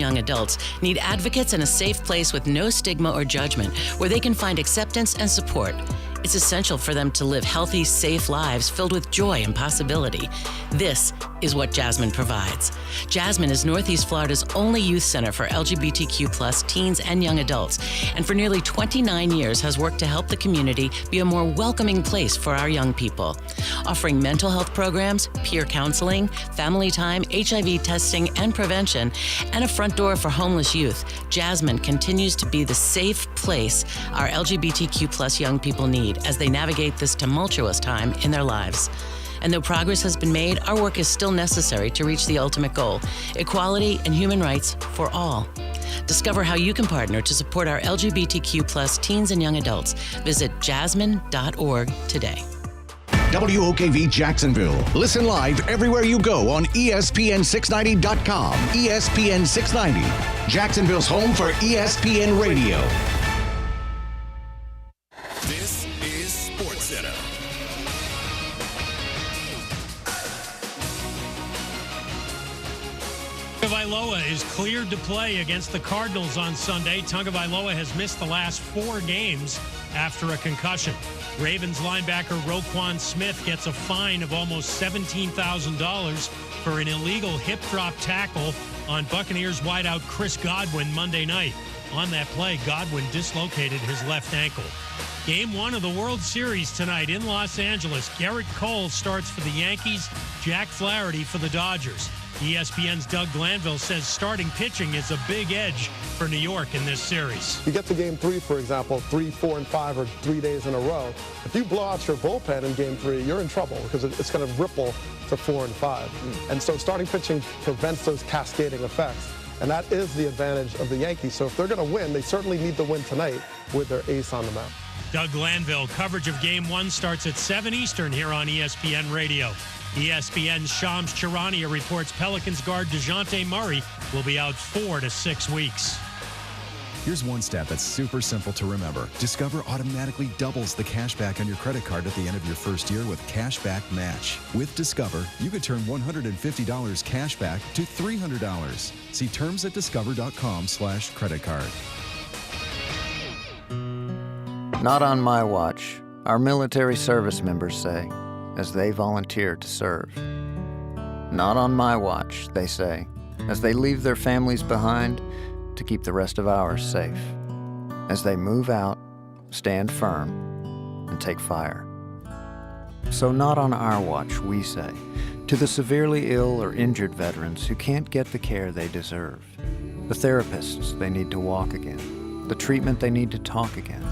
young adults need advocates and a safe place with no stigma or judgment where they can find acceptance and support. It's essential for them to live healthy, safe lives filled with joy and possibility. This is what Jasmine provides. Jasmine is Northeast Florida's only youth center for LGBTQ+ teens and young adults, and for nearly 29 years has worked to help the community be a more welcoming place for our young people. Offering mental health programs, peer counseling, family time, HIV testing and prevention, and a front door for homeless youth, Jasmine continues to be the safe place our LGBTQ+ young people need as they navigate this tumultuous time in their lives. And though progress has been made, our work is still necessary to reach the ultimate goal: equality and human rights for all. Discover how you can partner to support our LGBTQ+ teens and young adults. Visit jasmine.org today. WOKV Jacksonville. Listen live everywhere you go on ESPN690.com. ESPN 690, Jacksonville's home for ESPN Radio. This is SportsCenter. Tagovailoa is cleared to play against the Cardinals on Sunday. Tagovailoa has missed the last 4 games after a concussion. Ravens linebacker Roquan Smith gets a fine of almost $17,000 for an illegal hip drop tackle on Buccaneers wideout Chris Godwin Monday night. On that play, Godwin dislocated his left ankle. Game 1 of the World Series tonight in Los Angeles. Garrett Cole starts for the Yankees, Jack Flaherty for the Dodgers. ESPN's Doug Glanville says starting pitching is a big edge for New York in this series. You get to game 3, for example, 3, 4, and 5 or 3 days in a row. If you blow out your bullpen in game 3, you're in trouble because it's going to ripple to 4 and 5. And so starting pitching prevents those cascading effects. And that is the advantage of the Yankees. So if they're going to win, they certainly need to win tonight with their ace on the mound. Doug Glanville, coverage of Game 1 starts at 7 Eastern here on ESPN Radio. ESPN's Shams Charania reports Pelicans guard DeJounte Murray will be out 4 to 6 weeks. Here's one stat that's super simple to remember. Discover automatically doubles the cash back on your credit card at the end of your first year with Cashback Match. With Discover, you could turn $150 cash back to $300. See terms at discover.com/credit card. Not on my watch, our military service members say, as they volunteer to serve. Not on my watch, they say, as they leave their families behind to keep the rest of ours safe. As they move out, stand firm, and take fire. So not on our watch, we say, to the severely ill or injured veterans who can't get the care they deserve, the therapists they need to walk again, the treatment they need to talk again,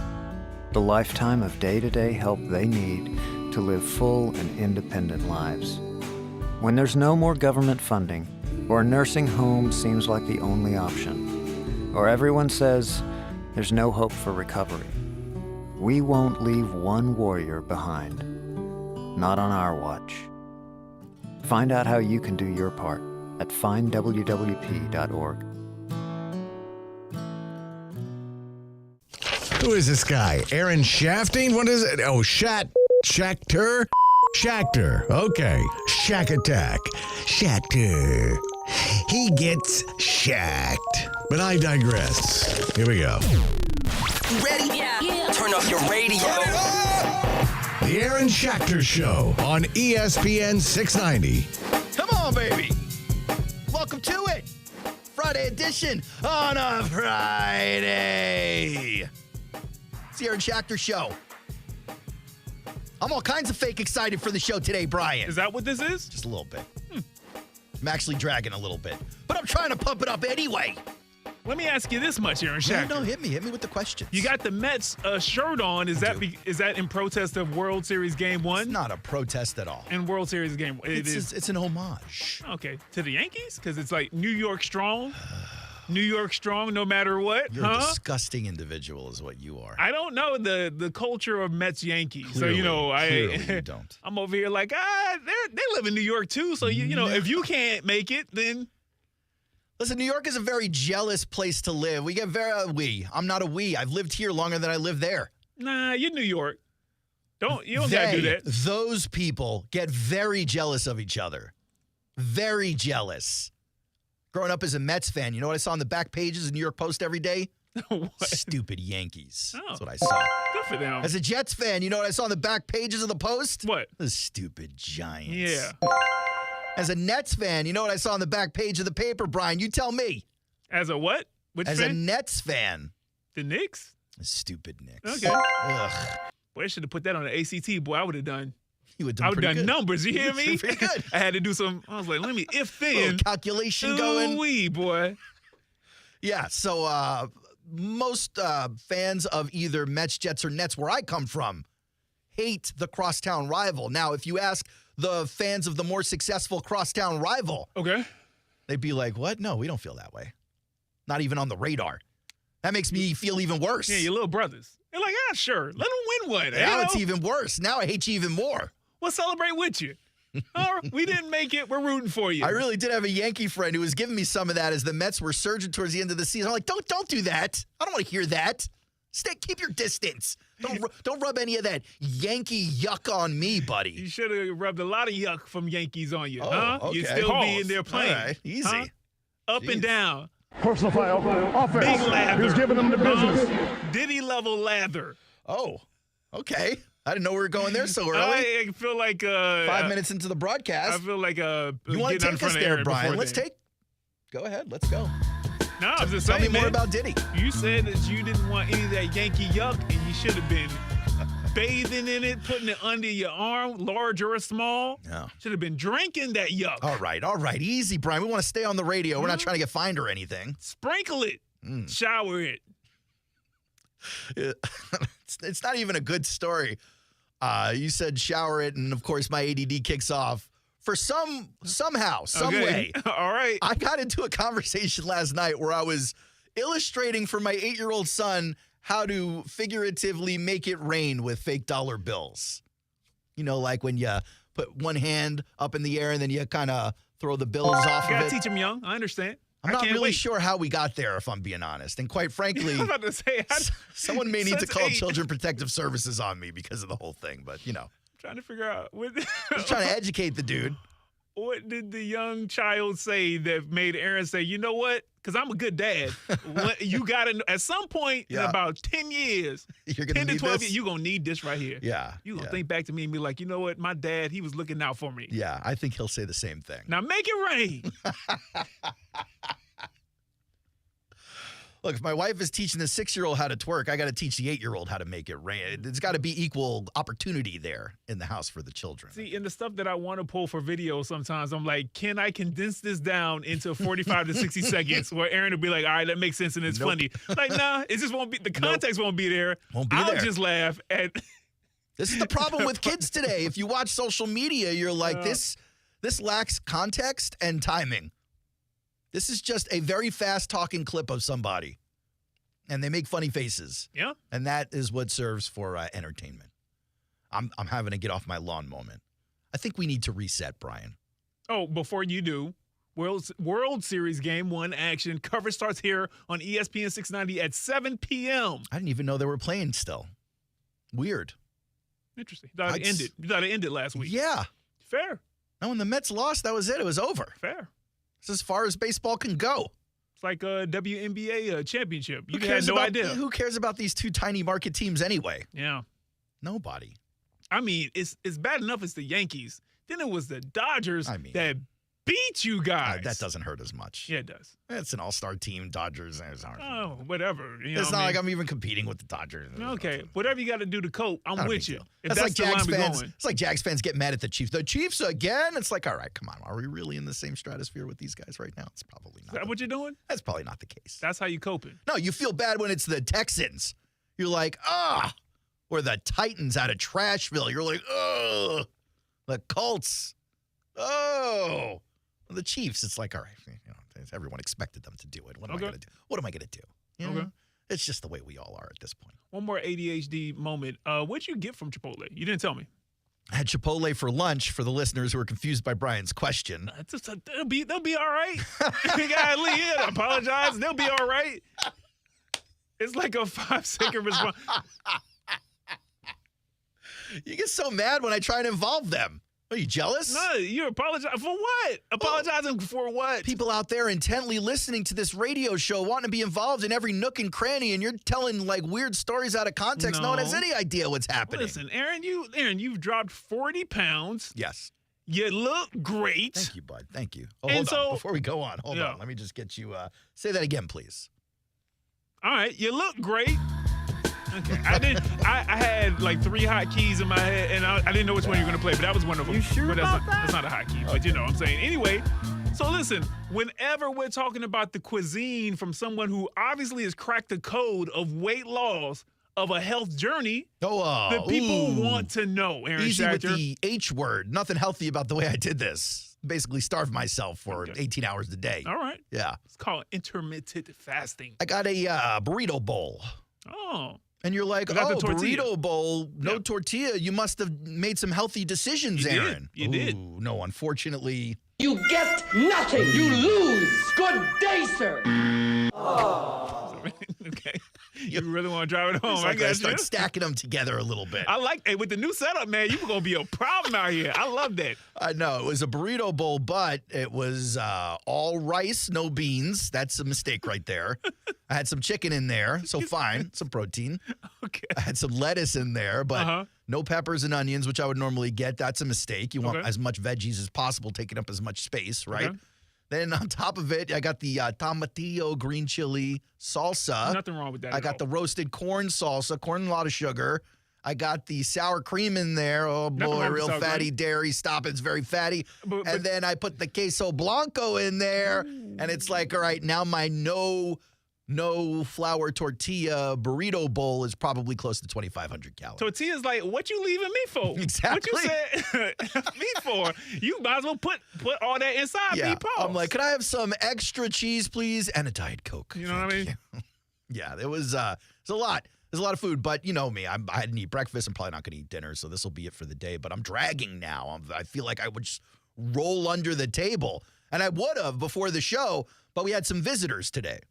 the lifetime of day-to-day help they need to live full and independent lives. When there's no more government funding, or a nursing home seems like the only option, or everyone says there's no hope for recovery, we won't leave one warrior behind. Not on our watch. Find out how you can do your part at findwwp.org. Who is this guy? Aaron Shafting? What is it? Oh, Schachter? Schachter. Okay. Shack Attack. Schachter. He gets shacked. But I digress. Here we go. You ready? Yeah. Turn up your radio. The Aaron Schachter Show on ESPN 690. Come on, baby. Welcome to it. Friday edition on a Friday. It's the Aaron Schachter Show. I'm all kinds of fake excited for the show today, Brian. Is that what this is? Just a little bit. I'm actually dragging a little bit. But I'm trying to pump it up anyway. Let me ask you this much, Aaron Schachter. No, hit me with the questions. You got the Mets shirt on. Is that in protest of World Series Game 1? It's not a protest at all. In World Series Game 1. It's an homage. Okay. To the Yankees? Because it's like New York strong. New York strong no matter what. You're a disgusting individual is what you are. I don't know the culture of Mets Yankees. Clearly, so, clearly you don't. I'm over here like, they live in New York too. So, you know, if you can't make it, then. Listen, New York is a very jealous place to live. We get I'm not a we. I've lived here longer than I lived there. Nah, you're New York. You don't gotta do that. Those people get very jealous of each other. Very jealous. Growing up as a Mets fan, you know what I saw on the back pages of the New York Post every day? What? Stupid Yankees. Oh. That's what I saw. Good for them. As a Jets fan, you know what I saw on the back pages of the Post? What? The stupid Giants. Yeah. As a Nets fan, you know what I saw on the back page of the paper, Brian? You tell me. As a what? Which As fan? a Nets fan. The Knicks? The stupid Knicks. Okay. Ugh. Boy, I should have put that on the ACT. Boy, I would have done. You would I have would have done good. numbers. You hear me? Pretty good. I had to do some. I was like, let me if then. Little calculation going. Ooh-wee, boy. Yeah, so most fans of either Mets, Jets, or Nets, where I come from, hate the crosstown rival. Now, if you ask the fans of the more successful crosstown rival, Okay. they'd be like, what? No, we don't feel that way. Not even on the radar. That makes me feel even worse. Yeah, your little brothers. They're like, sure. Let them win one. Now you it's know? even worse. Now I hate you even more. We'll celebrate with you. We didn't make it. We're rooting for you. I really did have a Yankee friend who was giving me some of that as the Mets were surging towards the end of the season. I'm like, don't do that. I don't want to hear that. Keep your distance. Don't rub any of that Yankee yuck on me, buddy. You should have rubbed a lot of yuck from Yankees on you, Oh, huh? okay. You'd still be in there playing. All right. Easy. Huh? Up and down. Personal foul. Offense. Big lather. He was giving them the business. Diddy level lather. Oh, okay. I didn't know we were going there so early. I feel like 5 minutes into the broadcast. I feel like you want to take us there, Brian? Go ahead. Let's go. No, I was just Tell saying, me more man, about Diddy. You said that you didn't want any of that Yankee yuck, and you should have been bathing in it, putting it under your arm, large or small. No. Should have been drinking that yuck. All right. Easy, Brian. We want to stay on the radio. We're not trying to get fined or anything. Sprinkle it. Shower it. It's not even a good story. You said shower it, and of course my ADD kicks off. For somehow, some way. All right. I got into a conversation last night where I was illustrating for my 8-year-old son how to figuratively make it rain with fake dollar bills. You know, like when you put one hand up in the air and then you kind of throw the bills off You of gotta it. teach him young. I understand. I'm I not can't really wait. sure how we got there, if I'm being honest. And quite frankly, I was about to say, someone may need to since call 8. Children Protective Services on me because of the whole thing. But, you know, Trying to figure out just trying to educate the dude. what did the young child say that made Aaron say, you know what? Because I'm a good dad. You got to, at some point in Yeah. about 10 years, You're going 10 to to need 12 this? years, you're going to need this right here. Yeah. You're going to yeah. think back to me and be like, you know what? My dad, he was looking out for me. Yeah, I think he'll say the same thing. Now make it rain. Look, if my wife is teaching the 6-year-old how to twerk, I got to teach the 8-year-old how to make it rain. There's got to be equal opportunity there in the house for the children. See, in the stuff that I want to pull for video, sometimes I'm like, can I condense this down into 45 to 60 seconds where Aaron will be like, all right, that makes sense and it's Nope. funny. Like, nah, it just won't be, the context won't be there. Won't be I'll there. just laugh at. This is the problem with kids today. If you watch social media, you're like, this lacks context and timing. This is just a very fast talking clip of somebody. And they make funny faces. Yeah. And that is what serves for entertainment. I'm having a get off my lawn moment. I think we need to reset, Brian. Oh, before you do, World Series Game 1 action. Coverage starts here on ESPN 690 at 7 p.m. I didn't even know they were playing still. Weird. Interesting. You thought it ended. You thought it ended last week. Yeah. Fair. No, when the Mets lost, that was it. It was over. Fair. It's as far as baseball can go. It's like a WNBA championship. You Who had cares no about, idea. Who cares about these two tiny market teams anyway? Yeah. Nobody. I mean, it's bad enough it's the Yankees. Then it was the Dodgers that beat you guys. That doesn't hurt as much. Yeah, it does. It's an all-star team, Dodgers. It's hard. Oh, whatever. You know It's what not I like mean? I'm even competing with the Dodgers. Okay, whatever you got to do to cope, I'm Not a with big you. deal. If That's like the line Jags we're fans. going. It's like Jags fans get mad at the Chiefs. The Chiefs again? It's like, all right, come on. Are we really in the same stratosphere with these guys right now? It's probably not. Is that what you're doing? That's probably not the case. That's how you coping. No, you feel bad when it's the Texans. You're like, or the Titans out of Trashville. You're like, the Colts. Oh. The Chiefs, it's like, all right, everyone expected them to do it. What am I going to do? What am I going to do? You know? It's just the way we all are at this point. One more ADHD moment. What'd you get from Chipotle? You didn't tell me. I had Chipotle for lunch for the listeners who are confused by Brian's question. They'll be all right. You gotta leave. Apologize. They'll be all right. It's like a 5-second response. You get so mad when I try to involve them. Are you jealous? No, you apologize for what? Apologizing for what? People out there intently listening to this radio show wanting to be involved in every nook and cranny, and you're telling like weird stories out of context. No one has any idea what's happening. Listen, Aaron, you've dropped 40 pounds. Yes. You look great. Thank you, bud. Thank you. Oh, hold on. Before we go on, hold on. Let me just get you. Say that again, please. All right. You look great. Okay. I had like 3 hotkeys in my head, and I didn't know which one you were going to play, but that was one of them. You sure but about that? That's not a hotkey, but you know what I'm saying. Anyway, so listen, whenever we're talking about the cuisine from someone who obviously has cracked the code of weight loss, of a health journey, the people want to know, Aaron Easy Schachter. with the H word. Nothing healthy about the way I did this. Basically starved myself for 18 hours a day. All right. Yeah. It's called intermittent fasting. I got a burrito bowl. Oh. And you're like, burrito bowl, no tortilla. You must have made some healthy decisions, Aaron. You did. No, unfortunately. You get nothing. You lose. Good day, sir. Okay. You really want to drive it home? I gotta start stacking them together a little bit. I like with the new setup, man. You're gonna be a problem out here. I love that. I know it was a burrito bowl, but it was all rice, no beans. That's a mistake right there. I had some chicken in there, so fine, some protein. Okay. I had some lettuce in there, but no peppers and onions, which I would normally get. That's a mistake. You want as much veggies as possible, taking up as much space, right? Okay. Then on top of it, I got the tomatillo green chili salsa. Nothing wrong with that. I got the roasted corn salsa, corn, a lot of sugar. I got the sour cream in there. Oh, boy, real fatty dairy. Stop it. It's very fatty. And then I put the queso blanco in there. And it's like, all right, now my no flour tortilla burrito bowl is probably close to 2,500 calories. Tortilla's like, what you leaving me for? Exactly. What you said me for? You might as well put all that inside me. Pause. I'm like, could I have some extra cheese, please? And a Diet Coke. You know what I mean? Yeah, it was a lot. There's a lot of food, but you know me. I didn't eat breakfast. I'm probably not going to eat dinner, so this will be it for the day. But I'm dragging now. I feel like I would just roll under the table. And I would have before the show, but we had some visitors today.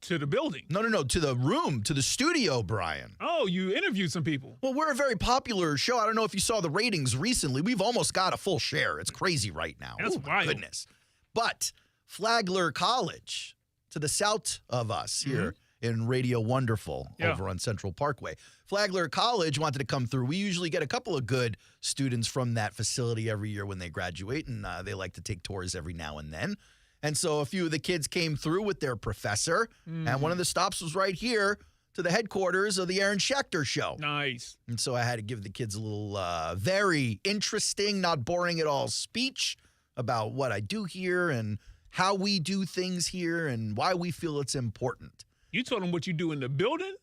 To the building? No, to the room, to the studio, Brian. Oh, you interviewed some people. Well, we're a very popular show. I don't know if you saw the ratings recently. We've almost got a full share. It's crazy right now. That's wild. Goodness. But Flagler College, to the south of us here in Radio Wonderful over on Central Parkway. Flagler College wanted to come through. We usually get a couple of good students from that facility every year when they graduate, and they like to take tours every now and then. And so a few of the kids came through with their professor, and one of the stops was right here to the headquarters of the Aaron Schachter Show. Nice. And so I had to give the kids a little very interesting, not boring at all speech about what I do here and how we do things here and why we feel it's important. You told them what you do in the building?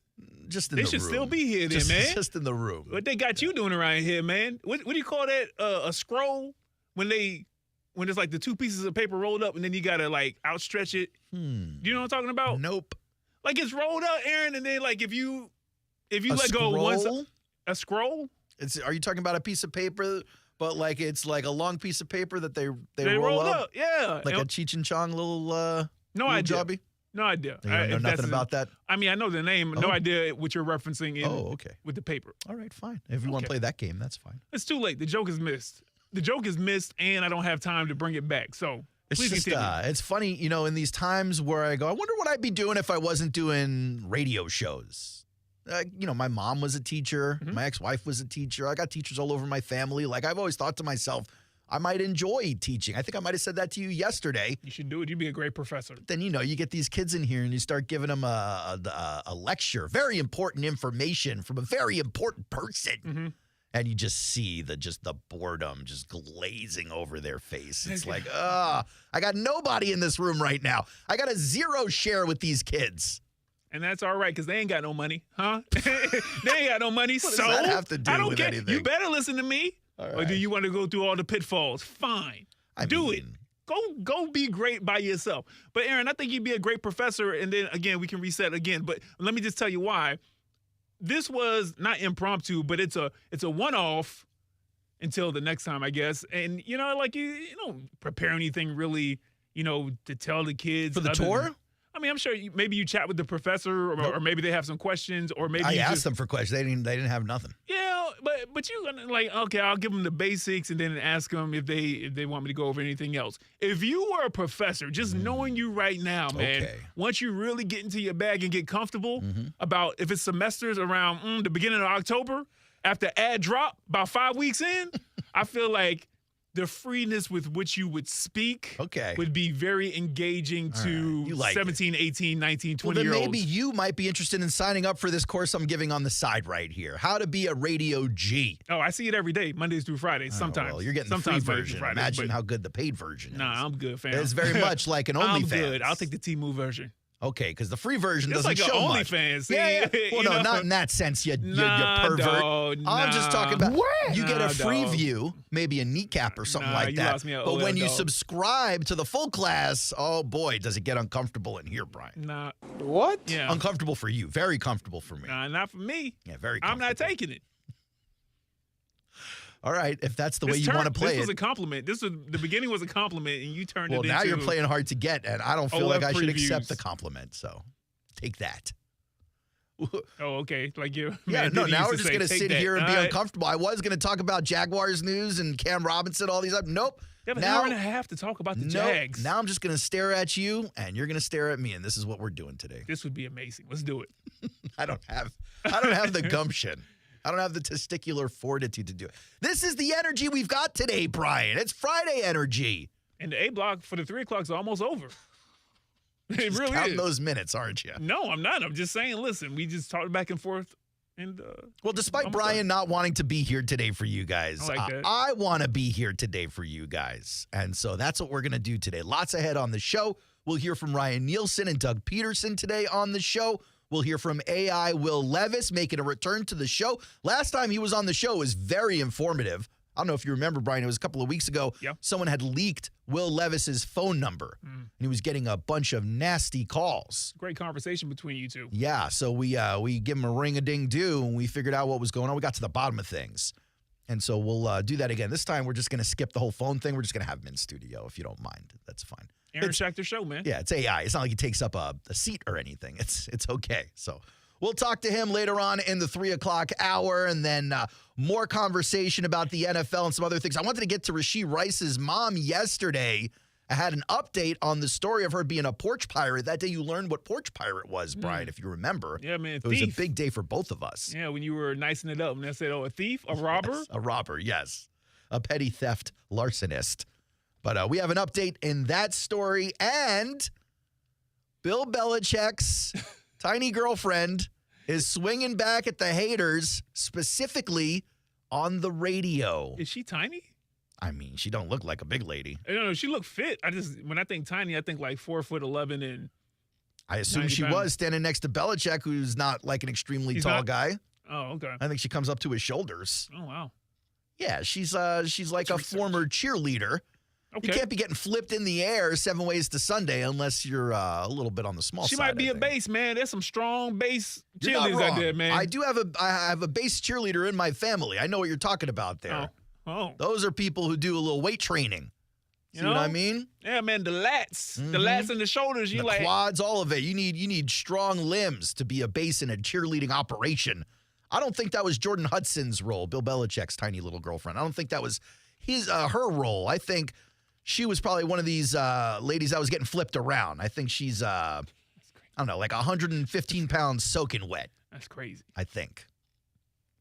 Just in the room. They should still be here then, man. Just in the room. What they got you doing around here, man? What do you call that? A scroll? When it's like the 2 pieces of paper rolled up and then you got to like outstretch it. Do you know what I'm talking about? Nope. Like it's rolled up, Aaron, and then like if you let scroll? go one side, a scroll? Are you talking about a piece of paper, but like it's like a long piece of paper that they roll up? Yeah. Like a Cheech and Chong little no idea. Jobby? No idea. You know nothing about that? I mean, I know the name. No idea what you're referencing okay. with the paper. All right, fine. If you want to play that game, that's fine. It's too late. The joke is missed. The joke is missed, and I don't have time to bring it back. So please continue. It's funny, you know, in these times where I go, I wonder what I'd be doing if I wasn't doing radio shows. You know, my mom was a teacher. My ex-wife was a teacher. I got teachers all over my family. Like, I've always thought to myself, I might enjoy teaching. I think I might have said that to you yesterday. You should do it. You'd be a great professor. Then, you know, you get these kids in here and you start giving them a lecture, very important information from a very important person. And you just see the boredom just glazing over their face. It's like, I got nobody in this room right now. I got a 0 share with these kids. And that's all right, because they ain't got no money, huh? They ain't got no money. What does that have to do with anything? You better listen to me. Right. Or do you want to go through all the pitfalls? Fine. Do it. Go be great by yourself. But, Aaron, I think you'd be a great professor, and then, again, we can reset again. But let me just tell you why. This was not impromptu, but it's a one-off until the next time, I guess. And, you know, like you don't prepare anything really, you know, to tell the kids. For the tour? I mean, I'm sure maybe you chat with the professor or maybe they have some questions or maybe I asked them for questions. They didn't have nothing. Yeah, but you gonna like, okay, I'll give them the basics and then ask them if they want me to go over anything else. If you were a professor, just knowing you right now, man, once you really get into your bag and get comfortable about if it's semesters around the beginning of October, after ad drop, about 5 weeks in, I feel like the freeness with which you would speak would be very engaging to 17, 18, 19, 20-year-olds. Well, then maybe you might be interested in signing up for this course I'm giving on the side right here. How to be a radio G. Oh, I see it every day, Mondays through Fridays, sometimes. Well, you're getting the free version. Fridays, imagine how good the paid version is. Nah, I'm good, fam. It's very much like an OnlyFans. I'm good. I'll take the T-Move version. Okay, because the free version doesn't like show much. OnlyFans. Yeah. Well, no, not in that sense, you pervert. I'm just talking about you get a free view, maybe a kneecap or something like that. Lost me at but when you dog. subscribe to the full class, oh boy, does it get uncomfortable in here, Brian. Nah. What? Yeah. Uncomfortable for you. Very comfortable for me. Nah, not for me. Yeah, very I'm comfortable. not taking it. All right, if that's the way you want to play This was a compliment. The beginning was a compliment, and you turned it into... Well, now you're playing hard to get, and I don't feel like I should previews. accept the compliment, so take that. Oh, okay. Like you. Yeah, no, now we're just going to sit here and be uncomfortable. I was going to talk about Jaguars news and Cam Robinson, all these up. Nope. You have an hour and a half to talk about the Jags. Now I'm just going to stare at you, and you're going to stare at me, and this is what we're doing today. This would be amazing. Let's do it. I don't have the gumption. I don't have the testicular fortitude to do it. This is the energy we've got today, Brian. It's Friday energy. And the A block for the 3 o'clock is almost over. It really counting is. those minutes, aren't you? No, I'm not. I'm just saying, listen, we just talked back and forth. And well, despite Brian not wanting to be here today for you guys, that. I want to be here today for you guys. And so that's what we're going to do today. Lots ahead on the show. We'll hear from Ryan Nielsen and Doug Peterson today on the show. We'll hear from AI Will Levis making a return to the show. Last time he was on the show was very informative. I don't know if you remember, Brian, it was a couple of weeks ago. Yep. Someone had leaked Will Levis's phone number, and he was getting a bunch of nasty calls. Great conversation between you two. Yeah, so we give him a ring-a-ding-do, and we figured out what was going on. We got to the bottom of things. And so we'll do that again. This time, we're just going to skip the whole phone thing. We're just going to have him in studio, if you don't mind. That's fine. Aaron Schachter show, man. Yeah, it's AI. It's not like he takes up a seat or anything. It's okay. So we'll talk to him later on in the 3 o'clock hour, and then more conversation about the NFL and some other things. I wanted to get to Rashee Rice's mom yesterday. I had an update on the story of her being a porch pirate. That day you learned what porch pirate was, Brian, if you remember. Yeah, man, It was a big day for both of us. Yeah, when you were nicing it up and I said, oh, a thief, a robber? Yes, a robber, yes. A petty theft larcenist. But we have an update in that story, and Bill Belichick's tiny girlfriend is swinging back at the haters, specifically on the radio. Is she tiny? I mean, she don't look like a big lady. I don't know. She looked fit. When I think tiny, I think like 4'11" and I assume she was standing next to Belichick, who's not like an extremely tall guy. Oh, okay. I think she comes up to his shoulders. Oh, wow. Yeah, she's like a former cheerleader. Okay. You can't be getting flipped in the air 7 ways to Sunday unless you're a little bit on the small side. She might be a base, man. There's some strong base cheerleaders out there, man. I have a base cheerleader in my family. I know what you're talking about there. Oh. Those are people who do a little weight training. See what I mean? Yeah, man, the lats. The lats and the shoulders. The quads, all of it. You need strong limbs to be a base in a cheerleading operation. I don't think that was Jordan Hudson's role, Bill Belichick's tiny little girlfriend. I don't think that was her role. I think she was probably one of these ladies that was getting flipped around. I think she's, I don't know, like 115 pounds soaking wet. That's crazy. I think.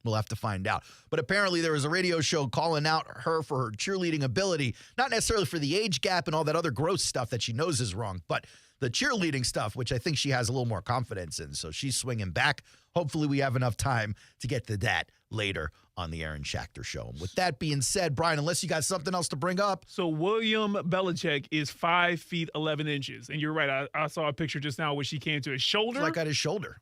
We'll have to find out. But apparently there was a radio show calling out her for her cheerleading ability, not necessarily for the age gap and all that other gross stuff that she knows is wrong, but the cheerleading stuff, which I think she has a little more confidence in. So she's swinging back. Hopefully we have enough time to get to that later on the Aaron Schachter Show. And with that being said, Brian, unless you got something else to bring up. So William Belichick is 5 feet 11 inches. And you're right. I saw a picture just now where she came to his shoulder. Like at his shoulder.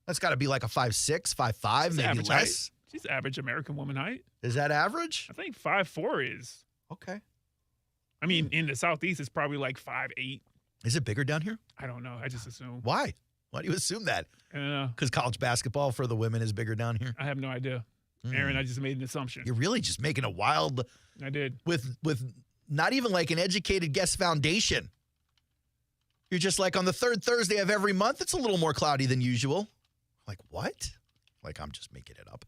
That's got to be like a 5'6", 5'5", maybe less. Height. She's average American woman height. Is that average? I think 5'4" is. Okay. I mean, in the Southeast, it's probably like 5'8". Is it bigger down here? I don't know. I just assume. Why? Why do you assume that? I don't know. Because college basketball for the women is bigger down here? I have no idea. Aaron, I just made an assumption. You're really just making a wild... I did. With not even like an educated guess foundation. You're just like on the third Thursday of every month, it's a little more cloudy than usual. Like, what? Like, I'm just making it up.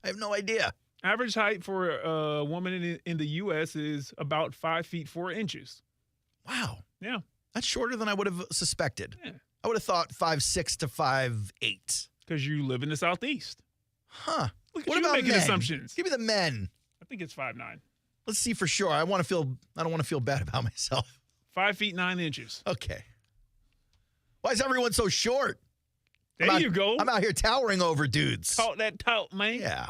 I have no idea. Average height for a woman in the U.S. is about 5 feet 4 inches. Wow. Yeah. That's shorter than I would have suspected. Yeah. I would have thought 5'6" to 5'8". Because you live in the Southeast. Huh. Look at What you about making men? assumptions. Give me the men. I think it's 5'9". Let's see for sure. I don't want to feel bad about myself. 5 feet 9 inches. Okay. Why is everyone so short? There you go. I'm out here towering over dudes. Talk that talk, man. Yeah.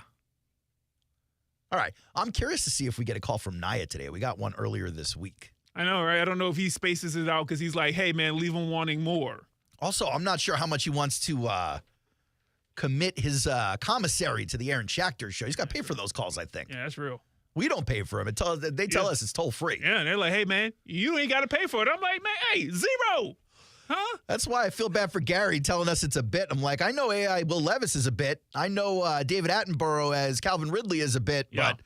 All right. I'm curious to see if we get a call from Naya today. We got one earlier this week. I know, right? I don't know if he spaces it out because he's like, hey, man, leave him wanting more. Also, I'm not sure how much he wants to commit his commissary to the Aaron Schachter show. He's got to pay for those calls, I think. Yeah, that's real. We don't pay for them. They tell us it's toll free. Yeah, and they're like, hey, man, you ain't got to pay for it. I'm like, man, hey, zero. Huh? That's why I feel bad for Gary telling us it's a bit. I'm like, I know AI Will Levis is a bit. I know David Attenborough as Calvin Ridley is a bit. Yeah. But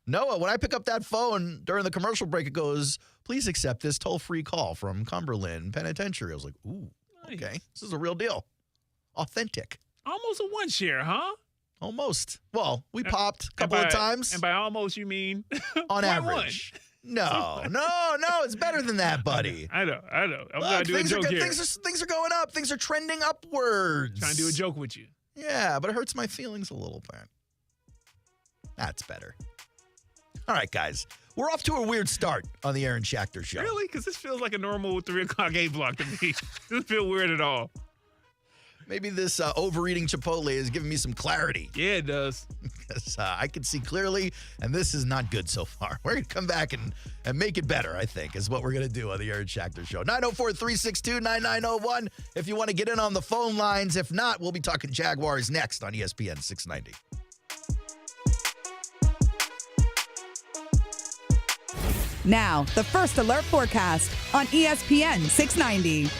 Noah, when I pick up that phone during the commercial break, it goes, please accept this toll-free call from Cumberland Penitentiary. I was like, ooh, Nice. okay. This is a real deal. Authentic. Almost a one share, huh? Almost. Well, we popped a couple of times. And by almost, you mean On average. No, it's better than that, buddy. I know. I'm Look, trying to do a joke here. Things are going up. Things are trending upwards. Trying to do a joke with you. Yeah, but it hurts my feelings a little bit. That's better. All right, guys. We're off to a weird start on the Aaron Schachter show. Really? Because this feels like a normal 3 o'clock A block to me. Doesn't feel weird at all. Maybe this overeating Chipotle is giving me some clarity. Yeah, it does. Because I can see clearly, and this is not good so far. We're going to come back and make it better, I think, is what we're going to do on the Aaron Schachter Show. 904-362-9901 if you want to get in on the phone lines. If not, we'll be talking Jaguars next on ESPN 690. Now, the First Alert Forecast on ESPN 690.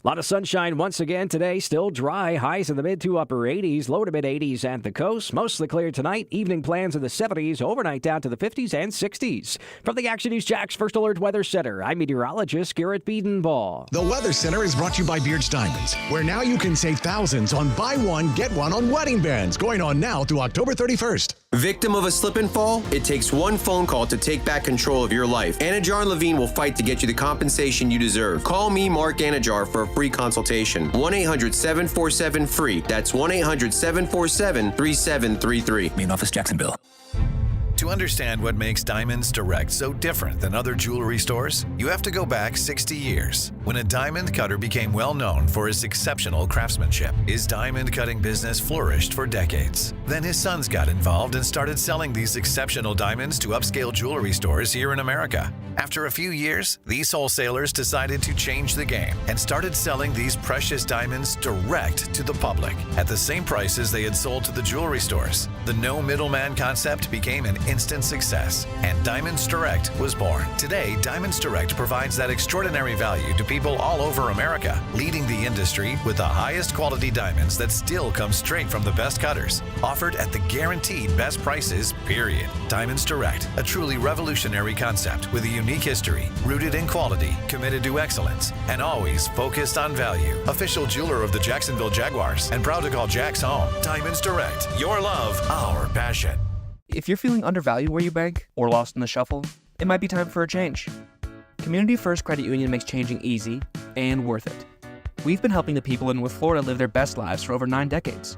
A lot of sunshine once again today. Still dry. Highs in the mid to upper 80s, low to mid 80s at the coast. Mostly clear tonight. Evening plans in the 70s, overnight down to the 50s and 60s. From the Action News Jax First Alert Weather Center, I'm meteorologist Garrett Biedenball. The Weather Center is brought to you by Beard's Diamonds, where now you can save thousands on buy one, get one on wedding bands, going on now through October 31st. Victim of a slip and fall? It takes one phone call to take back control of your life. Anajar and Levine will fight to get you the compensation you deserve. Call me, Mark Anajar, for a free consultation. 1-800-747-FREE. That's 1-800-747-3733. Main office, Jacksonville. To understand what makes Diamonds Direct so different than other jewelry stores, you have to go back 60 years, when a diamond cutter became well known for his exceptional craftsmanship. His diamond cutting business flourished for decades. Then his sons got involved and started selling these exceptional diamonds to upscale jewelry stores here in America. After a few years, these wholesalers decided to change the game and started selling these precious diamonds direct to the public at the same prices they had sold to the jewelry stores. The no middleman concept became an instant success, and Diamonds Direct was born. Today, Diamonds Direct provides that extraordinary value to people all over America, leading the industry with the highest quality diamonds that still come straight from the best cutters, offered at the guaranteed best prices, period. Diamonds Direct, a truly revolutionary concept with a unique history, rooted in quality, committed to excellence, and always focused on value. Official jeweler of the Jacksonville Jaguars, and proud to call Jack's home. Diamonds Direct, your love, our passion. If you're feeling undervalued where you bank or lost in the shuffle, it might be time for a change. Community First Credit Union makes changing easy and worth it. We've been helping the people in North Florida live their best lives for over 9 decades,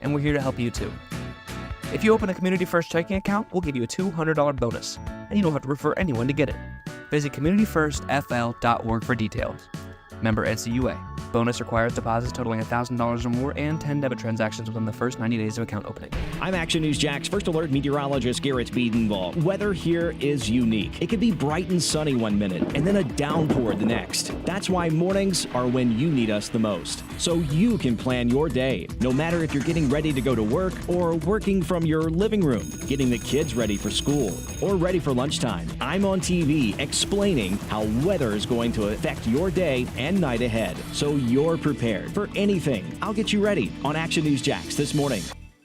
and we're here to help you too. If you open a Community First checking account, we'll give you a $200 bonus, and you don't have to refer anyone to get it. Visit communityfirstfl.org for details. Member NCUA. Bonus requires deposits totaling $1,000 or more and 10 debit transactions within the first 90 days of account opening. I'm Action News Jax First Alert meteorologist Garrett Biedenball. Weather here is unique. It can be bright and sunny one minute and then a downpour the next. That's why mornings are when you need us the most. So you can plan your day, no matter if you're getting ready to go to work or working from your living room, getting the kids ready for school, or ready for lunchtime. I'm on TV explaining how weather is going to affect your day and night ahead, so you're prepared for anything. I'll get you ready on Action News Jax this morning.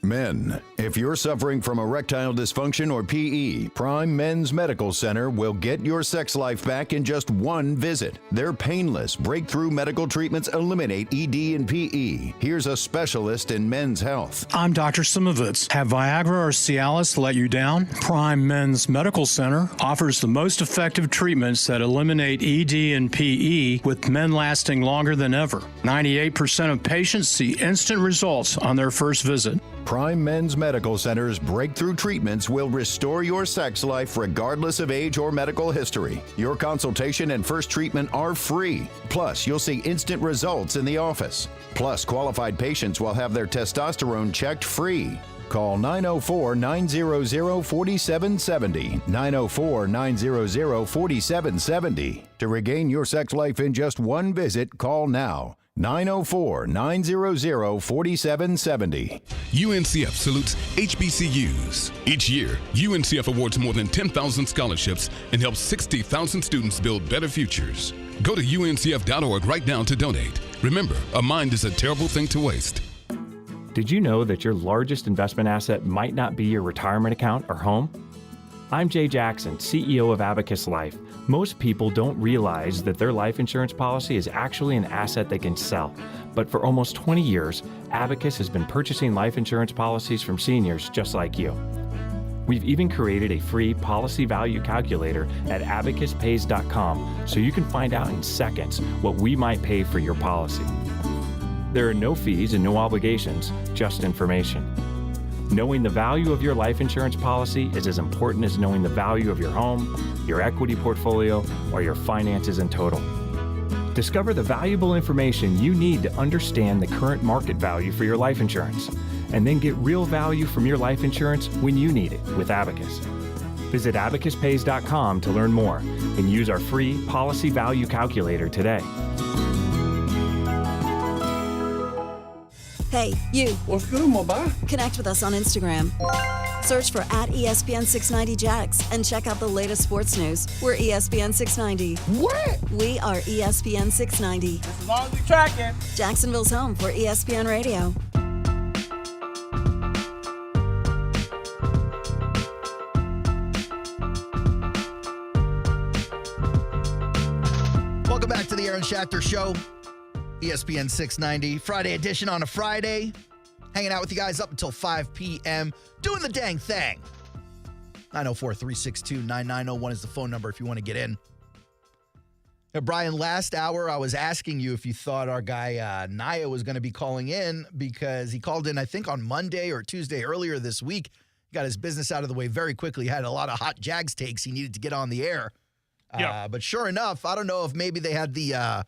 Men, if you're suffering from erectile dysfunction or PE, Prime Men's Medical Center will get your sex life back in just one visit. Their painless, breakthrough medical treatments eliminate ED and PE. Here's a specialist in men's health. I'm Dr. Simovitz. Have Viagra or Cialis let you down? Prime Men's Medical Center offers the most effective treatments that eliminate ED and PE, with men lasting longer than ever. 98% of patients see instant results on their first visit. Prime Men's Medical Center's breakthrough treatments will restore your sex life regardless of age or medical history. Your consultation and first treatment are free. Plus, you'll see instant results in the office. Plus, qualified patients will have their testosterone checked free. Call 904-900-4770, 904-900-4770. To regain your sex life in just one visit, call now. 904-900-4770. UNCF salutes HBCUs. Each year, UNCF awards more than 10,000 scholarships and helps 60,000 students build better futures. Go to uncf.org right now to donate. Remember, a mind is a terrible thing to waste. Did you know that your largest investment asset might not be your retirement account or home? I'm Jay Jackson, CEO of Abacus Life. Most people don't realize that their life insurance policy is actually an asset they can sell. But for almost 20 years, Abacus has been purchasing life insurance policies from seniors just like you. We've even created a free policy value calculator at abacuspays.com so you can find out in seconds what we might pay for your policy. There are no fees and no obligations, just information. Knowing the value of your life insurance policy is as important as knowing the value of your home, your equity portfolio, or your finances in total. Discover the valuable information you need to understand the current market value for your life insurance, and then get real value from your life insurance when you need it with Abacus. Visit abacuspays.com to learn more and use our free policy value calculator today. Hey, you. What's good, my boy? Connect with us on Instagram. Search for @ESPN690Jax and check out the latest sports news. We're ESPN 690. What? We are ESPN 690. Just as long as we tracking. Jacksonville's home for ESPN Radio. Welcome back to the Aaron Schachter Show. ESPN 690, Friday edition on a Friday. Hanging out with you guys up until 5 p.m. Doing the dang thing. 904-362-9901 is the phone number if you want to get in. Now, Brian, last hour I was asking you if you thought our guy Naya was going to be calling in, because he called in, I think, on Monday or Tuesday earlier this week. He got his business out of the way very quickly. He had a lot of hot Jags takes he needed to get on the air. But sure enough, I don't know if maybe they had the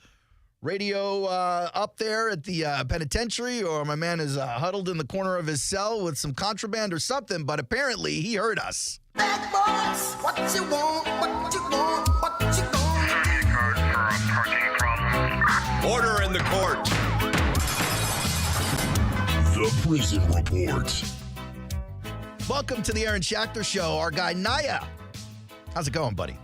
radio up there at the penitentiary, or my man is huddled in the corner of his cell with some contraband or something, but apparently he heard us. Bad boys, what you want, what you want, what you want. Order in the court. The Prison Report. Welcome to the Aaron Schachter Show. Our guy Naya. How's it going, buddy?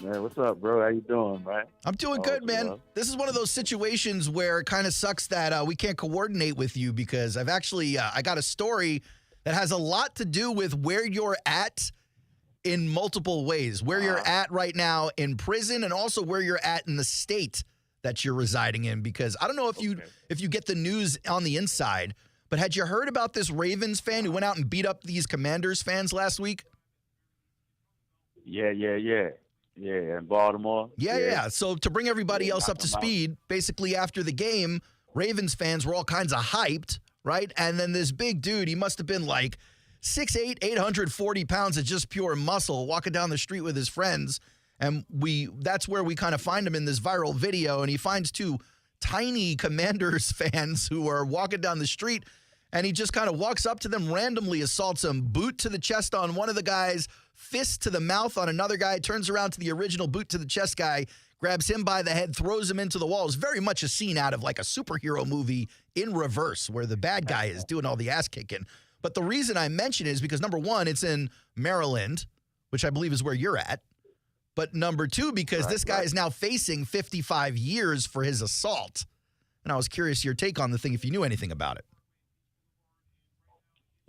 Man, what's up, bro? How you doing, man? I'm doing good, man. This is one of those situations where it kind of sucks that we can't coordinate with you, because I've actually I got a story that has a lot to do with where you're at in multiple ways. Where you're at right now in prison, and also where you're at in the state that you're residing in. Because I don't know if you get the news on the inside, but had you heard about this Ravens fan who went out and beat up these Commanders fans last week? Yeah, in Baltimore. Yeah. So to bring everybody else up to speed, basically after the game, Ravens fans were all kinds of hyped, right? And then this big dude, he must have been like 6'8", 840 pounds of just pure muscle, walking down the street with his friends. And that's where we kind of find him in this viral video. And he finds two tiny Commanders fans who are walking down the street. And he just kind of walks up to them, randomly assaults them, boot to the chest on one of the guys, fist to the mouth on another guy, turns around to the original boot to the chest guy, grabs him by the head, throws him into the wall. It's very much a scene out of like a superhero movie in reverse, where the bad guy is doing all the ass kicking. But the reason I mention it is because, number one, it's in Maryland, which I believe is where you're at. But number two, because this guy is now facing 55 years for his assault. And I was curious your take on the thing, if you knew anything about it.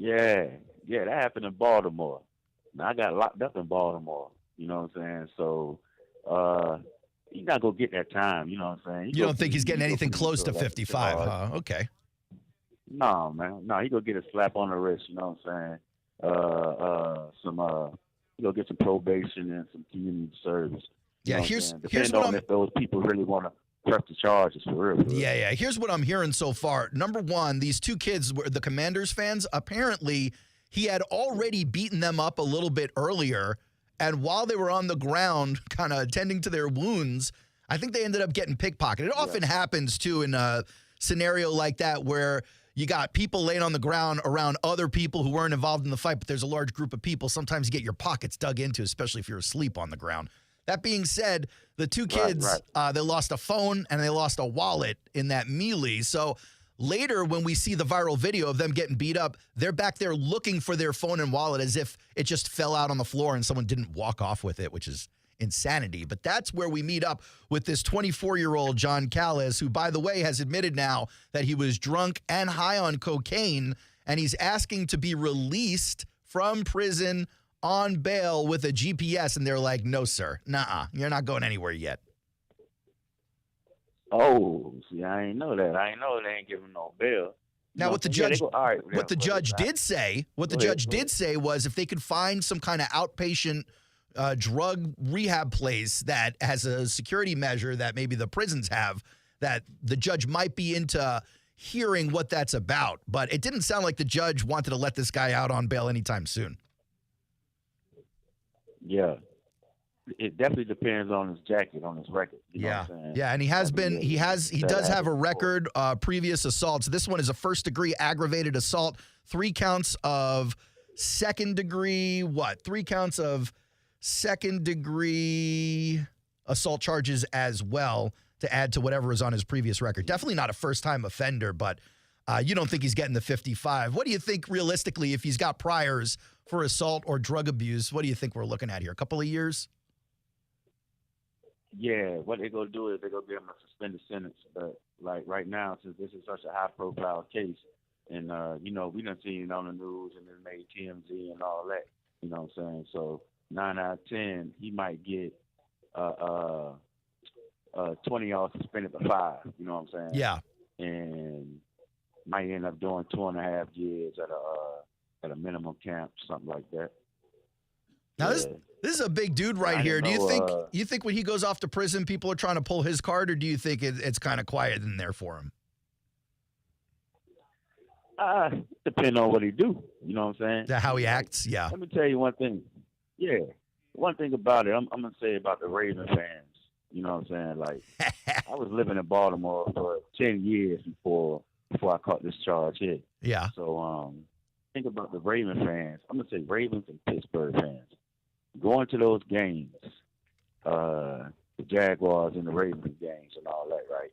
Yeah, that happened in Baltimore. Now I got locked up in Baltimore. You know what I'm saying? So he's not gonna get that time. You know what I'm saying? You don't think he's getting anything close to 55, huh? Okay. No, man. No, he gonna get a slap on the wrist. You know what I'm saying? He gonna get some probation and some community service. Yeah, here's what if those people really want to press the charges for real. Yeah. Here's what I'm hearing so far. Number one, these two kids were the Commanders fans. Apparently, he had already beaten them up a little bit earlier, and while they were on the ground, kind of attending to their wounds, I think they ended up getting pickpocketed. It often happens too in a scenario like that where you got people laying on the ground around other people who weren't involved in the fight, but there's a large group of people. Sometimes you get your pockets dug into, especially if you're asleep on the ground. That being said, the two kids, they lost a phone and they lost a wallet in that melee. So later, when we see the viral video of them getting beat up, they're back there looking for their phone and wallet as if it just fell out on the floor and someone didn't walk off with it, which is insanity. But that's where we meet up with this 24-year-old John Callis, who, by the way, has admitted now that he was drunk and high on cocaine, and he's asking to be released from prison on bail with a GPS, and they're like, no, sir. Nuh-uh. You're not going anywhere yet. Oh, see, I ain't know that. I ain't know they ain't giving no bail. Now, what the judge did say was if they could find some kind of outpatient drug rehab place that has a security measure that maybe the prisons have, that the judge might be into hearing what that's about. But it didn't sound like the judge wanted to let this guy out on bail anytime soon. Yeah. It definitely depends on his jacket, on his record. You know what I'm saying? Yeah, and he does have a record, previous assaults. This one is a first-degree aggravated assault, 3 counts of second-degree, 3 counts of second-degree assault charges as well to add to whatever is on his previous record. Definitely not a first-time offender, but you don't think he's getting the 55. What do you think, realistically, if he's got priors for assault or drug abuse, what do you think we're looking at here? A couple of years? Yeah, what they're going to do is they're going to give him a suspended sentence. But, like, right now, since this is such a high-profile case, and, we done seen it on the news and it made TMZ and all that, you know what I'm saying? So, 9 out of 10, he might get 20 hours suspended for 5, you know what I'm saying? Yeah. And might end up doing 2.5 years at a minimum camp, something like that. Now, this is a big dude right here. Do you think when he goes off to prison, people are trying to pull his card, or do you think it's kind of quiet in there for him? Depending on what he do. You know what I'm saying? How he acts, yeah. Let me tell you one thing. Yeah. One thing about it, I'm going to say about the Ravens fans. You know what I'm saying? Like, I was living in Baltimore for 10 years before I caught this charge here. Yeah. So, think about the Ravens fans. I'm going to say Ravens and Pittsburgh fans. Going to those games, the Jaguars and the Ravens games and all that, right?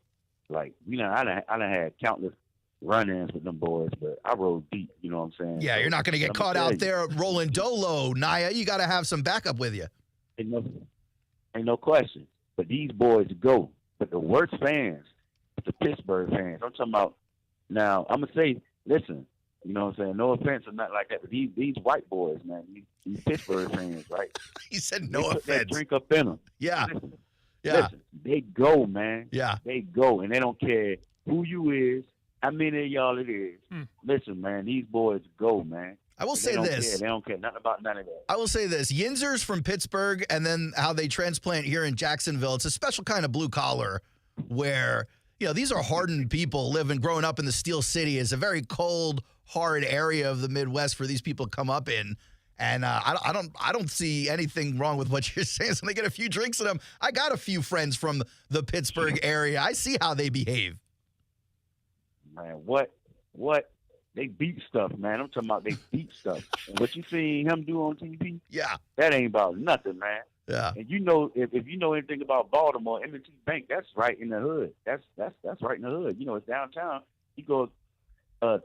Like, I done had countless run-ins with them boys, but I rode deep, you know what I'm saying? Yeah, you're not going to get caught out there rolling dolo, Naya. You got to have some backup with you. Ain't no question. But these boys go. But the worst fans, the Pittsburgh fans. I'm talking about, now, I'm going to say, listen, you know what I'm saying? No offense or nothing like that, but these white boys, man, these Pittsburgh fans, right? He said no offense. Put that drink up in them. Yeah. Listen, they go, man. Yeah. They go, and they don't care who you is, how many of y'all it is. Listen, man, these boys go, man. I will say this. They don't care nothing about none of that. I will say this. Yinzer's from Pittsburgh, and then how they transplant here in Jacksonville. It's a special kind of blue collar where, these are hardened people growing up in the Steel City. It's a very cold, hard area of the Midwest for these people to come up in. And I don't see anything wrong with what you're saying. So they get a few drinks in them. I got a few friends from the Pittsburgh area. I see how they behave. Man, what? They beat stuff, man. I'm talking about they beat stuff. And what you seen him do on TV? Yeah. That ain't about nothing, man. Yeah. And if you know anything about Baltimore, M&T Bank, that's right in the hood. That's right in the hood. It's downtown. You go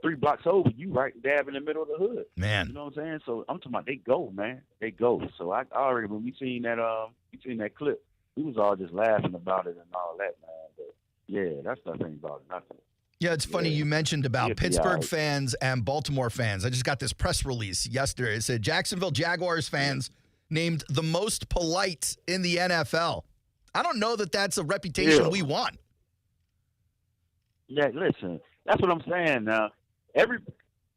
3 blocks over, you right dab in the middle of the hood. Man. You know what I'm saying? So I'm talking about they go, man. They go. So I already, when we seen that clip, we was all just laughing about it and all that, man. But yeah, that stuff ain't about nothing. Yeah, it's funny you mentioned about Pittsburgh fans and Baltimore fans. I just got this press release yesterday. It said Jacksonville Jaguars fans named the most polite in the NFL. I don't know that that's a reputation we want. Yeah, listen, that's what I'm saying now.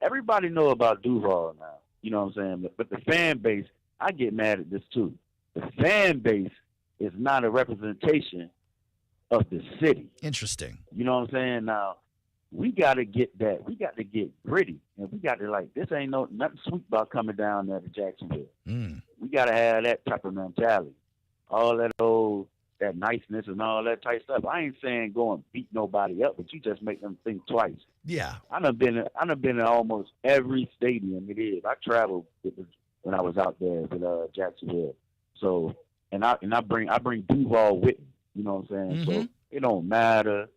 Everybody know about Duval now. You know what I'm saying? But the fan base, I get mad at this too. The fan base is not a representation of the city. Interesting. You know what I'm saying? Now, we got to get that. We got to get gritty. And we got to, this ain't nothing sweet about coming down there to Jacksonville. We got to have that type of mentality. All that that niceness and all that type stuff. I ain't saying go and beat nobody up, but you just make them think twice. Yeah. I done been in almost every stadium it is. I traveled when I was out there with Jacksonville. So, and I bring Duval with me. You know what I'm saying? So it don't matter.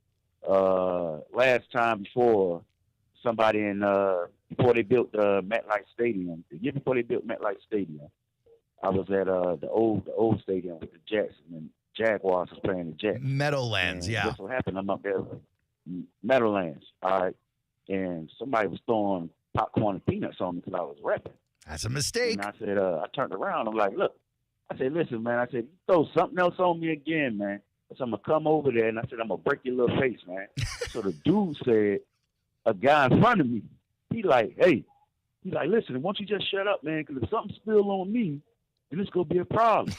Last time before somebody before they built MetLife Stadium, the year before they built MetLife Stadium, I was at the old stadium with the Jets, and Jaguars was playing the Jets. Meadowlands, and yeah. Guess what happened? I'm up there, Meadowlands, all right, and somebody was throwing popcorn and peanuts on me because I was repping. That's a mistake. And I said, I turned around. I'm like, look. I said, listen, man. I said, you throw something else on me again, man. So I'm going to come over there, and I said, I'm going to break your little face, man. So the dude said, a guy in front of me, he's like, listen, why don't you just shut up, man, because if something spills on me, then it's going to be a problem.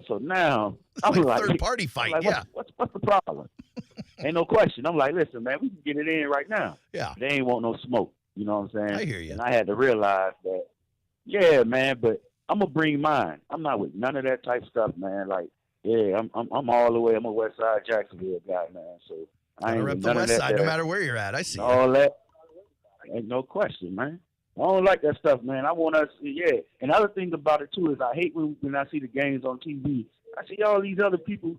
So now, I'm like third-party fight, yeah. What's the problem? Ain't no question. I'm like, listen, man, we can get it in right now. Yeah. They ain't want no smoke. You know what I'm saying? I hear you. And I had to realize that, yeah, man, but I'm going to bring mine. I'm not with none of that type stuff, man. Like, yeah, I'm all the way. I'm a West Side Jacksonville guy, man. So I ain't rep the West Side no matter where you're at. I see all that. Ain't no question, man. I don't like that stuff, man. I want us, yeah. And the other thing about it too is I hate when I see the games on TV. I see all these other people,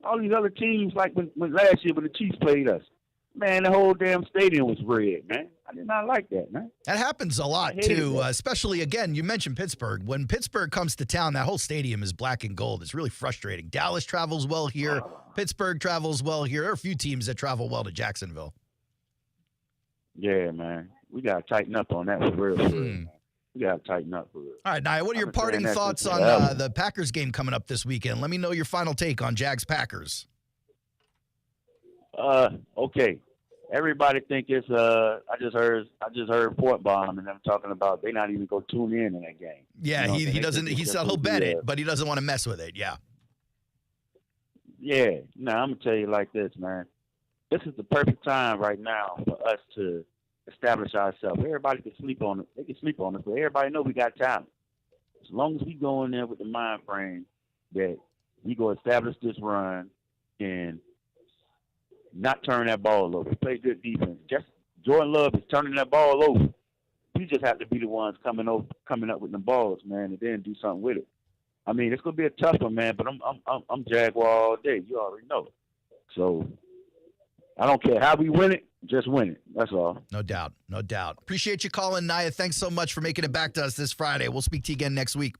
all these other teams, like when last year when the Chiefs played us. Man, the whole damn stadium was red, man. I did not like that, man. That happens a lot, too, especially, again, you mentioned Pittsburgh. When Pittsburgh comes to town, that whole stadium is black and gold. It's really frustrating. Dallas travels well here. Pittsburgh travels well here. There are a few teams that travel well to Jacksonville. Yeah, man. We got to tighten up on that for real. We got to tighten up for real. All right, Nia, what are your parting thoughts on the Packers game coming up this weekend? Let me know your final take on Jags-Packers. Okay. Everybody think it's I just heard Fort Bomb and them talking about they not even go tune in that game. Yeah, you know he doesn't. He said he'll bet it, but he doesn't want to mess with it. Yeah. Yeah. Now I'm gonna tell you like this, man. This is the perfect time right now for us to establish ourselves. Everybody can sleep on it. They can sleep on it, but everybody know we got talent. As long as we go in there with the mind frame that we go establish this run and not turn that ball over. Play good defense. Just Jordan Love is turning that ball over. We just have to be the ones coming up with the balls, man, and then do something with it. I mean, it's gonna be a tough one, man. But I'm Jaguar all day. You already know. So I don't care how we win it. Just win it. That's all. No doubt. No doubt. Appreciate you calling, Nia. Thanks so much for making it back to us this Friday. We'll speak to you again next week.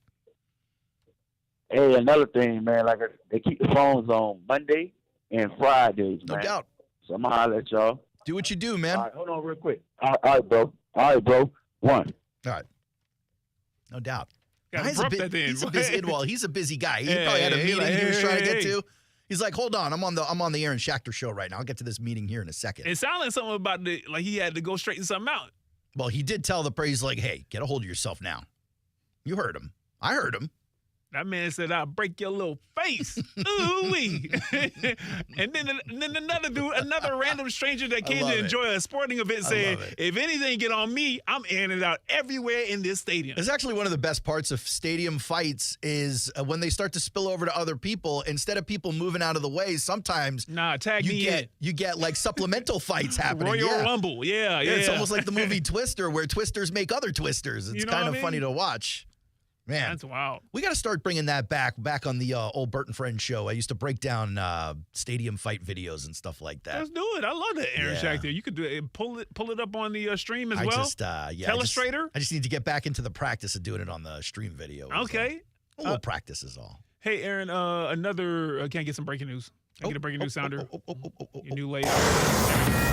Hey, another thing, man. Like they keep the phones on Monday and Fridays, man. No doubt. So I'm going to holler at y'all. Do what you do, man. All right, hold on real quick. All right, bro. One. All right. No doubt. He's a busy guy. He probably had a meeting he was trying to get to. He's like, hold on, I'm on the Aaron Schachter show right now. I'll get to this meeting here in a second. It sounded like something about like he had to go straighten something out. Well, he did tell the praise like, hey, get a hold of yourself now. You heard him. I heard him. That man said, I'll break your little face. Ooh-wee. And then another random stranger that came to enjoy a sporting event said, if anything get on me, I'm airing it out everywhere in this stadium. It's actually one of the best parts of stadium fights is when they start to spill over to other people. Instead of people moving out of the way, sometimes you get like supplemental fights happening. Royal Rumble. Yeah. It's almost like the movie Twister where twisters make other twisters. It's kind of funny to watch. Man, that's wild. We got to start bringing that back on the old Burt and Friends show. I used to break down stadium fight videos and stuff like that. Let's do it. I love that, Aaron Schachter. You could do it. Pull it up on the stream as well. Telestrator. I just need to get back into the practice of doing it on the stream video. Okay. A little practice is all. Hey, Aaron. Can I get some breaking news? I get a breaking news sounder. Your new layout.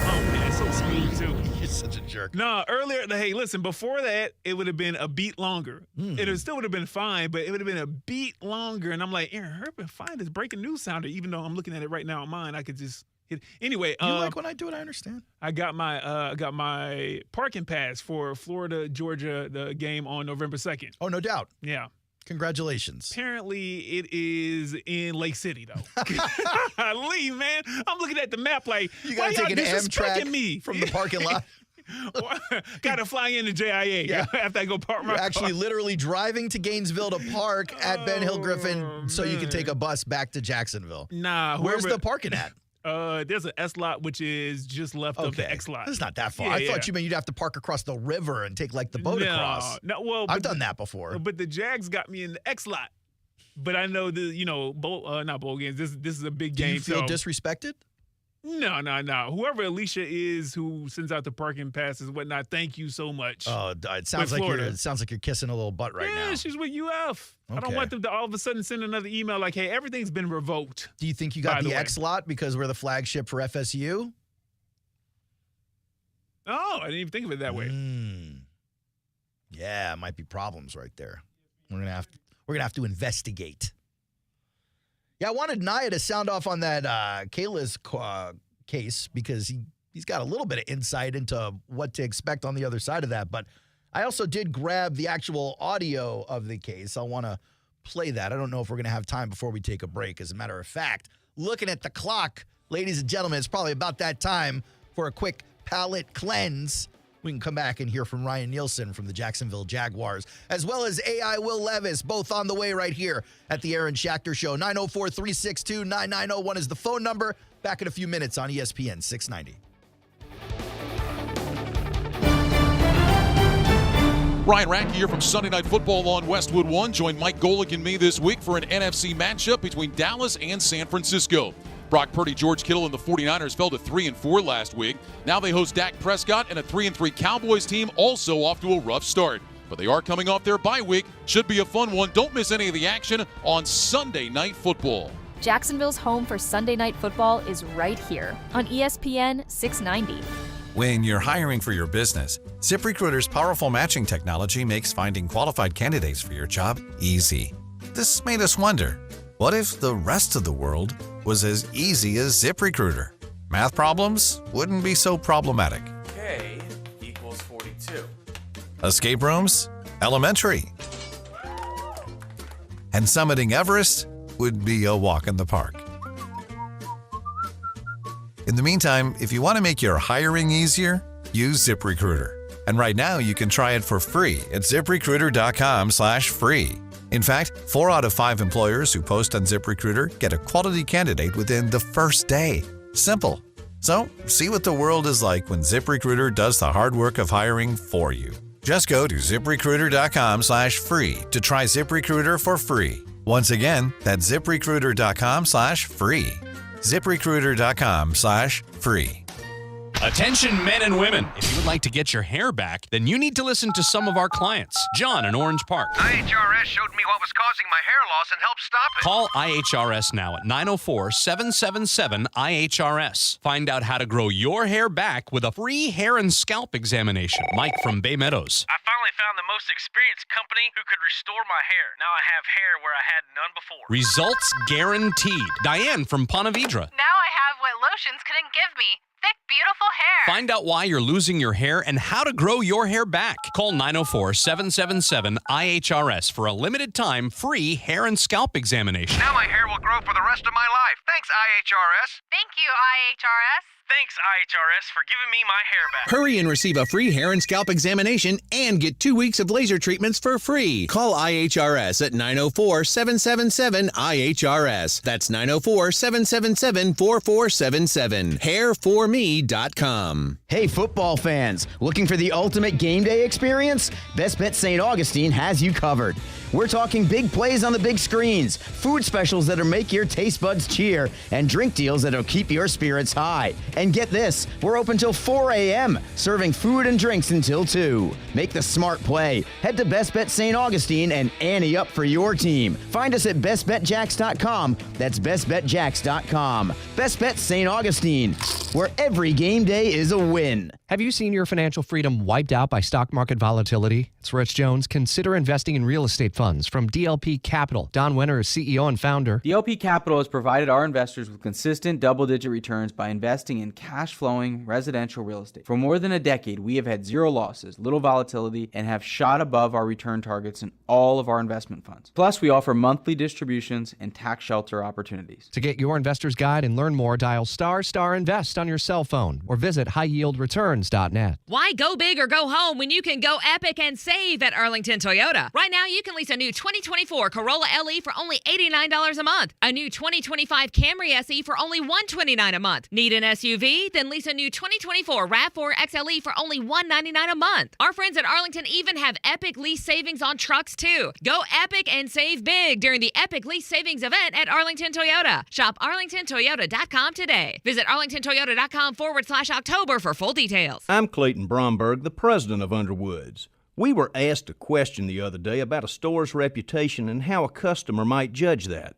Oh, man, it's so smooth, too. You're such a jerk. No, earlier, hey, listen, before that, it would have been a beat longer. It still would have been fine, but it would have been a beat longer. And I'm like, Aaron, Herb, find this breaking news sounder, even though I'm looking at it right now on mine. I could just hit. Anyway. You like when I do it, I understand. I got my parking pass for Florida, Georgia, the game on November 2nd. Oh, no doubt. Yeah. Congratulations. Apparently, it is in Lake City, though. Leave, man. I'm looking at the map like, you got to take an Amtrak from the parking lot. Got to fly into JIA after I go park my You're actually car. literally driving to Gainesville to park at Ben Hill Griffin so you can take a bus back to Jacksonville. Nah. Where's the parking at? There's an S lot, which is just left of the X lot. It's not that far. I thought you meant you'd have to park across the river and take like the boat across. No, well, I've done that before. But the Jags got me in the X lot. But I know not bowl games. This is a big game. Do you feel disrespected? No. Whoever Alicia is who sends out the parking passes and whatnot, thank you so much. Oh, it sounds like you're kissing a little butt right now. Yeah, she's with UF. Okay. I don't want them to all of a sudden send another email like, hey, everything's been revoked. Do you think you got the X lot because we're the flagship for FSU? Oh, I didn't even think of it that way. Yeah, it might be problems right there. We're gonna have to investigate. Yeah, I wanted Naya to sound off on that Kayla's case because he's got a little bit of insight into what to expect on the other side of that. But I also did grab the actual audio of the case. I want to play that. I don't know if we're going to have time before we take a break. As a matter of fact, looking at the clock, ladies and gentlemen, it's probably about that time for a quick palate cleanse. We can come back and hear from Ryan Nielsen from the Jacksonville Jaguars, as well as AI Will Levis, both on the way right here at the Aaron Schachter Show. 904-362-9901 is the phone number. Back in a few minutes on ESPN 690. Ryan Radke here from Sunday Night Football on Westwood One. Join Mike Golick and me this week for an NFC matchup between Dallas and San Francisco. Brock Purdy, George Kittle, and the 49ers fell to 3-4 last week. Now they host Dak Prescott and a 3-3 Cowboys team also off to a rough start. But they are coming off their bye week. Should be a fun one. Don't miss any of the action on Sunday Night Football. Jacksonville's home for Sunday Night Football is right here on ESPN 690. When you're hiring for your business, ZipRecruiter's powerful matching technology makes finding qualified candidates for your job easy. This made us wonder, what if the rest of the world was as easy as ZipRecruiter? Math problems wouldn't be so problematic. K equals 42. Escape rooms? Elementary. And summiting Everest would be a walk in the park. In the meantime, if you want to make your hiring easier, use ZipRecruiter. And right now you can try it for free at ZipRecruiter.com/free. In fact, 4 out of 5 employers who post on ZipRecruiter get a quality candidate within the first day. Simple. So, see what the world is like when ZipRecruiter does the hard work of hiring for you. Just go to ZipRecruiter.com/free to try ZipRecruiter for free. Once again, that's ZipRecruiter.com/free. ZipRecruiter.com/free. Attention men and women. If you would like to get your hair back, then you need to listen to some of our clients. John in Orange Park. IHRS showed me what was causing my hair loss and helped stop it. Call IHRS now at 904-777-IHRS. Find out how to grow your hair back with a free hair and scalp examination. Mike from Bay Meadows. I finally found the most experienced company who could restore my hair. Now I have hair where I had none before. Results guaranteed. Diane from Ponte Vedra. Now I have what lotions couldn't give me. Thick, beautiful hair. Find out why you're losing your hair and how to grow your hair back. Call 904-777-IHRS for a limited time free hair and scalp examination. Now my hair will grow for the rest of my life. Thanks, IHRS. Thank you, IHRS. Thanks, IHRS, for giving me my hair back. Hurry and receive a free hair and scalp examination and get 2 weeks of laser treatments for free. Call IHRS at 904-777-IHRS. That's 904-777-4477. Hairforme.com. Hey, football fans, looking for the ultimate game day experience? Best Bet St. Augustine has you covered. We're talking big plays on the big screens, food specials that'll make your taste buds cheer, and drink deals that'll keep your spirits high. And get this, we're open till 4 a.m., serving food and drinks until 2. Make the smart play. Head to Best Bet St. Augustine and ante up for your team. Find us at bestbetjacks.com. That's bestbetjacks.com. Best Bet St. Augustine, where every game day is a win. Have you seen your financial freedom wiped out by stock market volatility? It's Rich Jones. Consider investing in real estate funds from DLP Capital. Don Winter is CEO and founder. DLP Capital has provided our investors with consistent double-digit returns by investing in cash-flowing residential real estate. For more than a decade, we have had zero losses, little volatility, and have shot above our return targets in all of our investment funds. Plus, we offer monthly distributions and tax shelter opportunities. To get your investor's guide and learn more, dial **invest on your cell phone or visit highyieldreturns.net. Why go big or go home when you can go epic and save at Arlington Toyota? Right now, you can lease a new 2024 Corolla LE for only $89 a month. A new 2025 Camry SE for only $129 a month. Need an SUV? Then lease a new 2024 RAV4 XLE for only $199 a month. Our friends at Arlington even have epic lease savings on trucks, too. Go epic and save big during the Epic Lease Savings event at Arlington Toyota. Shop arlingtontoyota.com today. Visit arlingtontoyota.com/October for full details. I'm Clayton Bromberg, the president of Underwoods. We were asked a question the other day about a store's reputation and how a customer might judge that.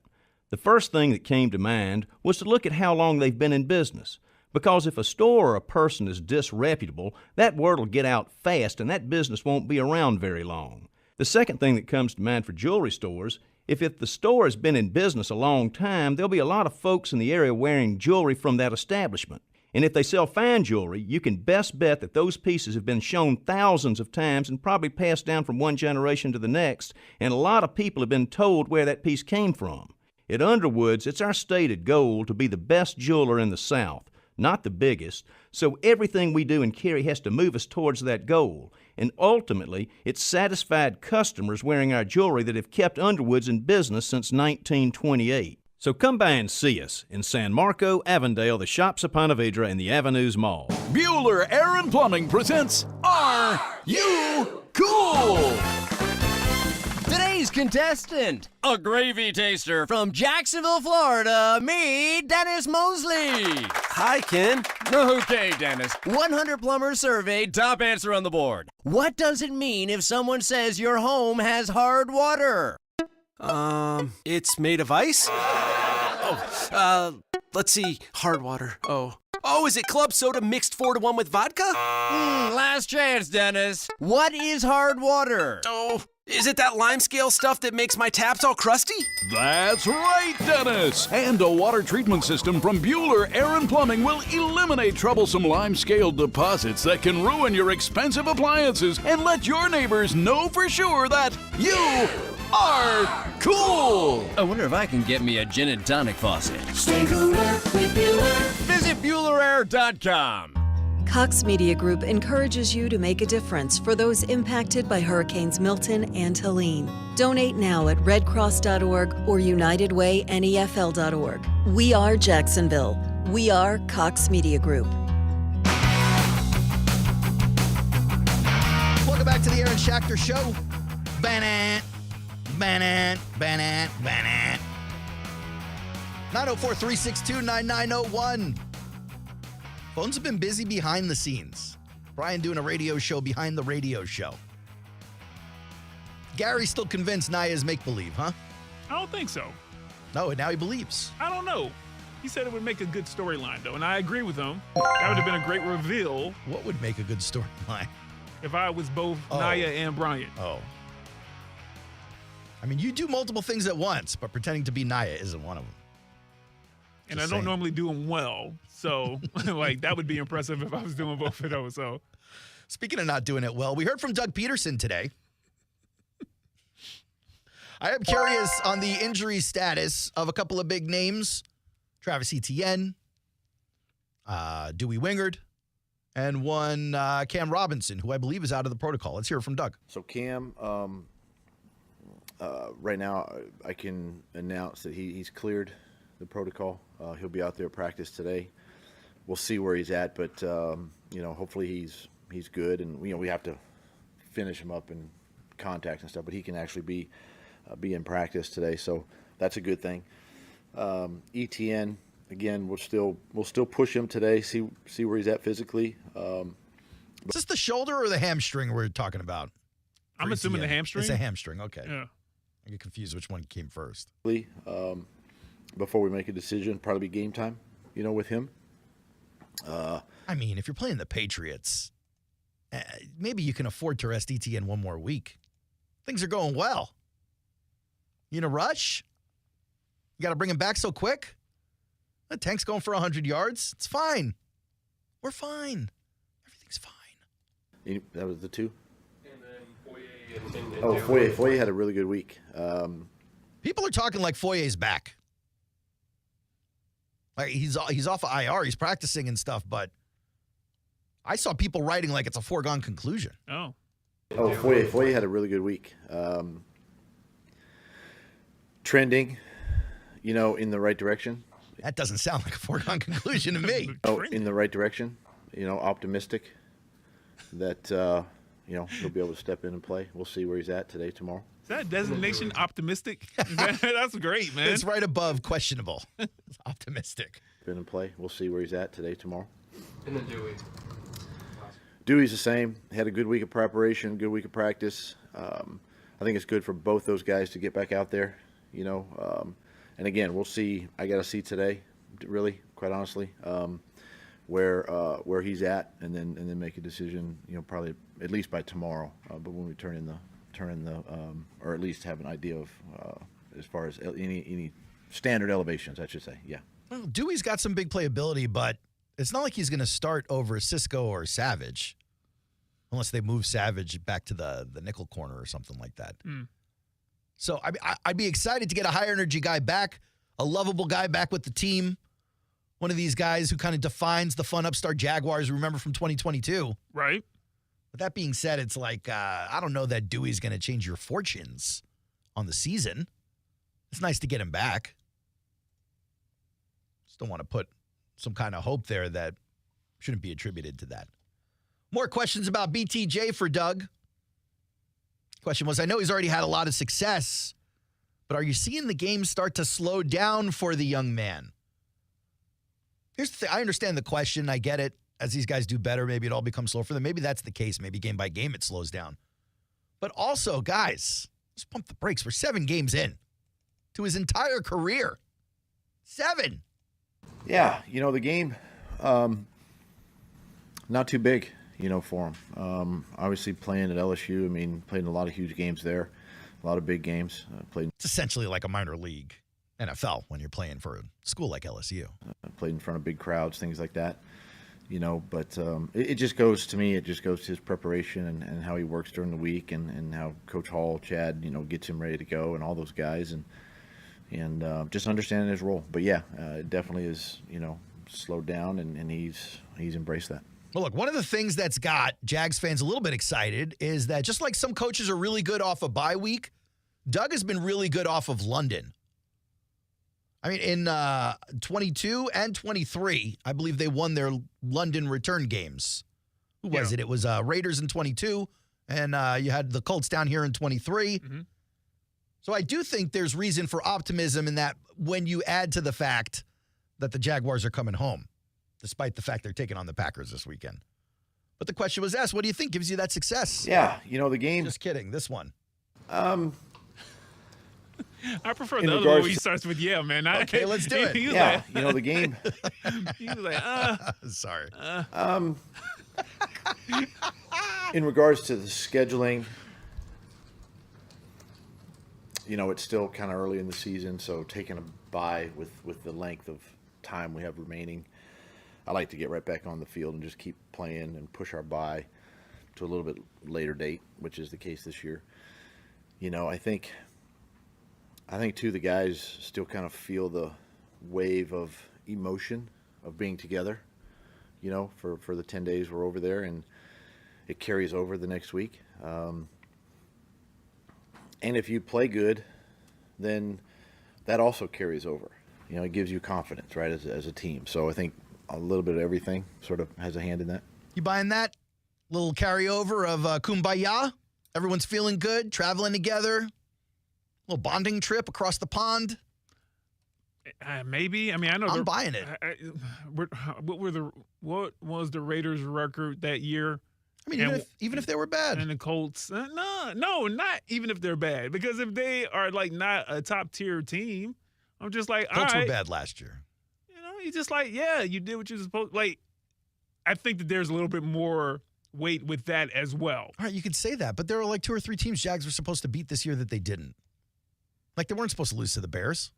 The first thing that came to mind was to look at how long they've been in business. Because if a store or a person is disreputable, that word will get out fast and that business won't be around very long. The second thing that comes to mind for jewelry stores, if the store has been in business a long time, there'll be a lot of folks in the area wearing jewelry from that establishment. And if they sell fine jewelry, you can best bet that those pieces have been shown thousands of times and probably passed down from one generation to the next, and a lot of people have been told where that piece came from. At Underwoods, it's our stated goal to be the best jeweler in the South, not the biggest, so everything we do and carry has to move us towards that goal. And ultimately, it's satisfied customers wearing our jewelry that have kept Underwoods in business since 1928. So come by and see us in San Marco, Avondale, the Shops of Ponte Vedra, and the Avenues Mall. Bueller Air and Plumbing presents Are You Cool? Today's contestant, a gravy taster from Jacksonville, Florida, me, Dennis Mosley. Hi, Ken. Okay, Dennis. 100 plumbers surveyed, top answer on the board. What does it mean if someone says your home has hard water? It's made of ice? Let's see. Hard water. Oh, is it club soda mixed 4-to-1 with vodka? Last chance, Dennis. What is hard water? Is it that lime scale stuff that makes my taps all crusty? That's right, Dennis. And a water treatment system from Bueller Air and Plumbing will eliminate troublesome lime scale deposits that can ruin your expensive appliances and let your neighbors know for sure that you are cool. I wonder if I can get me a gin and tonic faucet. Stay cooler with Bueller. Visit BuellerAir.com. Cox Media Group encourages you to make a difference for those impacted by Hurricanes Milton and Helene. Donate now at redcross.org or unitedwaynefl.org. We are Jacksonville. We are Cox Media Group. Welcome back to the Aaron Schachter Show. Banat, banat, banat, banat. 904-362-9901. Phones have been busy behind the scenes. Brian doing a radio show behind the radio show. Gary's still convinced Naya's make-believe, huh? I don't think so. No, and now he believes. I don't know. He said it would make a good storyline, though, and I agree with him. That would have been a great reveal. What would make a good storyline? If I was both Naya and Brian. I mean, you do multiple things at once, but pretending to be Naya isn't one of them. And I don't normally do them well. So, that would be impressive if I was doing both of those. So, speaking of not doing it well, we heard from Doug Peterson today. I am curious on the injury status of a couple of big names. Travis Etienne, Dewey Wingard, and one Cam Robinson, who I believe is out of the protocol. Let's hear it from Doug. So Cam, right now I can announce that he's cleared the protocol. He'll be out there at practice today. We'll see where he's at, but hopefully he's good, and we have to finish him up in contact and stuff. But he can actually be in practice today, so that's a good thing. ETN, Again, we'll still push him today. See where he's at physically. Is this the shoulder or the hamstring we're talking about? I'm assuming the hamstring. It's a hamstring. Okay. Yeah. I get confused which one came first. Before we make a decision, probably game time. With him. I mean, if you're playing the Patriots, maybe you can afford to rest ETN one more week. Things are going well. You in a rush? You got to bring him back so quick? The tank's going for 100 yards. It's fine. We're fine. Everything's fine. That was the two? Foye had a really good week. People are talking like Foyer's back. Like he's off of IR. He's practicing and stuff, but I saw people writing like it's a foregone conclusion. Foye had a really good week. Trending, in the right direction. That doesn't sound like a foregone conclusion to me. In the right direction. Optimistic that he'll be able to step in and play. We'll see where he's at today, tomorrow. Is that designation optimistic? That's great, man. It's right above questionable. It's optimistic. Step in and play. We'll see where he's at today, tomorrow. And then Dewey. Dewey's the same. Had a good week of preparation, good week of practice. I think it's good for both those guys to get back out there, And again, we'll see. I got to see today, really, quite honestly, where he's at, and then make a decision. Probably at least by tomorrow. But when we turn in the, or at least have an idea of as far as any standard elevations, I should say. Yeah. Well, Dewey's got some big playability, but it's not like he's going to start over Cisco or Savage, unless they move Savage back to the nickel corner or something like that. So I'd be excited to get a higher energy guy back, a lovable guy back with the team, one of these guys who kind of defines the fun upstart Jaguars remember from 2022. Right. But that being said, it's like, I don't know that Dewey's going to change your fortunes on the season. It's nice to get him back. Just don't want to put some kind of hope there that shouldn't be attributed to that. More questions about BTJ for Doug. Question was, I know he's already had a lot of success, but are you seeing the game start to slow down for the young man? Here's the thing. I understand the question. I get it. As these guys do better, maybe it all becomes slow for them. Maybe that's the case. Maybe game by game it slows down. But also, guys, let's pump the brakes. We're 7 games in to his entire career. 7. Yeah, the game, not too big, for him. Obviously playing at LSU, playing a lot of huge games there, a lot of big games. It's essentially like a minor league NFL when you're playing for a school like LSU. Played in front of big crowds, things like that, but it just goes to me, it just goes to his preparation and how he works during the week and how Coach Hall, Chad, gets him ready to go and all those guys and just understanding his role. But yeah, it definitely is, slowed down and he's embraced that. Well, look, one of the things that's got Jags fans a little bit excited is that just like some coaches are really good off a bye week, Doug has been really good off of London. In 22 and 23, I believe they won their London return games. Who was it? It was Raiders in 22, and you had the Colts down here in 23. Mm-hmm. So I do think there's reason for optimism in that when you add to the fact that the Jaguars are coming home, despite the fact they're taking on the Packers this weekend. But the question was asked, what do you think gives you that success? Yeah, the game. Just kidding, this one. I prefer the other one where he starts with man. Okay, let's do it. The game. He was like, Sorry. In regards to the scheduling, it's still kind of early in the season, so taking a bye with the length of time we have remaining, I like to get right back on the field and just keep playing and push our bye to a little bit later date, which is the case this year. I think too, the guys still kind of feel the wave of emotion of being together, for the 10 days we're over there, and it carries over the next week. And if you play good, then that also carries over. It gives you confidence, right, as a team. So I think a little bit of everything sort of has a hand in that. You buying that? Little carryover of Kumbaya? Everyone's feeling good, traveling together, little bonding trip across the pond. Maybe. I mean, I know I'm buying it. What was the Raiders' record that year? I mean, even if they were bad. And the Colts, no, not even if they're bad. Because if they are like not a top tier team, I'm just like, Colts all right. were bad last year. You know, you just like, yeah, you did what you were supposed. Like, I think that there's a little bit more weight with that as well. All right, you could say that, but there were like 2 or 3 teams Jags were supposed to beat this year that they didn't. Like they weren't supposed to lose to the Bears.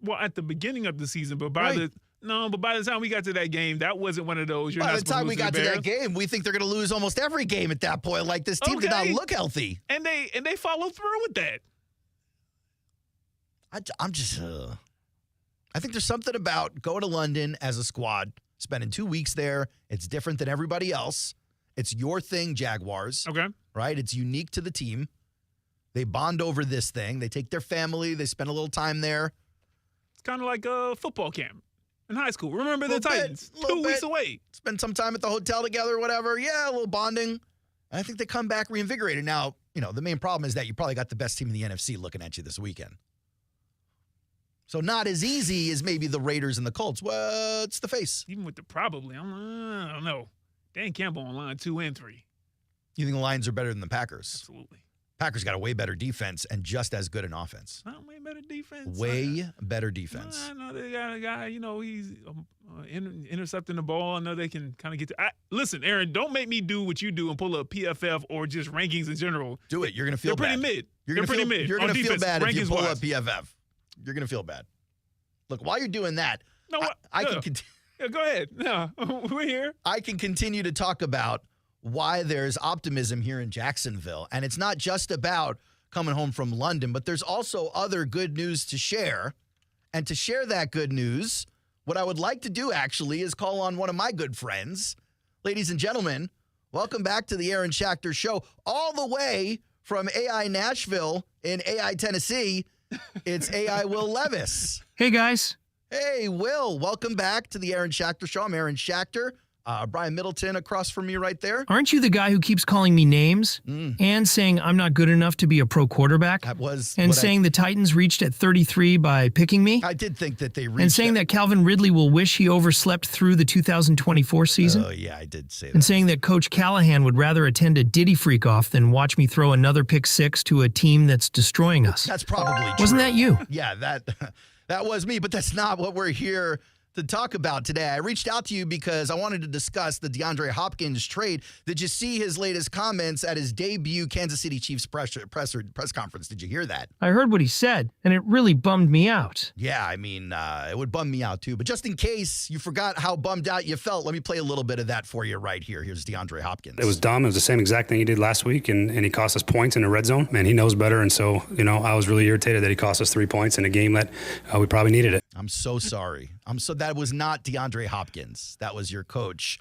Well, at the beginning of the season, but by the time we got to that game, that wasn't one of those. By the time we got to that game, we think they're going to lose almost every game at that point. Like this team did not look healthy, and they followed through with that. I'm just, I think there's something about going to London as a squad, spending 2 weeks there. It's different than everybody else. It's your thing, Jaguars. Okay, right? It's unique to the team. They bond over this thing. They take their family. They spend a little time there. Kind of like a football camp in high school. Remember the Titans? 2 weeks away. Spend some time at the hotel together, whatever. Yeah, a little bonding. And I think they come back reinvigorated. Now, the main problem is that you probably got the best team in the NFC looking at you this weekend. So not as easy as maybe the Raiders and the Colts. What's the face? Even with the probably, I don't know. Dan Campbell on line 2 and 3. You think the Lions are better than the Packers? Absolutely. Packers got a way better defense and just as good an offense. Not way better defense. Way better defense. I know they got a guy, he's intercepting the ball. I know they can kind of get to listen, Aaron, don't make me do what you do and pull up PFF or just rankings in general. Do it. You're going to feel They're bad. pretty mid. You're pretty mid. You're going to feel bad if you pull up rankings-wise. PFF. You're going to feel bad. Look, while you're doing that, No, I can continue. Yeah, go ahead. No, we're here. I can continue to talk about why there's optimism here in Jacksonville. And it's not just about coming home from London, but there's also other good news to share. And to share that good news, what I would like to do actually is call on one of my good friends. Ladies and gentlemen, welcome back to the Aaron Schachter Show, all the way from AI Nashville in AI Tennessee. It's AI Will Levis. Hey, guys. Hey, Will. Welcome back to the Aaron Schachter Show. I'm Aaron Schachter. Brian Middleton across from me right there. Aren't you the guy who keeps calling me names and saying I'm not good enough to be a pro quarterback? That was and saying the Titans reached at 33 by picking me? I did think that they reached. And saying that Calvin Ridley will wish he overslept through the 2024 season? Oh, yeah, I did say that. And saying that Coach Callahan would rather attend a Diddy freak off than watch me throw another pick six to a team that's destroying us. That's probably true. Wasn't that you? Yeah, that was me, but that's not what we're here to talk about today. I reached out to you because I wanted to discuss the DeAndre Hopkins trade. Did you see his latest comments at his debut Kansas City Chiefs press conference? Did you hear that? I heard what he said, and it really bummed me out. Yeah, I mean, it would bum me out too. But just in case you forgot how bummed out you felt, let me play a little bit of that for you right here. Here's DeAndre Hopkins. It was dumb. It was the same exact thing he did last week, and he cost us points in the red zone. Man, he knows better, and so, I was really irritated that he cost us 3 points in a game that we probably needed it. I'm so sorry. That was not DeAndre Hopkins. That was your coach,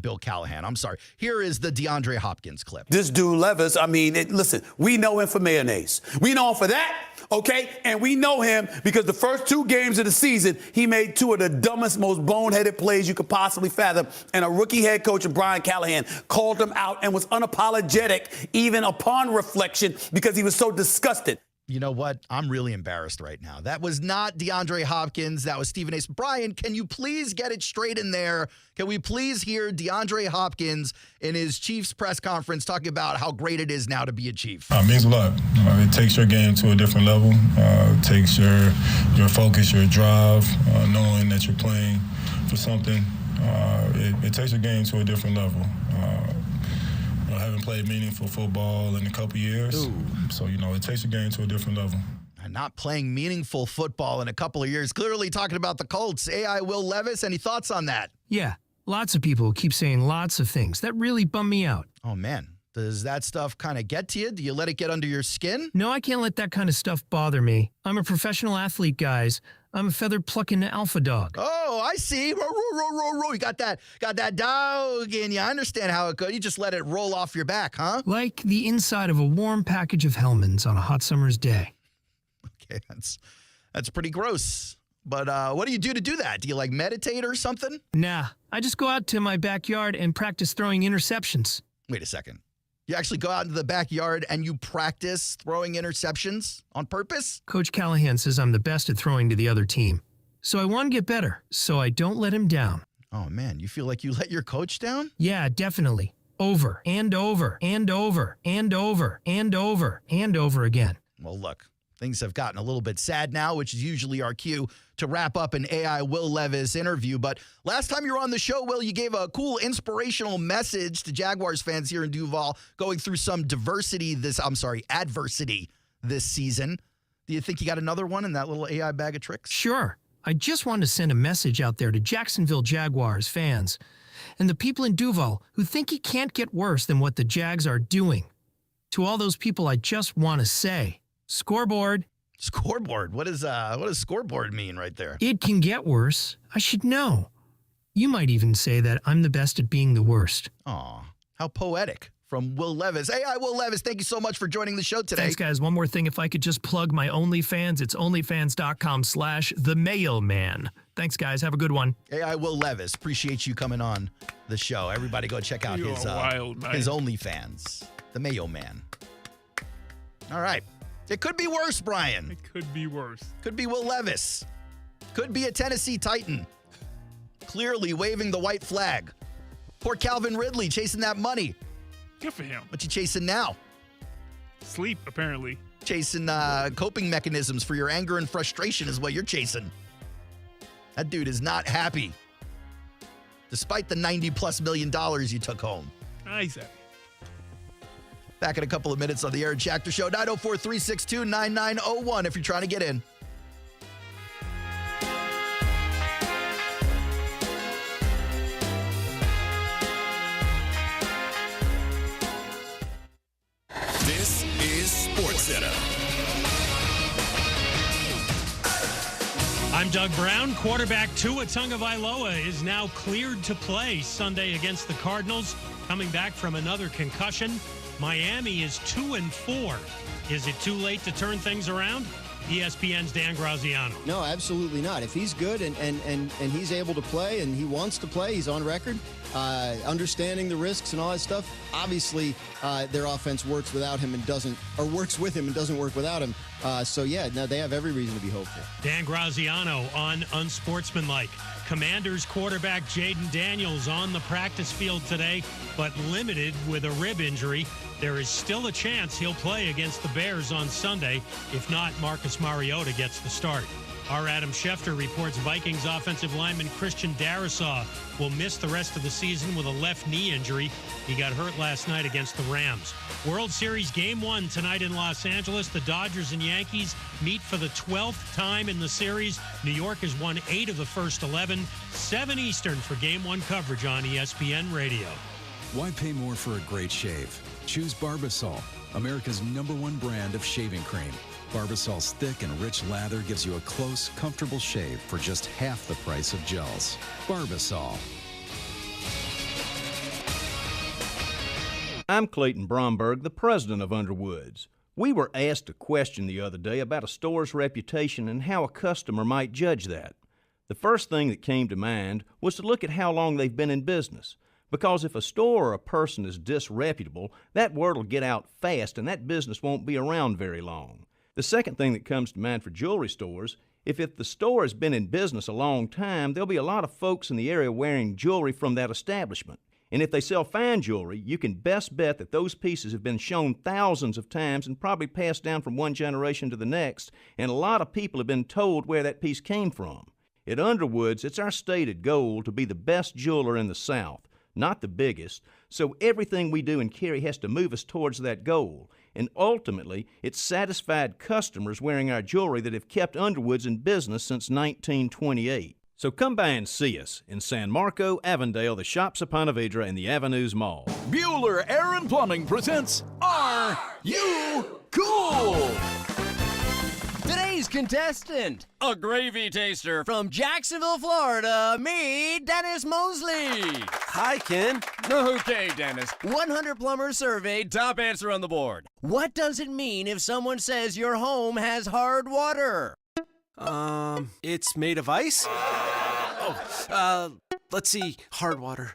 Bill Callahan. I'm sorry. Here is the DeAndre Hopkins clip. This dude Levis, listen, we know him for mayonnaise. We know him for that, okay? And we know him because the first 2 games of the season, he made 2 of the dumbest, most boneheaded plays you could possibly fathom. And a rookie head coach, Brian Callahan, called him out and was unapologetic, even upon reflection, because he was so disgusted. You know what? I'm really embarrassed right now. That was not DeAndre Hopkins. That was Stephen A. Brian, can you please get it straight in there? Can we please hear DeAndre Hopkins in his Chiefs press conference talking about how great it is now to be a Chief? It means a lot. It takes your game to a different level. It takes your focus, your drive, knowing that you're playing for something. It takes your game to a different level. I haven't played meaningful football in a couple years. So, it takes a game to a different level. And not playing meaningful football in a couple of years. Clearly talking about the Colts. AI Will Levis, any thoughts on that? Yeah, lots of people keep saying lots of things. That really bummed me out. Oh, man. Does that stuff kind of get to you? Do you let it get under your skin? No, I can't let that kind of stuff bother me. I'm a professional athlete, guys. I'm a feather-plucking alpha dog. Oh, I see. You got that dog in you. I understand how it goes. You just let it roll off your back, huh? Like the inside of a warm package of Hellmann's on a hot summer's day. Okay, that's pretty gross. But what do you do to do that? Do you, meditate or something? Nah, I just go out to my backyard and practice throwing interceptions. Wait a second. You actually go out into the backyard and you practice throwing interceptions on purpose? Coach Callahan says I'm the best at throwing to the other team. So I want to get better, so I don't let him down. Oh, man, you feel like you let your coach down? Yeah, definitely. Over and over and over and over and over and over again. Well, look, things have gotten a little bit sad now, which is usually our cue to wrap up an AI Will Levis interview. But last time you were on the show, Will, you gave a cool inspirational message to Jaguars fans here in Duval going through some adversity this season. Do you think you got another one in that little AI bag of tricks? Sure. I just wanted to send a message out there to Jacksonville Jaguars fans and the people in Duval who think it can't get worse than what the Jags are doing. To all those people, I just want to say, scoreboard. Scoreboard? What does scoreboard mean right there? It can get worse. I should know. You might even say that I'm the best at being the worst. Aw, how poetic. From Will Levis. Hey, Will Levis, thank you so much for joining the show today. Thanks, guys. One more thing, if I could just plug my OnlyFans, it's onlyfans.com/themailman. Thanks, guys. Have a good one. Hey, Will Levis, appreciate you coming on the show. Everybody go check out his OnlyFans, the Mayo Man. All right. It could be worse, Brian. It could be worse. Could be Will Levis. Could be a Tennessee Titan. Clearly waving the white flag. Poor Calvin Ridley chasing that money. Good for him. What you chasing now? Sleep, apparently. Chasing coping mechanisms for your anger and frustration is what you're chasing. That dude is not happy. Despite the $90+ million you took home. He's happy. Back in a couple of minutes on the Aaron Schachter Show. 904-362-9901 if you're trying to get in. This is SportsCenter. I'm Doug Brown. Quarterback Tua Tagovailoa is now cleared to play Sunday against the Cardinals, coming back from another concussion. Miami is 2-4. Is it too late to turn things around? ESPN's Dan Graziano. No, absolutely not. If he's good and he's able to play and he wants to play, he's on record, understanding the risks and all that stuff. Obviously, their offense works without him works with him and doesn't work without him. They have every reason to be hopeful. Dan Graziano on Unsportsmanlike. Commanders quarterback Jaden Daniels on the practice field today, but limited with a rib injury. There is still a chance he'll play against the Bears on Sunday. If not, Marcus Mariota gets the start. Our Adam Schefter reports Vikings offensive lineman Christian Darrisaw will miss the rest of the season with a left knee injury. He got hurt last night against the Rams. World Series Game 1 tonight in Los Angeles. The Dodgers and Yankees meet for the 12th time in the series. New York has won 8 of the first 11. 7 Eastern for Game 1 coverage on ESPN Radio. Why pay more for a great shave? Choose Barbasol, America's #1 brand of shaving cream. Barbasol's thick and rich lather gives you a close, comfortable shave for just half the price of gels. Barbasol. I'm Clayton Bromberg, the president of Underwoods. We were asked a question the other day about a store's reputation and how a customer might judge that. The first thing that came to mind was to look at how long they've been in business. Because if a store or a person is disreputable, that word will get out fast and that business won't be around very long. The second thing that comes to mind for jewelry stores, if the store has been in business a long time, there'll be a lot of folks in the area wearing jewelry from that establishment. And if they sell fine jewelry, you can best bet that those pieces have been shown thousands of times and probably passed down from one generation to the next, and a lot of people have been told where that piece came from. At Underwoods, it's our stated goal to be the best jeweler in the South, not the biggest, so everything we do and carry has to move us towards that goal. And ultimately, it's satisfied customers wearing our jewelry that have kept Underwoods in business since 1928. So come by and see us in San Marco, Avondale, the Shops of Ponte Vedra, and the Avenues Mall. Bueller Air & Plumbing presents Are You Cool? Today's contestant, a gravy taster from Jacksonville, Florida, me, Dennis Mosley. Hi, Ken. Okay, Dennis. 100 plumbers surveyed, top answer on the board. What does it mean if someone says your home has hard water? It's made of ice? Let's see. Hard water.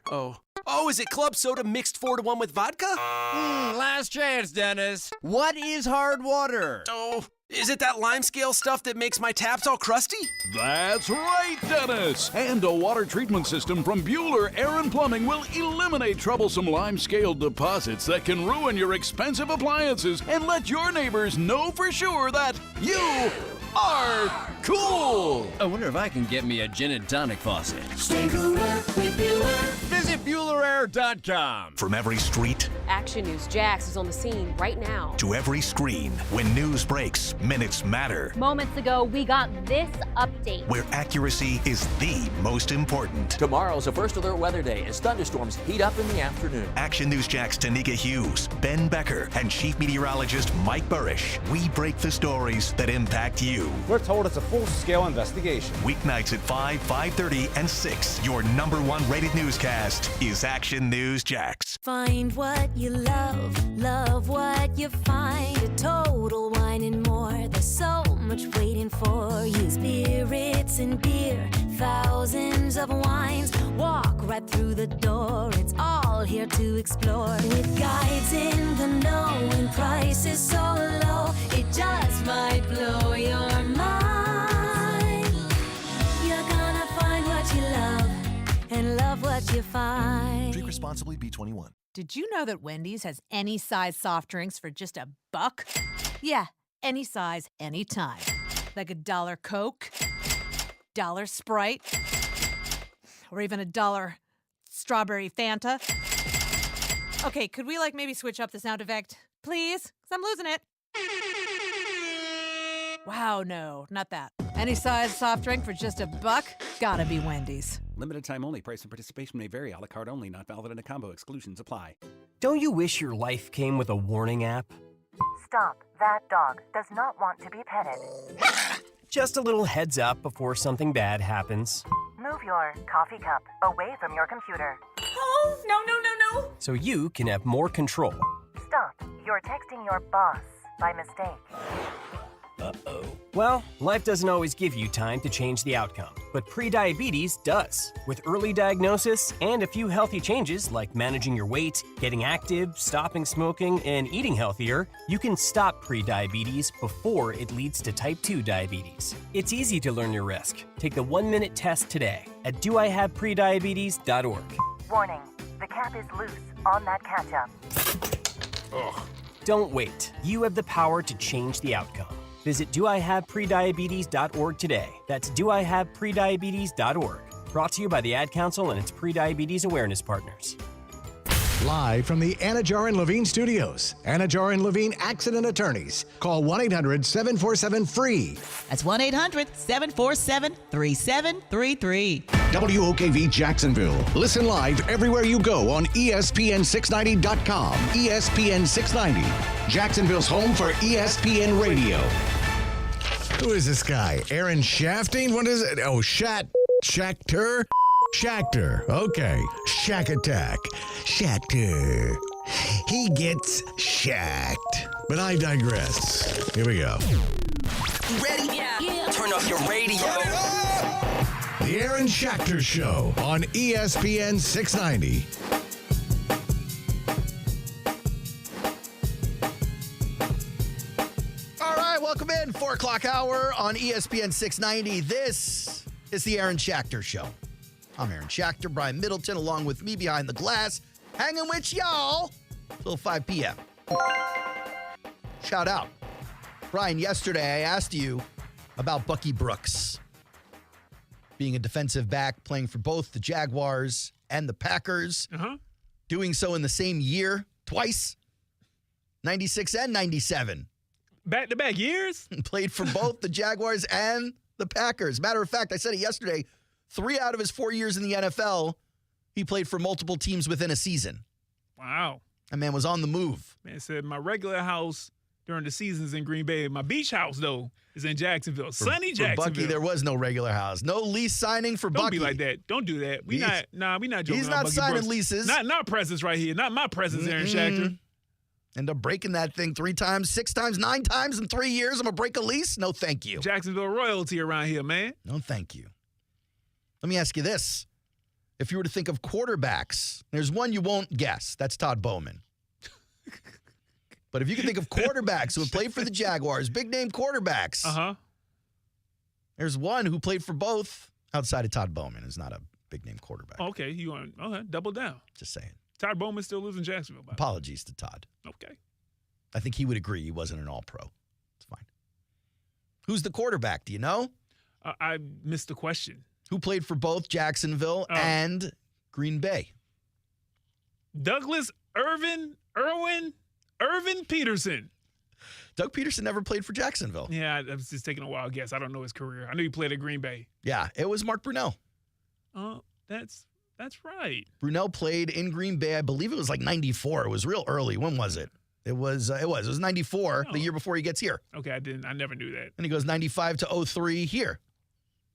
Oh, is it club soda mixed 4-to-1 with vodka? Last chance, Dennis. What is hard water? Oh, is it that lime scale stuff that makes my taps all crusty? That's right, Dennis! And a water treatment system from Bueller Air & Plumbing will eliminate troublesome lime-scale deposits that can ruin your expensive appliances and let your neighbors know for sure that you are cool! I wonder if I can get me a gin and tonic faucet. Stay cooler with Bueller. Visit BuellerAir.com. From every street Action News Jax is on the scene right now. to every screen, when news breaks, minutes matter. Moments ago, we got this update. Where accuracy is the most important. Tomorrow's a first alert weather day as thunderstorms heat up in the afternoon. Action News Jack's Tanika Hughes, Ben Becker, and Chief Meteorologist Mike Burrish. We break the stories that impact you. We're told it's a full-scale investigation. Weeknights at 5, 5:30, and 6. Your #1 rated newscast is Action News Jax. Find what you love, love what you find. A Total Wine and More. There's so much waiting for you. Spirits and beer, thousands of wines. Walk right through the door. It's all here to explore. With guides in the know and prices so low, it just might blow your mind. You're gonna find what you love and love what you find. Drink responsibly, B21. Did you know that Wendy's has any size soft drinks for just $1? Yeah, any size, anytime. Like $1 Coke, $1 Sprite, or even $1 strawberry Fanta. Okay, could we maybe switch up the sound effect? Please? 'Cause I'm losing it. Wow, no, not that. Any size soft drink for just $1? Gotta be Wendy's. Limited time only. Price and participation may vary. A la carte only. Not valid in a combo. Exclusions apply. Don't you wish your life came with a warning app? Stop. That dog does not want to be petted. Just a little heads up before something bad happens. Move your coffee cup away from your computer. Oh, no. So you can have more control. Stop. You're texting your boss by mistake. Uh-oh. Well, life doesn't always give you time to change the outcome, but prediabetes does. With early diagnosis and a few healthy changes like managing your weight, getting active, stopping smoking, and eating healthier, you can stop prediabetes before it leads to type 2 diabetes. It's easy to learn your risk. Take the 1-minute test today at doihaveprediabetes.org. Warning. The cap is loose on that ketchup. Ugh. Don't wait. You have the power to change the outcome. Visit doihaveprediabetes.org today. That's doihaveprediabetes.org. Brought to you by the Ad Council and its prediabetes awareness partners. Live from the Anajar and Levine Studios, Anajar and Levine Accident Attorneys. Call 1-800-747-FREE. That's 1-800-747-3733. WOKV Jacksonville. Listen live everywhere you go on ESPN690.com. ESPN 690, Jacksonville's home for ESPN Radio. Who is this guy? Aaron Shafting? What is it? Oh, Schachter? Schachter. Okay. Shack Attack. Schachter. He gets shacked. But I digress. Here we go. Ready? Yeah. Turn up your radio. The Aaron Schachter Show on ESPN 690. All right, welcome in. 4 o'clock hour on ESPN 690. This is the Aaron Schachter Show. I'm Aaron Schachter, Brian Middleton, along with me behind the glass, hanging with y'all till 5 p.m. Shout out. Brian, yesterday I asked you about Bucky Brooks being a defensive back, playing for both the Jaguars and the Packers, doing so in the same year, twice, 96 and 97. Back-to-back years? Played for both the Jaguars and the Packers. Matter of fact, I said it yesterday, 3 out of his 4 years in the NFL, he played for multiple teams within a season. Wow. That man was on the move. Man said my regular house during the seasons in Green Bay. My beach house, though, is in Jacksonville. Sunny Jacksonville. For Bucky, there was no regular house. No lease signing for Bucky. Don't be like that. Don't do that. We not joking. He's not Bucky signing Brooks. leases. Not in our presence right here. Not my presence, Aaron Schachter. End up breaking that thing 3 times, 6 times, 9 times in 3 years. I'm going to break a lease? No, thank you. Jacksonville royalty around here, man. No, thank you. Let me ask you this. If you were to think of quarterbacks, there's one you won't guess. That's Todd Bowman. But if you can think of quarterbacks who have played for the Jaguars, big-name quarterbacks, there's one who played for both outside of Todd Bowman. Is not a big-name quarterback. Okay, you want double down. Just saying. Todd Bowman still lives in Jacksonville. Apologies to Todd. Okay. I think he would agree he wasn't an all-pro. It's fine. Who's the quarterback? Do you know? I missed the question. Who played for both Jacksonville and Green Bay? Douglas Irvin Peterson. Doug Peterson never played for Jacksonville. Yeah, I was just taking a wild guess. I don't know his career. I knew he played at Green Bay. Yeah, it was Mark Brunell. That's right. Brunell played in Green Bay. I believe it was like 94. It was real early. When was it? It was 94, the year before he gets here. Okay, I never knew that. And he goes 95 to 03 here.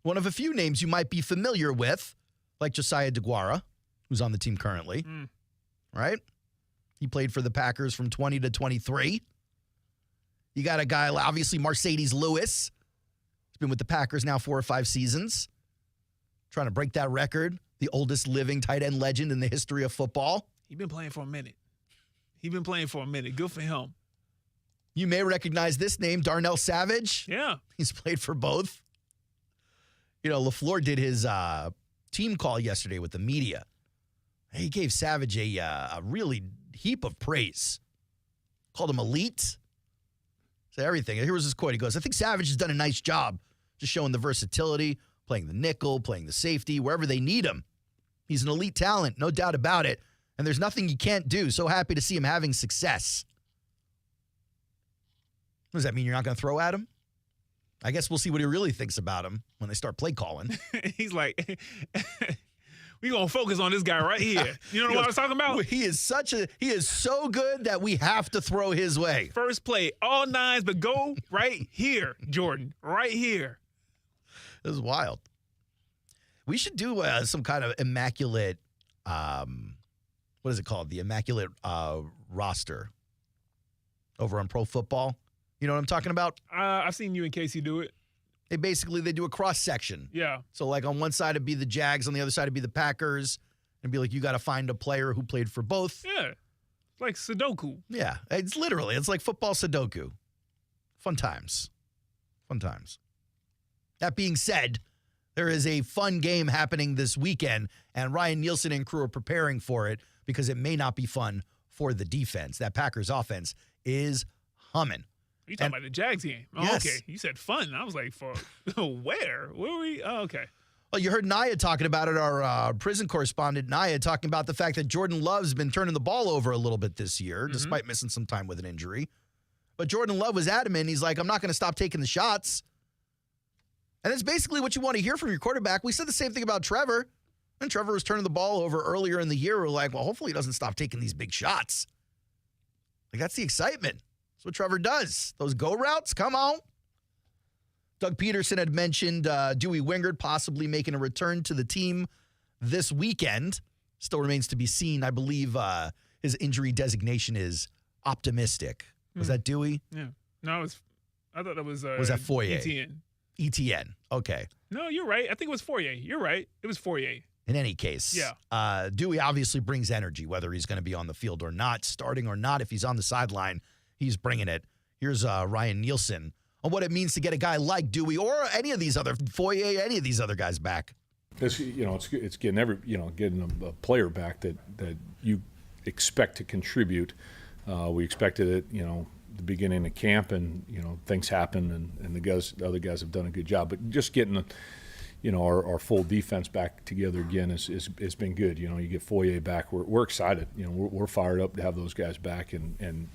One of a few names you might be familiar with, like Josiah DeGuara, who's on the team currently. Right? He played for the Packers from 20 to 23. You got a guy, obviously, Mercedes Lewis. He's been with the Packers now 4 or 5 seasons. Trying to break that record. The oldest living tight end legend in the history of football. He's been playing for a minute. Good for him. You may recognize this name, Darnell Savage. Yeah. He's played for both. You know, LaFleur did his team call yesterday with the media. He gave Savage a really heap of praise. Called him elite. So everything. Here was his quote. He goes, I think Savage has done a nice job just showing the versatility, playing the nickel, playing the safety, wherever they need him. He's an elite talent, no doubt about it. And there's nothing you can't do. So happy to see him having success. Does that mean you're not going to throw at him? I guess we'll see what he really thinks about him when they start play calling. He's like, we're going to focus on this guy right here. You know what I was talking about? He is so good that we have to throw his way. First play, all nines, but go right here, Jordan, right here. This is wild. We should do some kind of immaculate, what is it called? The immaculate roster over on Pro Football. You know what I'm talking about? I've seen you and Casey do it. They do a cross section. Yeah. So like on one side it'd be the Jags, on the other side it'd be the Packers, and be like you got to find a player who played for both. Yeah. Like Sudoku. Yeah. It's like football Sudoku. Fun times. That being said, there is a fun game happening this weekend, and Ryan Nielsen and crew are preparing for it because it may not be fun for the defense. That Packers offense is humming. You talking about the Jags game? Oh, yes. Okay. You said fun. I was like, for where? Where were we? Oh, okay. Well, you heard Naya talking about it, our prison correspondent Naya talking about the fact that Jordan Love's been turning the ball over a little bit this year, despite missing some time with an injury. But Jordan Love was adamant. He's like, I'm not going to stop taking the shots. And that's basically what you want to hear from your quarterback. We said the same thing about Trevor. And Trevor was turning the ball over earlier in the year. We're like, well, hopefully he doesn't stop taking these big shots. Like, that's the excitement. That's what Trevor does. Those go routes, come on. Doug Peterson had mentioned Dewey Wingard possibly making a return to the team this weekend. Still remains to be seen. I believe his injury designation is optimistic. Was that Dewey? Yeah. No, I thought that was that Foyer? ETN. ETN. Okay. No, you're right. I think it was Fourier. You're right. It was Fourier. In any case, Dewey obviously brings energy, whether he's going to be on the field or not, starting or not. If he's on the sideline, he's bringing it. Here's Ryan Nielsen on what it means to get a guy like Dewey or any of these other Foyer, any of these other guys back. It's getting getting a player back that you expect to contribute. We expected it, the beginning of camp, and things happen, and the other guys have done a good job. But just getting our full defense back together again has been good. You get Foyer back, we're excited. We're fired up to have those guys back and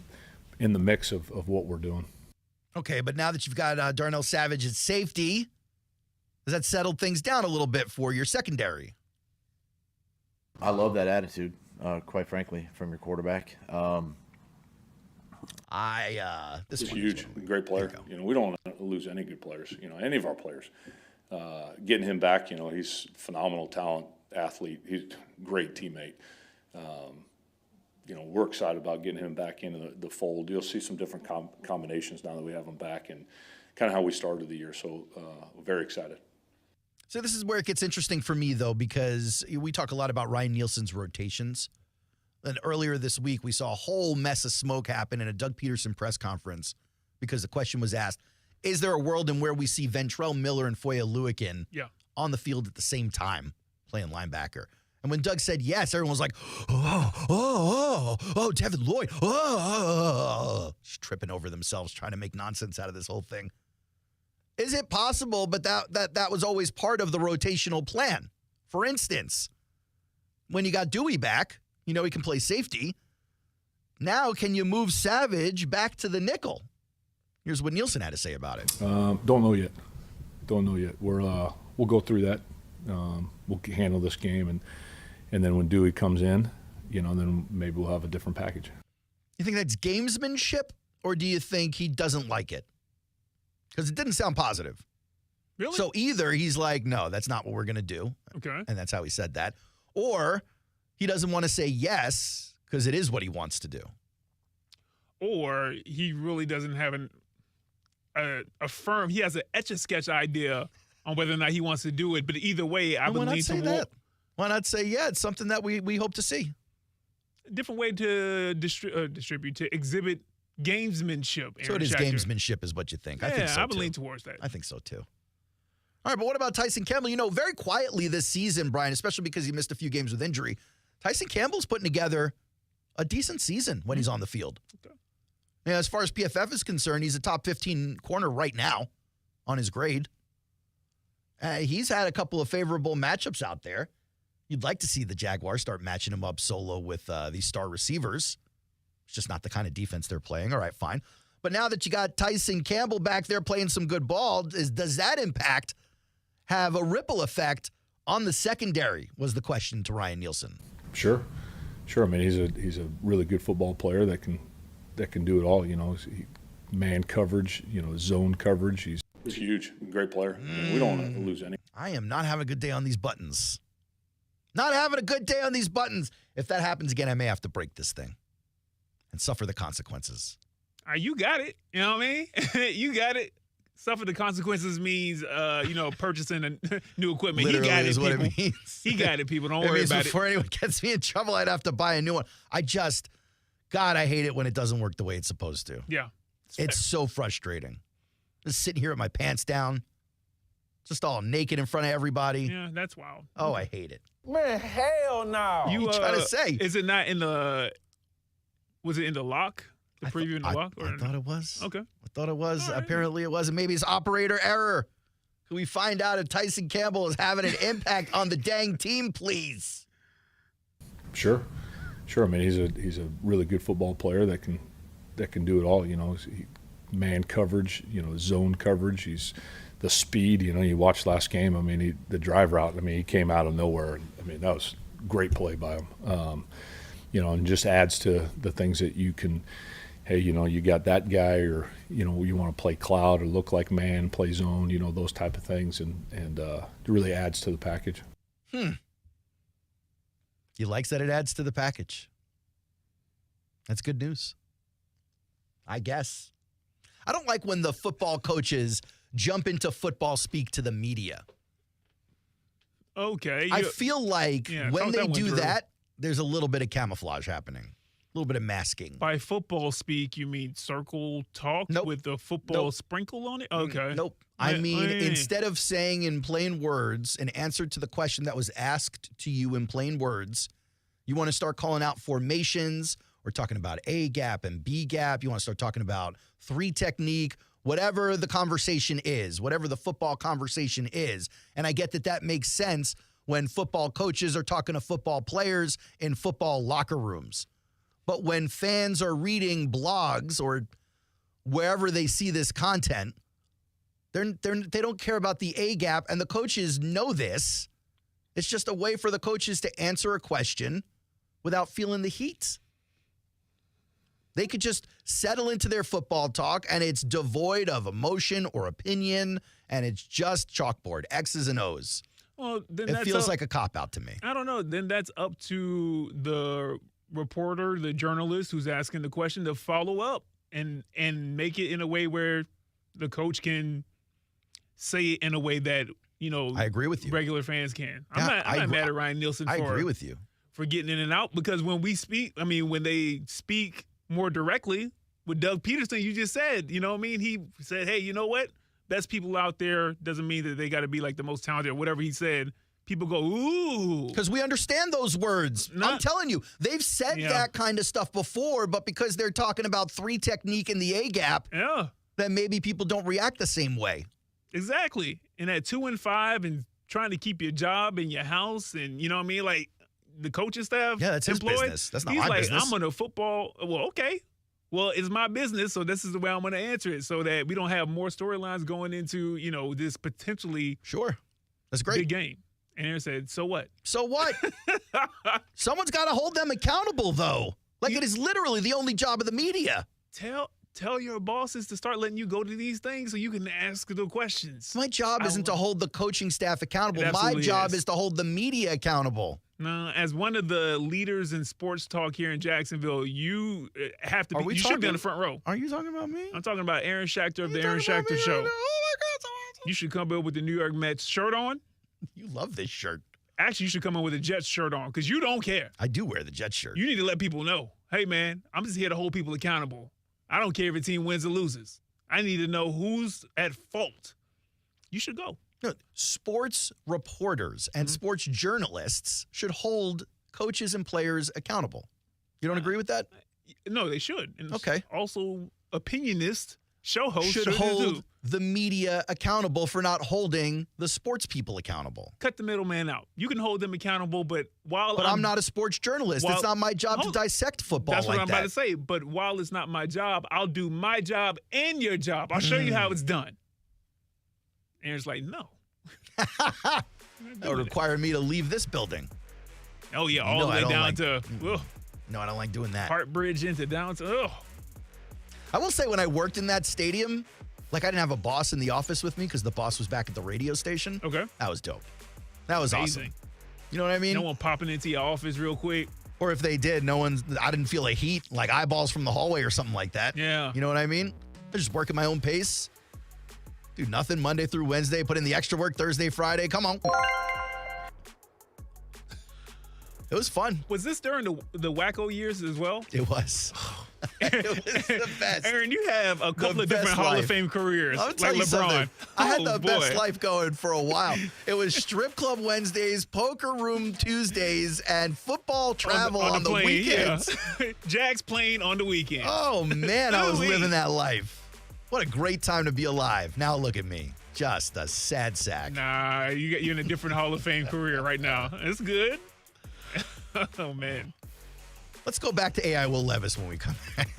in the mix of what we're doing. Okay, but now that you've got Darnell Savage at safety, has that settled things down a little bit for your secondary? I love that attitude, quite frankly, from your quarterback. This is huge, great player. We don't want to lose any good players. Any of our players. Getting him back, he's phenomenal talent, athlete. He's a great teammate. We're excited about getting him back into the fold. You'll see some different combinations now that we have him back, and kind of how we started the year. So very excited. So this is where it gets interesting for me, though, because we talk a lot about Ryan Nielsen's rotations. And earlier this week, we saw a whole mess of smoke happen in a Doug Peterson press conference because the question was asked, is there a world in where we see Ventrell Miller and Foye Oluokun on the field at the same time playing linebacker? And when Doug said yes, everyone was like, Devin Lloyd, just tripping over themselves, trying to make nonsense out of this whole thing. Is it possible, but that was always part of the rotational plan? For instance, when you got Dewey back, he can play safety. Now, can you move Savage back to the nickel? Here's what Nielsen had to say about it. Don't know yet. We'll go through that. We'll handle this game, and then when Dewey comes in, then maybe we'll have a different package. You think that's gamesmanship, or do you think he doesn't like it? Because it didn't sound positive. Really? So either he's like, no, that's not what we're going to do. Okay. And that's how he said that. Or he doesn't want to say yes because it is what he wants to do. Or he really doesn't have a firm, he has an etch-a-sketch idea on whether or not he wants to do it. But either way, I would lean toward that. Why not say, yeah, it's something that we hope to see? A different way to distribute, to exhibit gamesmanship. So it is Schachter. Gamesmanship is what you think. Yeah, I think so, I would too. lean towards that. I think so, too. All right, but what about Tyson Campbell? Very quietly this season, Brian, especially because he missed a few games with injury, Tyson Campbell's putting together a decent season when he's on the field. Okay. As far as PFF is concerned, he's a top 15 corner right now on his grade. He's had a couple of favorable matchups out there. You'd like to see the Jaguars start matching him up solo with these star receivers. It's just not the kind of defense they're playing. All right, fine. But now that you got Tyson Campbell back there playing some good ball, does that impact have a ripple effect on the secondary, was the question to Ryan Nielsen. Sure. I mean, he's a really good football player that can do it all. Man coverage, zone coverage. He's huge, great player. We don't want to lose any. I am not having a good day on these buttons. Not having a good day on these buttons. If that happens again, I may have to break this thing and suffer the consequences. You got it. You know what I mean? You got it. Suffer the consequences means, purchasing a new equipment. Literally he got is it, what people. it means. He got it, people. Don't worry about before anyone gets me in trouble, I'd have to buy a new one. God, I hate it when it doesn't work the way it's supposed to. Yeah. It's so frustrating. Just sitting here with my pants down, just all naked in front of everybody. Yeah, that's wild. Oh, I hate it. Man, hell no. You trying to say? Is it not in the? Was it in the lock? The preview in the lock? I thought it was. Okay. I thought it was. All right. Apparently it wasn't. Maybe it's operator error. Can we find out if Tyson Campbell is having an impact on the dang team, please? Sure. I mean, he's a really good football player that can do it all. Man coverage, zone coverage. He's the speed. You watched last game. I mean, the drive route. I mean, he came out of nowhere. I mean, that was a great play by him. And just adds to the things that you can. Hey, you got that guy, or you want to play cloud or look like man, play zone. Those type of things, and it really adds to the package. He likes that it adds to the package. That's good news, I guess. I don't like when the football coaches jump into football speak to the media. Okay. I feel like when they do that, there's a little bit of camouflage happening, a little bit of masking. By football speak, you mean circle talk with the football sprinkle on it? Okay. Nope. I mean, instead of saying in plain words an answer to the question that was asked to you in plain words, you want to start calling out formations. We're talking about A gap and B gap. You want to start talking about 3 technique, whatever the conversation is, whatever the football conversation is. And I get that makes sense when football coaches are talking to football players in football locker rooms. But when fans are reading blogs or wherever they see this content, they don't care about the A gap, and the coaches know this. It's just a way for the coaches to answer a question without feeling the heat. They could just settle into their football talk, and it's devoid of emotion or opinion, and it's just chalkboard, X's and O's. Well, then it feels like a cop-out to me. I don't know. Then that's up to the reporter, the journalist who's asking the question to follow up and make it in a way where the coach can say it in a way that I agree with you. Regular fans can. I'm not mad at Ryan Nielsen I agree with you. For getting in and out, because when they speak more directly with Doug Peterson, you just said, you know what I mean? He said, hey, you know what? Best people out there doesn't mean that they got to be like the most talented or whatever he said. People go, ooh. Because we understand those words. I'm telling you, they've said that kind of stuff before, but because they're talking about 3 technique in the A-gap, then maybe people don't react the same way. Exactly. And at 2-5 and trying to keep your job and your house and, you know what I mean? Like, the coaching staff. Yeah, that's his business. That's not my business. He's like, I'm on a football. Well, okay. Well, it's my business, so this is the way I'm going to answer it so that we don't have more storylines going into, this potentially That's great. big game. And Aaron said, so what? So what? Someone's got to hold them accountable, though. Like, it is literally the only job of the media. Tell your bosses to start letting you go to these things so you can ask the questions. My job isn't to hold the coaching staff accountable. My job is to hold the media accountable. No, as one of the leaders in sports talk here in Jacksonville, you have to be. You should be on the front row. Are you talking about me? I'm talking about Aaron Schachter of the Aaron Schachter Show. Oh my God! You should come in with the New York Mets shirt on. You love this shirt. Actually, you should come in with a Jets shirt on because you don't care. I do wear the Jets shirt. You need to let people know, hey man, I'm just here to hold people accountable. I don't care if a team wins or loses. I need to know who's at fault. You should go. No, sports reporters and sports journalists should hold coaches and players accountable. You don't agree with that? No, they should. And okay. Also, opinionists, show hosts should hold the media accountable for not holding the sports people accountable. Cut the middleman out. You can hold them accountable, but I'm not a sports journalist. It's not my job to dissect football like that. That's what I'm about to say. But while it's not my job, I'll do my job and your job. I'll show you how it's done. Aaron's like, no. That would require me to leave this building. Oh, yeah, all the way down to No, I don't like doing that. Hart Bridge into downtown. I will say when I worked in that stadium, like I didn't have a boss in the office with me because the boss was back at the radio station. Okay. That was dope. That was amazing. Awesome. You know what I mean? No one popping into your office real quick. Or if they did, I didn't feel a heat, like eyeballs from the hallway or something like that. Yeah. You know what I mean? I just work at my own pace. Do nothing Monday through Wednesday, put in the extra work Thursday, Friday. Come on. It was fun. Was this during the wacko years as well? It was. It was the best. Aaron, you have a couple of different Hall of Fame careers, I'll tell you LeBron. Something. I had the best life going for a while. It was strip club Wednesdays, poker room Tuesdays, and football travel on the plane, weekends. Yeah. Jack's playing on the weekend. Oh, man, I was living that life. What a great time to be alive. Now look at me. Just a sad sack. Nah, you're in a different Hall of Fame career right now. It's good. Oh, man. Let's go back to AI Will Levis when we come back.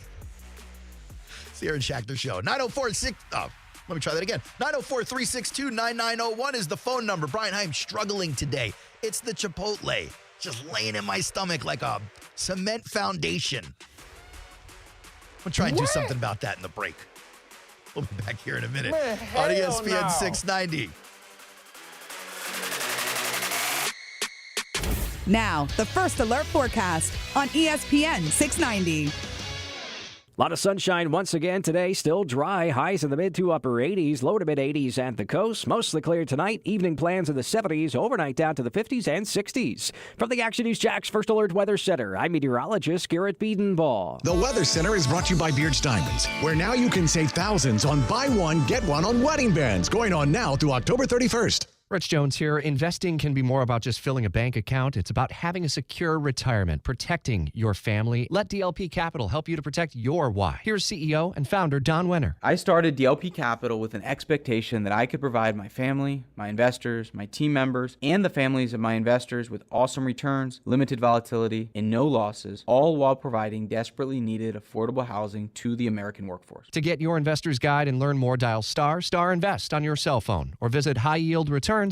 It's the Aaron Schachter Show. 904-6... Oh, let me try that again. 904-362-9901 is the phone number. Brian, I am struggling today. It's the Chipotle. Just laying in my stomach like a cement foundation. I'm going to try and do something about that in the break. We'll be back here in a minute on ESPN 690. Now, the First Alert Forecast on ESPN 690. A lot of sunshine once again today. Still dry. Highs in the mid to upper 80s, low to mid 80s at the coast. Mostly clear tonight. Evening plans in the 70s. Overnight down to the 50s and 60s. From the Action News Jax First Alert Weather Center, I'm meteorologist Garrett Biedenbaugh. The Weather Center is brought to you by Beard's Diamonds, where now you can save thousands on buy one, get one on wedding bands. Going on now through October 31st. Rich Jones here. Investing can be more about just filling a bank account. It's about having a secure retirement, protecting your family. Let DLP Capital help you to protect your why. Here's CEO and founder Don Wenner. I started DLP Capital with an expectation that I could provide my family, my investors, my team members, and the families of my investors with awesome returns, limited volatility, and no losses, all while providing desperately needed affordable housing to the American workforce. To get your investor's guide and learn more, dial *invest on your cell phone or visit highyieldreturns.net.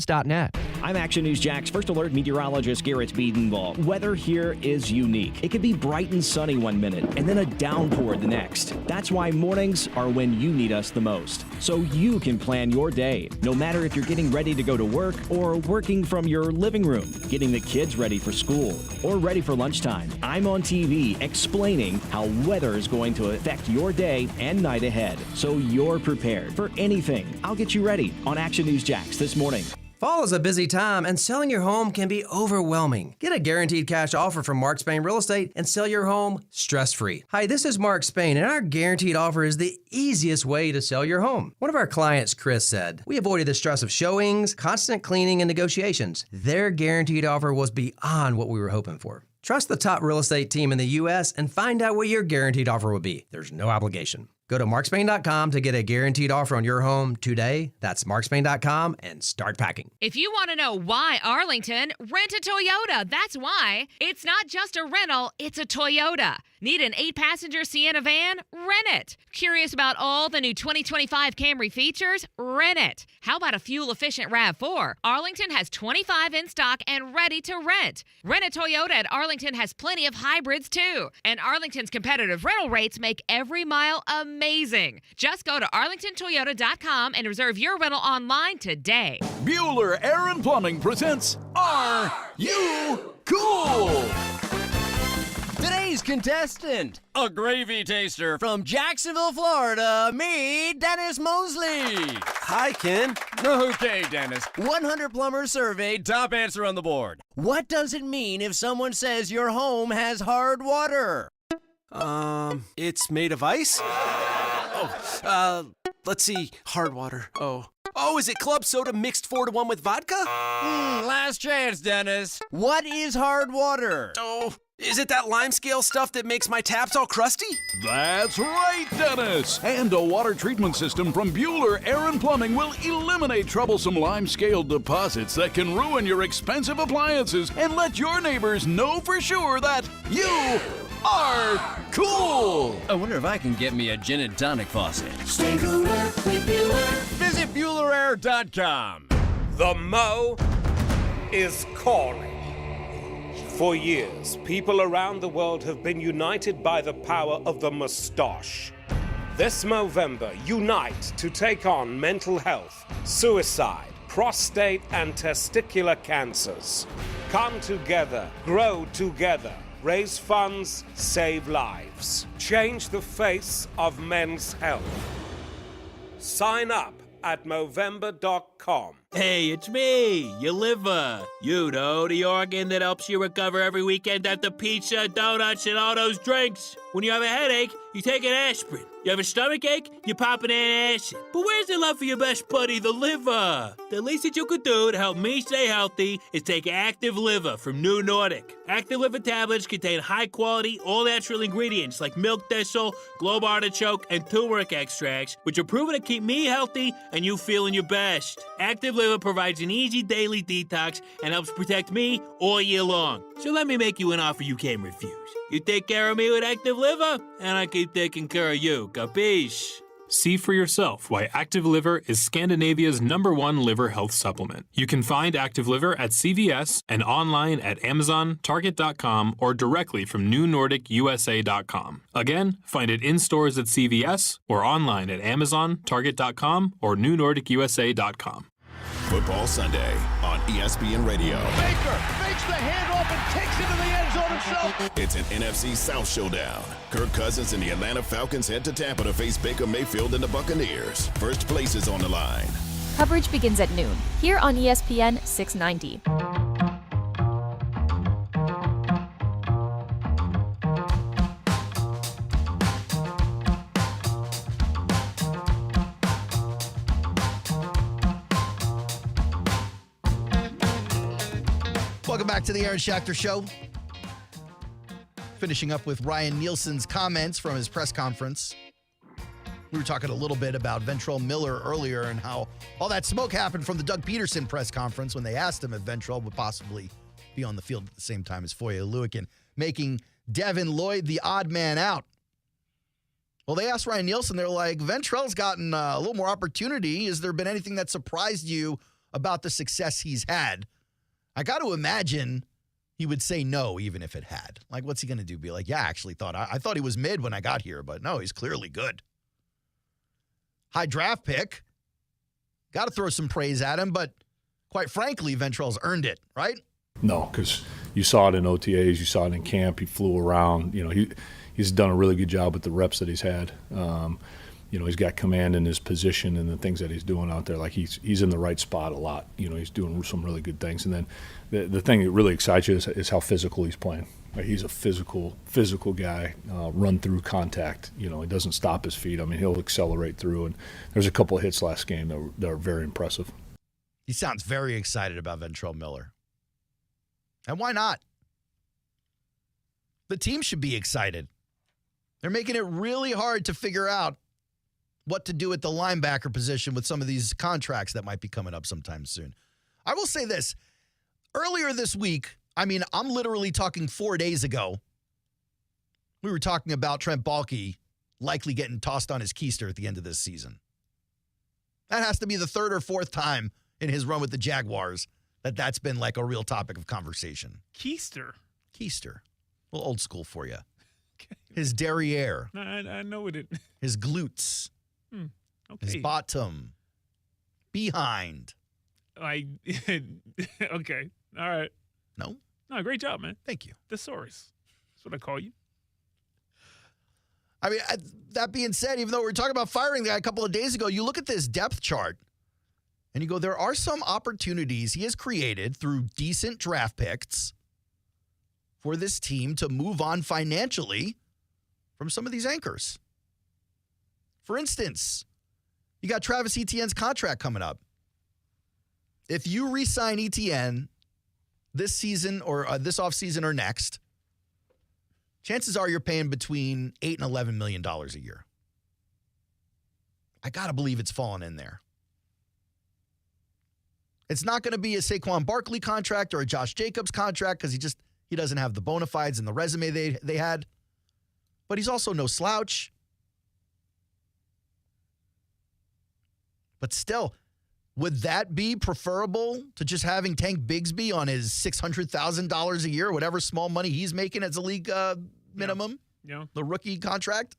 I'm Action News Jax First Alert meteorologist Garrett Biedenbaugh. Weather here is unique. It can be bright and sunny one minute and then a downpour the next. That's why mornings are when you need us the most. So you can plan your day, no matter if you're getting ready to go to work or working from your living room, getting the kids ready for school or ready for lunchtime. I'm on TV explaining how weather is going to affect your day and night ahead, so you're prepared for anything. I'll get you ready on Action News Jax this morning. Fall is a busy time, and selling your home can be overwhelming. Get a guaranteed cash offer from Mark Spain Real Estate and sell your home stress-free. Hi, this is Mark Spain, and our guaranteed offer is the easiest way to sell your home. One of our clients, Chris, said, "We avoided the stress of showings, constant cleaning, and negotiations. Their guaranteed offer was beyond what we were hoping for." Trust the top real estate team in the U.S. and find out what your guaranteed offer would be. There's no obligation. Go to markspain.com to get a guaranteed offer on your home today. That's markspain.com and start packing. If you want to know why Arlington, rent a Toyota. That's why. It's not just a rental, it's a Toyota. Need an 8-passenger Sienna van? Rent it. Curious about all the new 2025 Camry features? Rent it. How about a fuel-efficient RAV4? Arlington has 25 in stock and ready to rent. Rent a Toyota at Arlington has plenty of hybrids too. And Arlington's competitive rental rates make every mile amazing. Just go to arlingtontoyota.com and reserve your rental online today. Bueller Air and Plumbing presents Are You Cool? Today's contestant, a gravy taster from Jacksonville, Florida, me, Dennis Mosley. Hi, Ken. Okay, Dennis. 100 plumbers surveyed, top answer on the board. What does it mean if someone says your home has hard water? It's made of ice? Let's see. Hard water. Oh, is it club soda mixed 4-to-1 with vodka? Last chance, Dennis. What is hard water? Oh, is it that lime scale stuff that makes my taps all crusty? That's right, Dennis. And a water treatment system from Bueller Air and Plumbing will eliminate troublesome lime scale deposits that can ruin your expensive appliances and let your neighbors know for sure that you are cool. I wonder if I can get me a gin and tonic faucet. Stay cooler with Bueller. Visit BuellerAir.com. The Mo is calling. For years, people around the world have been united by the power of the mustache. This Movember, unite to take on mental health, suicide, prostate and testicular cancers. Come together, grow together, raise funds, save lives. Change the face of men's health. Sign up at Movember.com. Hey, it's me, your liver. You know, the organ that helps you recover every weekend after pizza, donuts, and all those drinks. When you have a headache, you take an aspirin. You have a stomach ache, you pop an antacid. But where's the love for your best buddy, the liver? The least that you could do to help me stay healthy is take Active Liver from New Nordic. Active Liver tablets contain high-quality, all-natural ingredients like milk thistle, globe artichoke, and turmeric extracts, which are proven to keep me healthy and you feeling your best. Active Liver provides an easy daily detox and helps protect me all year long. So let me make you an offer you can't refuse. You take care of me with Active Liver, and I keep taking care of you. Capiche? See for yourself why Active Liver is Scandinavia's #1 liver health supplement. You can find Active Liver at CVS and online at Amazon, Target.com, or directly from NewNordicUSA.com. Again, find it in stores at CVS or online at Amazon, Target.com, or NewNordicUSA.com. Football Sunday on ESPN Radio. Baker fakes the handoff and takes it to the end zone himself. It's an NFC South showdown. Kirk Cousins and the Atlanta Falcons head to Tampa to face Baker Mayfield and the Buccaneers. First place is on the line. Coverage begins at noon, here on ESPN 690. Welcome back to the Aaron Schachter Show. Finishing up with Ryan Nielsen's comments from his press conference. We were talking a little bit about Ventrell Miller earlier and how all that smoke happened from the Doug Peterson press conference when they asked him if Ventrell would possibly be on the field at the same time as Foye Oluokun, making Devin Lloyd the odd man out. Well, they asked Ryan Nielsen, they're like, Ventrell's gotten a little more opportunity. Has there been anything that surprised you about the success he's had? I got to imagine he would say no, even if it had. Like, what's he going to do? Be like, yeah, I actually I thought he was mid when I got here, but no, he's clearly good. High draft pick. Got to throw some praise at him, but quite frankly, Ventrell's earned it, right? No, because you saw it in OTAs, you saw it in camp. He flew around. You know, he's done a really good job with the reps that he's had. he's got command in his position and the things that he's doing out there. Like he's in the right spot a lot. He's doing some really good things. And then the thing that really excites you is how physical he's playing. Like he's a physical guy, run through contact. He doesn't stop his feet. I mean, he'll accelerate through. And there's a couple of hits last game that are very impressive. He sounds very excited about Ventrell Miller. And why not? The team should be excited. They're making it really hard to figure out what to do at the linebacker position with some of these contracts that might be coming up sometime soon. I will say this. Earlier this week, I'm literally talking 4 days ago, we were talking about Trent Baalke likely getting tossed on his keister at the end of this season. That has to be the third or fourth time in his run with the Jaguars that's been like a real topic of conversation. Keister. A little old school for you. His derriere. I know it. His glutes. Okay. His bottom. Behind. Okay. All right. No? No, great job, man. Thank you. Thesaurus. That's what I call you. That being said, even though we were talking about firing the guy a couple of days ago, you look at this depth chart and you go, there are some opportunities he has created through decent draft picks for this team to move on financially from some of these anchors. For instance, you got Travis Etienne's contract coming up. If you re-sign Etienne this season or this offseason or next, chances are you're paying between $8 and $11 million a year. I got to believe it's falling in there. It's not going to be a Saquon Barkley contract or a Josh Jacobs contract because he doesn't have the bona fides and the resume they had. But he's also no slouch. But still, would that be preferable to just having Tank Bigsby on his $600,000 a year, whatever small money he's making as a league minimum? Yeah. The rookie contract?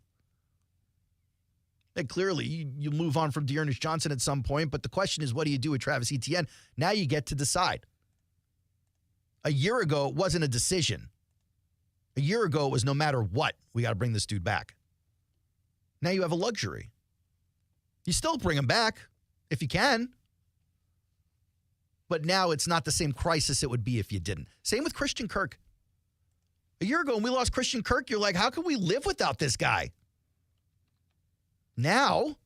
And clearly, you move on from Dearness Johnson at some point, but the question is, what do you do with Travis Etienne? Now you get to decide. A year ago, it wasn't a decision. A year ago, it was no matter what, we got to bring this dude back. Now you have a luxury. You still bring him back if you can. But now it's not the same crisis it would be if you didn't. Same with Christian Kirk. A year ago when we lost Christian Kirk, you're like, how can we live without this guy? Now,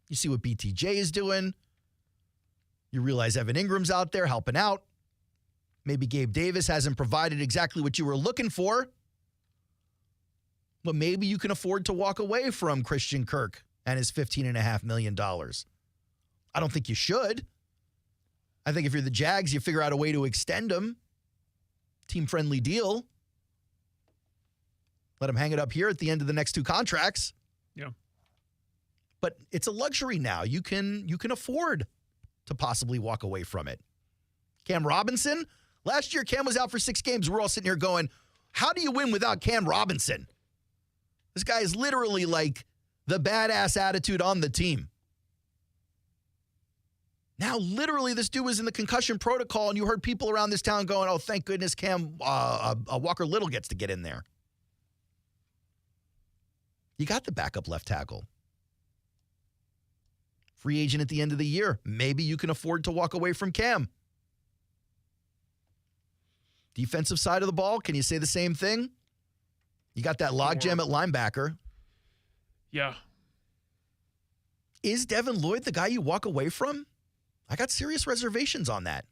you see what BTJ is doing. You realize Evan Ingram's out there helping out. Maybe Gabe Davis hasn't provided exactly what you were looking for. But maybe you can afford to walk away from Christian Kirk and his $15.5 million. I don't think you should. I think if you're the Jags, you figure out a way to extend him. Team-friendly deal. Let him hang it up here at the end of the next two contracts. Yeah. But it's a luxury now. You can afford to possibly walk away from it. Cam Robinson? Last year, Cam was out for 6 games. We're all sitting here going, how do you win without Cam Robinson? This guy is literally like the badass attitude on the team. Now, literally, this dude was in the concussion protocol, and you heard people around this town going, oh, thank goodness Cam Walker Little gets to get in there. You got the backup left tackle. Free agent at the end of the year. Maybe you can afford to walk away from Cam. Defensive side of the ball, can you say the same thing? You got that logjam at linebacker. Yeah. Is Devin Lloyd the guy you walk away from? I got serious reservations on that.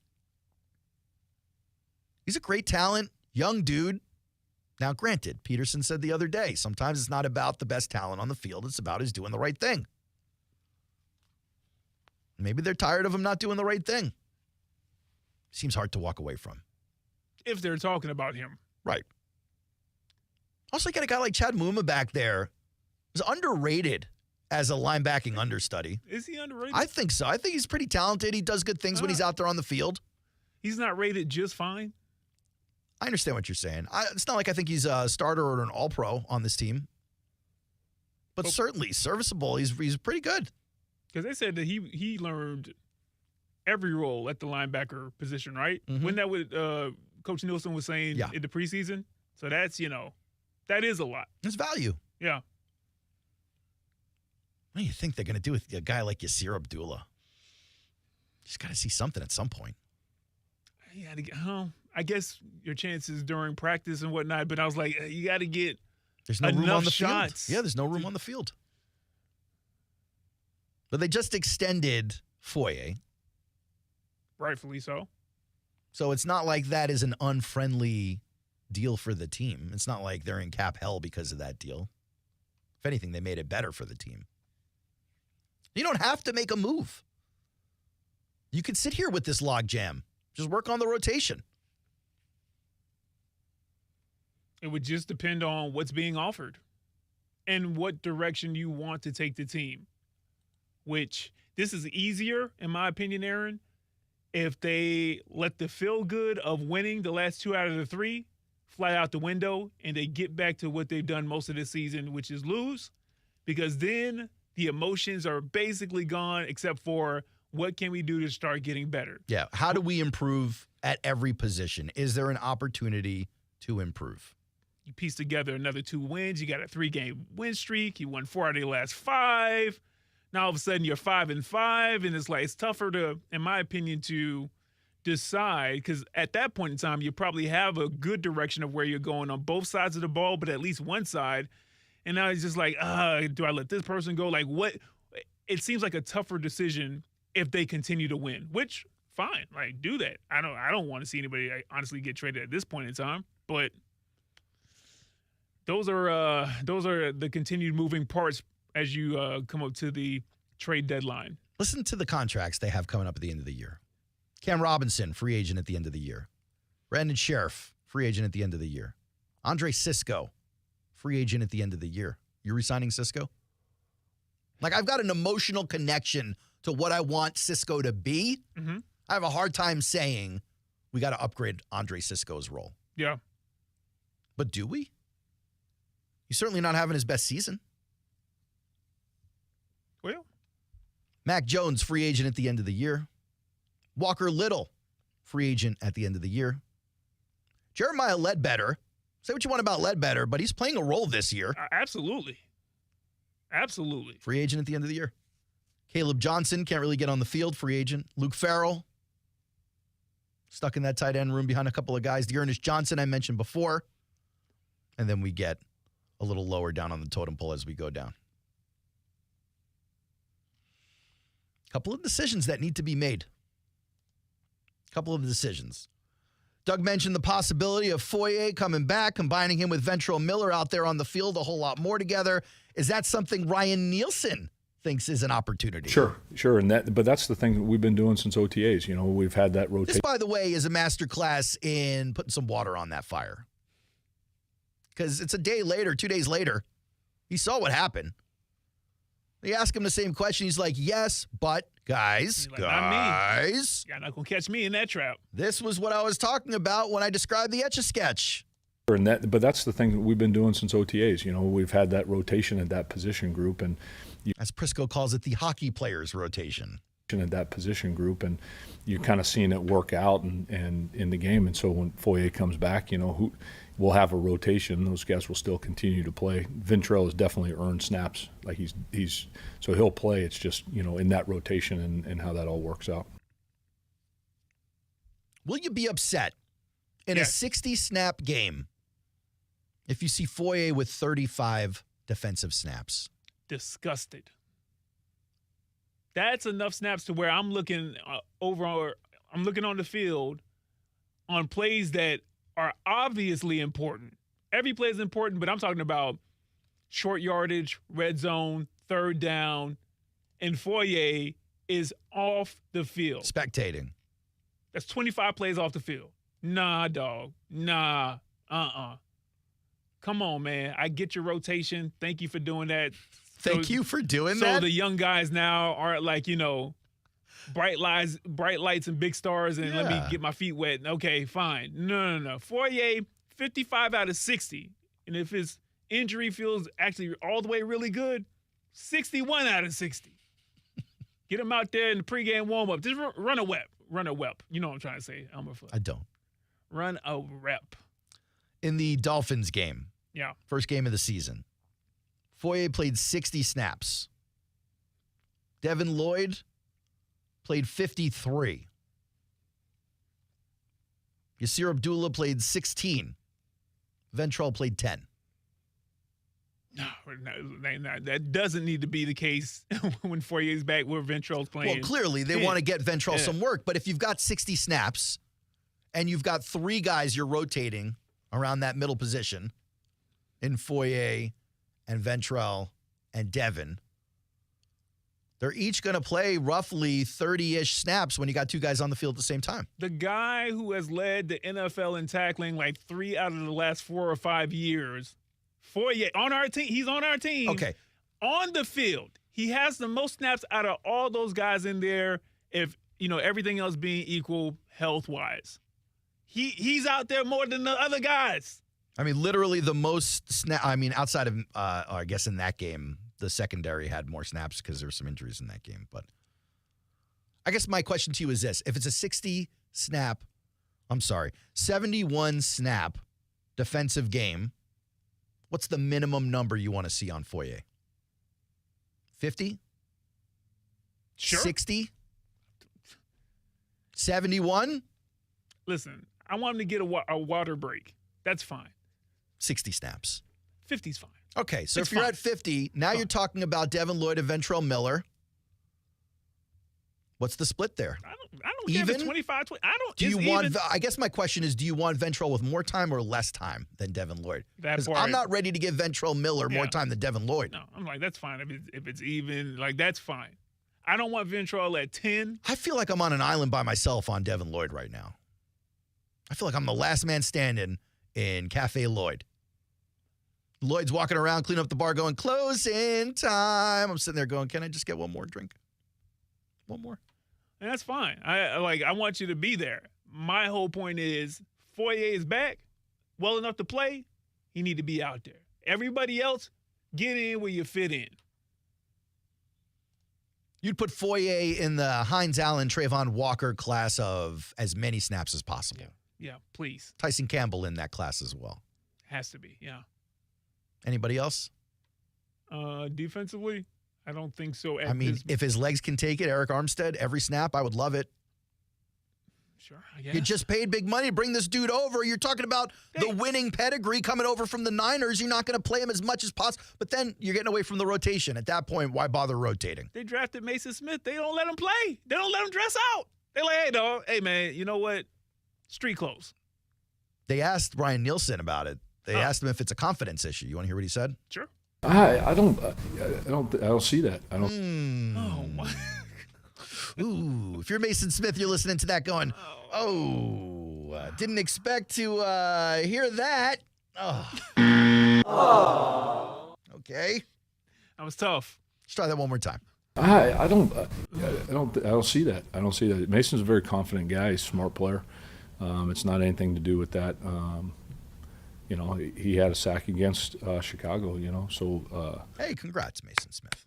He's a great talent, young dude. Now, granted, Peterson said the other day, sometimes it's not about the best talent on the field. It's about his doing the right thing. Maybe they're tired of him not doing the right thing. Seems hard to walk away from. If they're talking about him. Right. Also, you got a guy like Chad Muma back there. He's underrated as a linebacking understudy. Is he underrated? I think so. I think he's pretty talented. He does good things when he's out there on the field. He's not rated just fine? I understand what you're saying. It's not like I think he's a starter or an all-pro on this team. But certainly serviceable. He's pretty good. Because they said that he learned every role at the linebacker position, right? Mm-hmm. Wasn't that what Coach Nielsen was saying in the preseason? So that's, that is a lot. It's value. Yeah. What do you think they're going to do with a guy like Yasir Abdullah? Just got to see something at some point. I guess your chances during practice and whatnot, but I was like, you got to get there's no room on the shots. Field. Yeah, there's no room on the field. But they just extended Foye. Rightfully so. So it's not like that is an unfriendly deal for the team. It's not like they're in cap hell because of that deal. If anything, they made it better for the team. You don't have to make a move. You could sit here with this log jam. Just work on the rotation. It would just depend on what's being offered and what direction you want to take the team. Which, this is easier, in my opinion, Aaron, if they let the feel good of winning the last 2 out of the 3 fly out the window and they get back to what they've done most of the season, which is lose, because then the emotions are basically gone except for what can we do to start getting better. Yeah. How do we improve at every position? Is there an opportunity to improve? You piece together another 2 wins. You got a 3-game win streak. You won 4 out of the last 5. Now all of a sudden you're 5-5, and it's like it's tougher to, in my opinion, to decide, because at that point in time you probably have a good direction of where you're going on both sides of the ball, but at least one side. And now it's just like, do I let this person go? Like, what? It seems like a tougher decision if they continue to win, which fine, like do that. I don't want to see anybody honestly get traded at this point in time, but those are the continued moving parts as you come up to the trade deadline. Listen to the contracts they have coming up at the end of the year. Cam Robinson, free agent at the end of the year. Brandon Sheriff, free agent at the end of the year. Andre Sisco, free agent at the end of the year. You re-signing Sisco? Like, I've got an emotional connection to what I want Sisco to be. Mm-hmm. I have a hard time saying we got to upgrade Andre Sisco's role. Yeah. But do we? He's certainly not having his best season. Well, Mac Jones, free agent at the end of the year. Walker Little, free agent at the end of the year. Jeremiah Ledbetter, say what you want about Ledbetter, but he's playing a role this year. Absolutely. Absolutely. Free agent at the end of the year. Caleb Johnson, can't really get on the field, free agent. Luke Farrell, stuck in that tight end room behind a couple of guys. Dearness Johnson, I mentioned before. And then we get a little lower down on the totem pole as we go down. Couple of decisions that need to be made. Couple of decisions. Doug mentioned the possibility of Foye coming back, combining him with Ventrell Miller out there on the field a whole lot more together. Is that something Ryan Nielsen thinks is an opportunity? Sure. But that's the thing we've been doing since OTAs. You know, we've had that rotation. This, by the way, is a masterclass in putting some water on that fire. Because it's a day later, 2 days later, he saw what happened. They ask him the same question. He's like, yes, but guys, like, not me. You're not going to catch me in that trap. This was what I was talking about when I described the Etch-a-Sketch. But that's the thing we've been doing since OTAs. You know, we've had that rotation at that position group. And as Prisco calls it, the hockey players rotation. At that position group, and you're kind of seeing it work out and in the game. And so when Foye comes back, you know, we'll have a rotation. Those guys will still continue to play. Ventrell has definitely earned snaps. Like he's so he'll play. It's just, you know, in that rotation and how that all works out. Will you be upset in a 60-snap game if you see Foye with 35 defensive snaps? Disgusted. That's enough snaps to where I'm looking I'm looking on the field on plays that are obviously important. Every play is important, but I'm talking about short yardage, red zone, third down, and Foye is off the field. Spectating. That's 25 plays off the field. Nah, dog. Nah. Come on, man. I get your rotation. Thank you for doing that. Thank you for doing that. that. So the young guys now are like, you know, bright lights and big stars, and let me get my feet wet. Okay, fine. No. Foye, 55 out of 60. And if his injury feels actually all the way really good, 61 out of 60. Get him out there in the pregame warm-up. Just run a rep. You know what I'm trying to say, Elmer Fudd. I don't. Run a rep. In the Dolphins game. Yeah. First game of the season. Foye played 60 snaps. Devin Lloyd played 53. Yasir Abdullah played 16. Ventrell played 10. No, that doesn't need to be the case when Foyer's back where Ventrell's playing. Well, clearly they want to get Ventrell some work, but if you've got 60 snaps and you've got 3 guys you're rotating around that middle position in Foyer and Ventrell and Devin, they're each going to play roughly 30-ish snaps when you got 2 guys on the field at the same time. The guy who has led the NFL in tackling like 3 out of the last 4 or 5 years, Foyer, on our team, he's on our team. Okay. On the field, he has the most snaps out of all those guys in there, if, everything else being equal health-wise. He's out there more than the other guys. I mean, literally the most snap. I mean, outside of, I guess in that game, the secondary had more snaps because there were some injuries in that game. But I guess my question to you is this. If it's a 71 snap defensive game, what's the minimum number you want to see on Foyer? 50? Sure. 60? 71? Listen, I want him to get a water break. That's fine. 60 snaps. 50's fine. Okay, so It's if you're fine. at 50, now you're talking about Devin Lloyd and Ventrell Miller. What's the split there? I don't care if it's 25, 20. I guess my question is, do you want Ventrell with more time or less time than Devin Lloyd? That Because part- I'm not ready to give Ventrell Miller more Yeah. time than Devin Lloyd. No, I'm like, that's fine. If it's even, like, that's fine. I don't want Ventrell at 10. I feel like I'm on an island by myself on Devin Lloyd right now. I feel like I'm the last man standing in Cafe Lloyd. Lloyd's walking around, cleaning up the bar, going, closing time. I'm sitting there going, can I just get one more drink? One more? And that's fine. I want you to be there. My whole point is Foyer is back, well enough to play. He need to be out there. Everybody else, get in where you fit in. You'd put Foyer in the Hines Allen, Trayvon Walker class of as many snaps as possible. Yeah, please. Tyson Campbell in that class as well. Has to be, yeah. Anybody else? Defensively, I don't think so. I mean, if his legs can take it, Eric Armstead, every snap, I would love it. Sure, I guess. You just paid big money to bring this dude over. You're talking about the winning pedigree coming over from the Niners. You're not going to play him as much as possible. But then you're getting away from the rotation. At that point, why bother rotating? They drafted Mason Smith. They don't let him play. They don't let him dress out. They're like, hey, dog, hey, man, you know what? Street clothes. They asked Brian Nielsen about it. They asked him if it's a confidence issue. You want to hear what he said? Sure. I don't see that. I don't. Oh my. Ooh, if you're Mason Smith, you're listening to that going, didn't expect to hear that. Oh. Okay. That was tough. Let's try that one more time. I don't see that. I don't see that. Mason's a very confident guy. He's a smart player. It's not anything to do with that. He had a sack against Chicago. So. Hey, congrats, Mason Smith.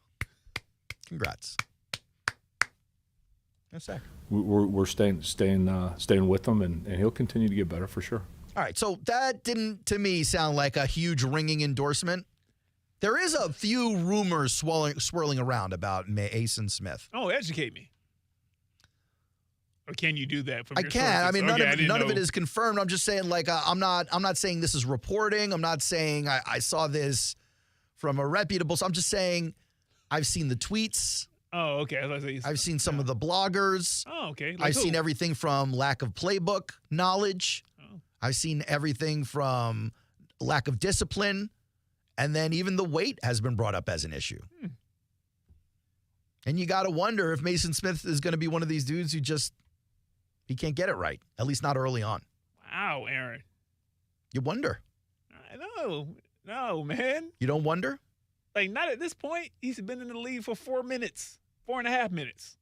Congrats. No sack. We're staying with him, and he'll continue to get better for sure. All right, so that didn't, to me, sound like a huge ringing endorsement. There is a few rumors swirling around about Mason Smith. Oh, educate me. Or can you do that? From I your can. sources? I mean, Okay, none of it is confirmed. I'm just saying, like, I'm not saying this is reporting. I'm not saying I saw this from a reputable. So I'm just saying I've seen the tweets. Oh, okay. I've seen some of the bloggers. Oh, okay. Like I've who? seen everything from lack of playbook knowledge. Oh. I've seen everything from lack of discipline. And then even the weight has been brought up as an issue. And you got to wonder if Mason Smith is going to be one of these dudes who he can't get it right, at least not early on. Wow, Aaron. You wonder. I know. No, man. You don't wonder? Like, not at this point. He's been in the league for 4 minutes, 4.5 minutes.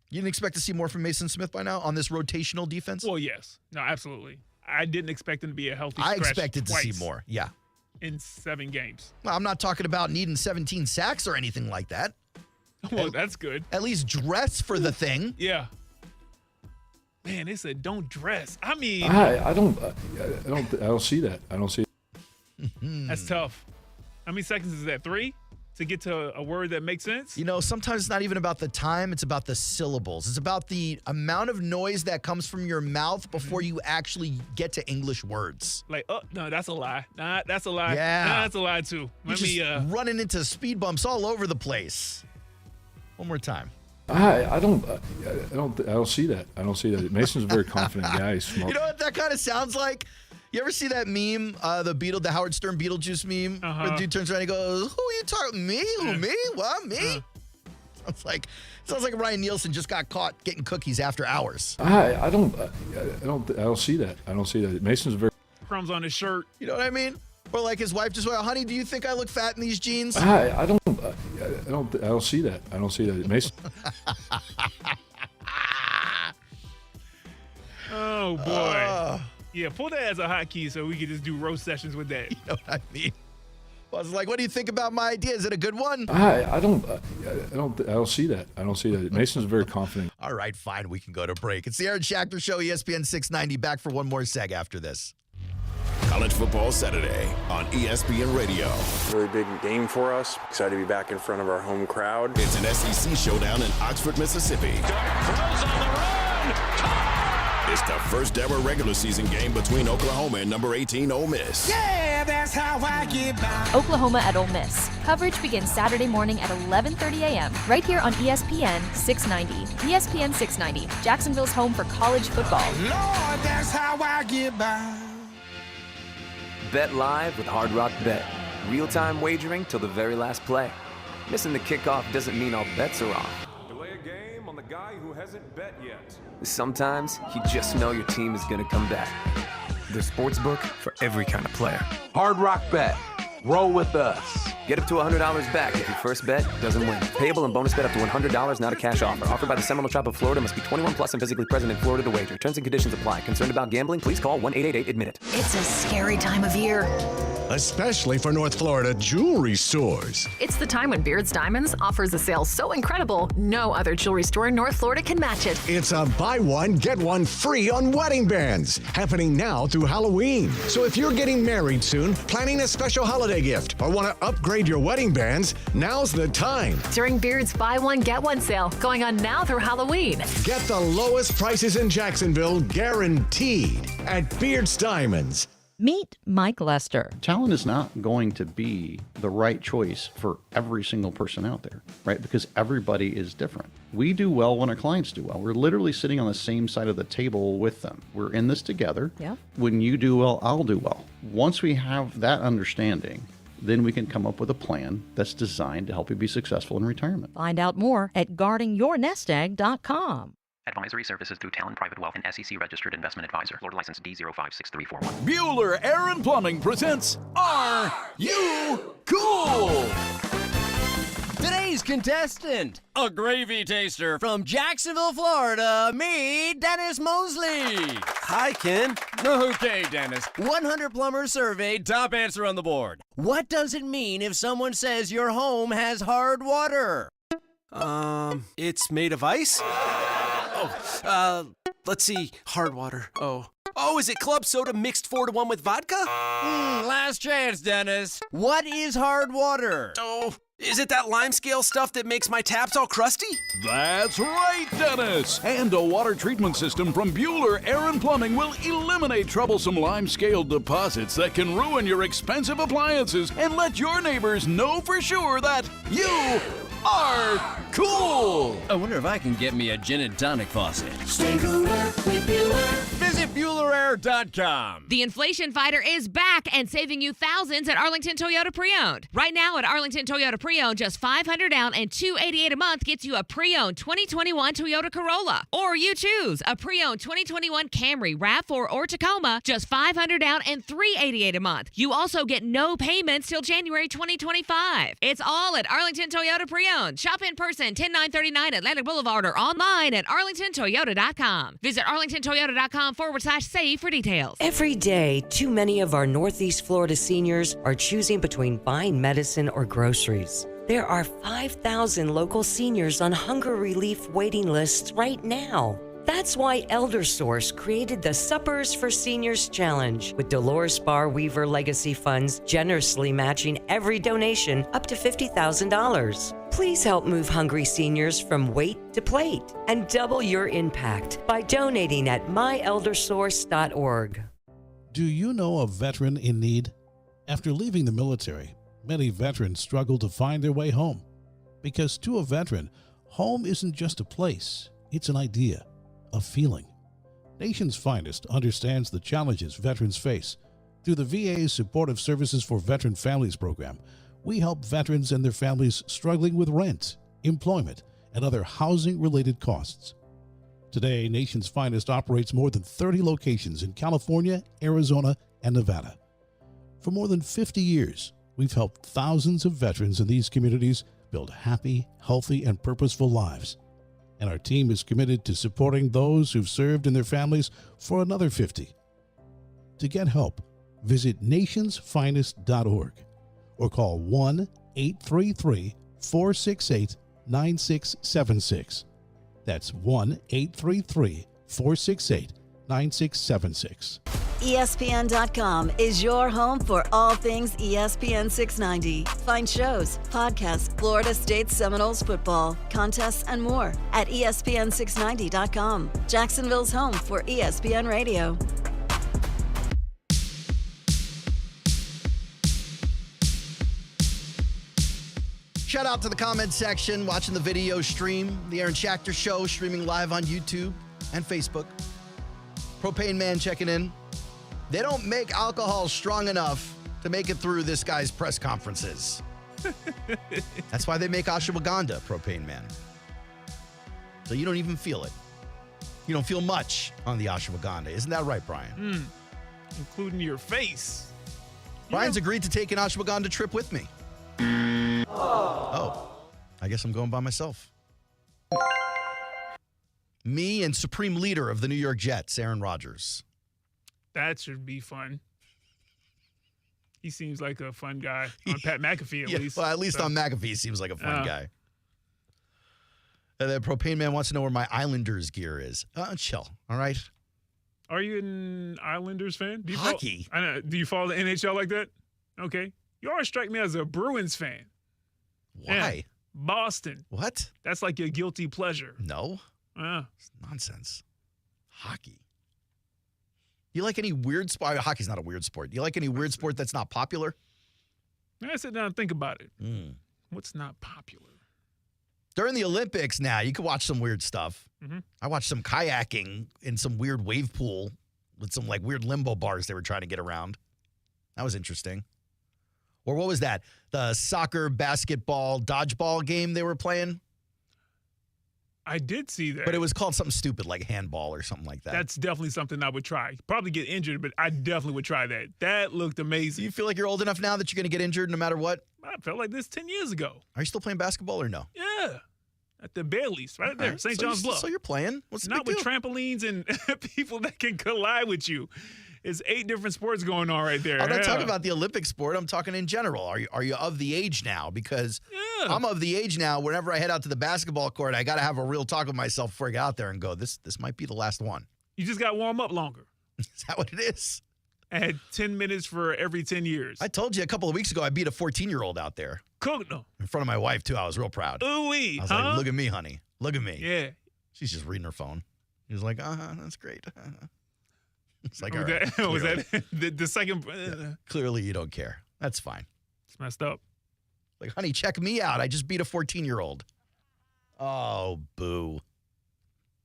You didn't expect to see more from Mason Smith by now on this rotational defense? Well, yes. No, absolutely. I didn't expect him to be a healthy I scratch expected to see twice more, yeah. in 7 games. Well, I'm not talking about needing 17 sacks or anything like that. Well, that's good. At least dress for the thing. Yeah. Man, they said don't dress. I mean, I don't see that. I don't see. That's tough. How many seconds is that? 3? to get to a word that makes sense? You know, sometimes it's not even about the time. It's about the syllables. It's about the amount of noise that comes from your mouth before you actually get to English words. Like, oh, no, that's a lie. Nah, that's a lie. Yeah. Nah, that's a lie, too. You're just running into speed bumps all over the place. One more time. I don't see that. I don't see that. Mason's a very confident guy. He's smart. You know what that kind of sounds like? You ever see that meme, the Howard Stern Beetlejuice meme? Where the dude turns around and goes, "Who are you talking? Me? Who, me? What, me?" Sounds like Ryan Nielsen just got caught getting cookies after hours. I don't see that. I don't see that. Mason's very crumbs on his shirt. You know what I mean? Or like his wife just went, "Honey, do you think I look fat in these jeans?" I don't see that. I don't see that. Mason. Oh boy. Yeah, pull that as a hotkey so we can just do roast sessions with that. You know what I mean? Well, I was like, what do you think about my idea? Is it a good one? I don't see that. I don't see that. Mason's very confident. All right, fine. We can go to break. It's the Aaron Schachter Show, ESPN 690. Back for one more seg after this. College Football Saturday on ESPN Radio. Really big game for us. Excited to be back in front of our home crowd. It's an SEC showdown in Oxford, Mississippi. Throws on the run. It's the first ever regular season game between Oklahoma and number 18 Ole Miss. Yeah, that's how I get by. Oklahoma at Ole Miss. Coverage begins Saturday morning at 11:30 a.m. right here on ESPN 690. ESPN 690, Jacksonville's home for college football. Lord, that's how I get by. Bet live with Hard Rock Bet. Real-time wagering till the very last play. Missing the kickoff doesn't mean all bets are off. Delay a game on the guy who hasn't bet yet. Sometimes you just know your team is going to come back. The sportsbook for every kind of player. Hard Rock Bet. Roll with us. Get up to $100 back if your first bet doesn't win. Payable and bonus bet up to $100, not a cash offer. Offered by the Seminole Tribe of Florida. Must be 21 plus and physically present in Florida to wager. Terms and conditions apply. Concerned about gambling? Please call 1-888-ADMIT-IT. It's a scary time of year. Especially for North Florida jewelry stores. It's the time when Beard's Diamonds offers a sale so incredible, no other jewelry store in North Florida can match it. It's a buy one, get one free on wedding bands, happening now through Halloween. So if you're getting married soon, planning a special holiday gift, or want to upgrade your wedding bands, now's the time. During Beard's buy one, get one sale, going on now through Halloween. Get the lowest prices in Jacksonville, guaranteed, at Beard's Diamonds. Meet Mike Lester. Talent is not going to be the right choice for every single person out there, right? Because everybody is different. We do well when our clients do well. We're literally sitting on the same side of the table with them. We're in this together. Yeah. When you do well, I'll do well. Once we have that understanding, then we can come up with a plan that's designed to help you be successful in retirement. Find out more at guardingyournestegg.com. Advisory services through Talon Private Wealth and SEC Registered Investment Advisor. Florida License D056341. Bueller Aaron Plumbing presents Are You Cool? Today's contestant, a gravy taster from Jacksonville, Florida, me, Dennis Mosley. Hi, Ken. Okay, Dennis. 100 plumbers surveyed, top answer on the board. What does it mean if someone says your home has hard water? It's made of ice? Let's see. Hard water. Oh, is it club soda mixed 4-to-1 with vodka? Last chance, Dennis. What is hard water? Oh, is it that lime scale stuff that makes my taps all crusty? That's right, Dennis. And a water treatment system from Bueller Aaron Plumbing will eliminate troublesome lime scale deposits that can ruin your expensive appliances and let your neighbors know for sure that you are cool. I wonder if I can get me a gin and tonic faucet. Stay cooler with Bueller. Visit BuellerAir.com. The inflation fighter is back and saving you thousands at Arlington Toyota Pre-Owned. Right now at Arlington Toyota Pre-Owned, just $500 down and $288 a month gets you a pre-owned 2021 Toyota Corolla. Or you choose a pre-owned 2021 Camry, RAV4, or Tacoma, just $500 down and $388 a month. You also get no payments till January 2025. It's all at Arlington Toyota Pre-Owned. Shop in person, 10939 Atlantic Boulevard, or online at arlingtontoyota.com. Visit arlingtontoyota.com/save for details. Every day, too many of our Northeast Florida seniors are choosing between buying medicine or groceries. There are 5,000 local seniors on hunger relief waiting lists right now. That's why ElderSource created the Suppers for Seniors Challenge, with Dolores Barr Weaver Legacy Funds generously matching every donation up to $50,000. Please help move hungry seniors from weight to plate and double your impact by donating at myeldersource.org. Do you know a veteran in need? After leaving the military, many veterans struggle to find their way home. Because to a veteran, home isn't just a place, it's an idea, a feeling. Nation's Finest understands the challenges veterans face. Through the VA's Supportive Services for Veteran Families program, we help veterans and their families struggling with rent, employment, and other housing-related costs. Today, Nation's Finest operates more than 30 locations in California, Arizona, and Nevada. For more than 50 years, we've helped thousands of veterans in these communities build happy, healthy, and purposeful lives. And our team is committed to supporting those who've served and their families for another 50. To get help, visit nationsfinest.org or call 1-833-468-9676. That's 1-833-468-9676. ESPN.com is your home for all things ESPN 690. Find shows, podcasts, Florida State Seminoles football, contests, and more at ESPN690.com. Jacksonville's home for ESPN Radio. Shout out to the comment section, watching the video stream, the Aaron Schachter Show streaming live on YouTube and Facebook. Propane Man checking in. They don't make alcohol strong enough to make it through this guy's press conferences. That's why they make ashwagandha, Propane Man. So you don't even feel it. You don't feel much on the ashwagandha. Isn't that right, Brian? Including your face. Brian's agreed to take an ashwagandha trip with me. Oh, I guess I'm going by myself. Me and Supreme Leader of the New York Jets, Aaron Rodgers. That should be fun. He seems like a fun guy on Pat McAfee, at least. Well, at least on McAfee, he seems like a fun guy. And then Propane Man wants to know where my Islanders gear is. Chill, all right? Are you an Islanders fan? Do you Hockey? I know. Do you follow the NHL like that? Okay. You always strike me as a Bruins fan. Why? Yeah. Boston. What? That's like your guilty pleasure. No. Yeah. It's nonsense. Hockey. You like any weird sport? Hockey's not a weird sport. Do you like any weird sport that's not popular? I sit down and think about it. What's not popular? During the Olympics now, you can watch some weird stuff. I watched some kayaking in some weird wave pool with some like weird limbo bars they were trying to get around. That was interesting. Or what was that? The soccer, basketball, dodgeball game they were playing? I did see that. But it was called something stupid like handball or something like that. That's definitely something I would try. Probably get injured, but I definitely would try that. That looked amazing. Do you feel like you're old enough now that you're going to get injured no matter what? I felt like this 10 years ago. Are you still playing basketball or no? Yeah. At the Bailey's, right there, St. John's Bluff. So you're playing? What's the Not big with deal? trampolines and people that can collide with you. It's 8 different sports going on right there. I'm not talking about the Olympic sport. I'm talking in general. Are you of the age now? Because I'm of the age now. Whenever I head out to the basketball court, I got to have a real talk with myself before I get out there and go, this might be the last one. You just got to warm up longer. Is that what it is? I had 10 minutes for every 10 years. I told you a couple of weeks ago I beat a 14-year-old out there. Cool. No. In front of my wife, too. I was real proud. Ooh-wee. I was like, look at me, honey. Look at me. Yeah. She's just reading her phone. He was like, that's great. It's like, all was right. Was that the second? Clearly, you don't care. That's fine. It's messed up. Like, honey, check me out. I just beat a 14-year-old. Oh, boo.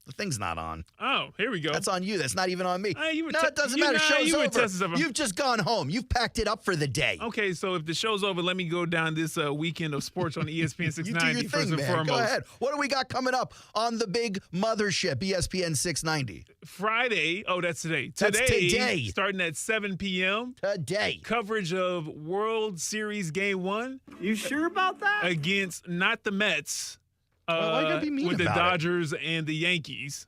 The thing's not on. Oh, here we go. That's on you. That's not even on me. No, it doesn't matter. Show's over. You've just gone home. You've packed it up for the day. Okay, so if the show's over, let me go down this weekend of sports on ESPN 690. You do your thing, man. Foremost. Go ahead. What do we got coming up on the big mothership, ESPN 690? Friday. Oh, that's today. That's today. Starting at 7 p.m. Today. Coverage of World Series Game 1. You sure about that? Against not the Mets. Why you gotta be mean with the about Dodgers and the Yankees.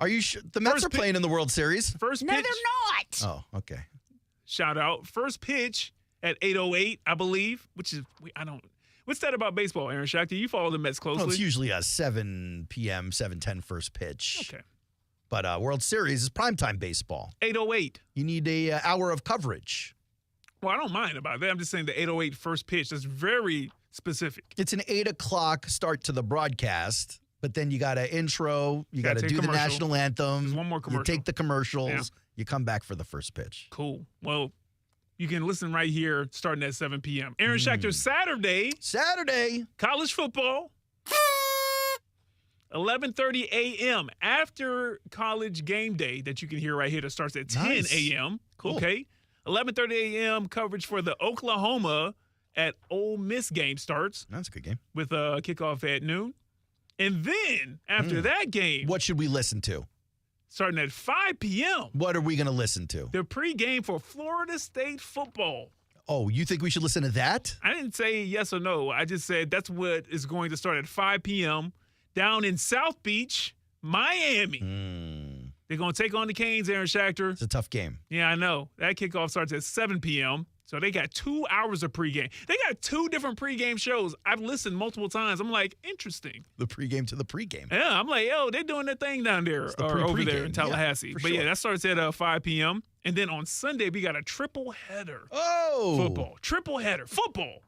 Are you sure? The Mets are playing in the World Series? First pitch. No, they're not. Oh, okay. Shout out. First pitch at 8:08, I believe, which is, I don't. What's that about baseball, Aaron Schachter? You follow the Mets closely. Well, it's usually a 7 p.m., 7:10 first pitch. Okay. But World Series is primetime baseball. 8:08. You need a hour of coverage. Well, I don't mind about that. I'm just saying the 8:08 first pitch. That's very specific. It's an 8 o'clock start to the broadcast, but then you got an intro. You got to do the national anthem. There's one more commercial. You take the commercials. Yeah. You come back for the first pitch. Cool. Well, you can listen right here starting at 7 p.m. Aaron Schachter, Saturday. College football. 11:30 a.m. after college game day that you can hear right here that starts at 10 a.m. Cool. Okay. 11:30 a.m. coverage for the Oklahoma at Ole Miss game starts. That's a good game. With a kickoff at noon. And then after that game. What should we listen to? Starting at 5 p.m. What are we going to listen to? The pregame for Florida State football. Oh, you think we should listen to that? I didn't say yes or no. I just said that's what is going to start at 5 p.m. down in South Beach, Miami. They're going to take on the Canes, Aaron Schachter. It's a tough game. Yeah, I know. That kickoff starts at 7 p.m., so they got 2 hours of pregame. They got 2 different pregame shows. I've listened multiple times. I'm like, interesting. The pregame to the pregame. Yeah, I'm like, yo, they're doing their thing down there or over there in Tallahassee. Yeah, but yeah, that starts at 5 p.m. And then on Sunday, we got a triple header. Oh. Football. Triple header. Football.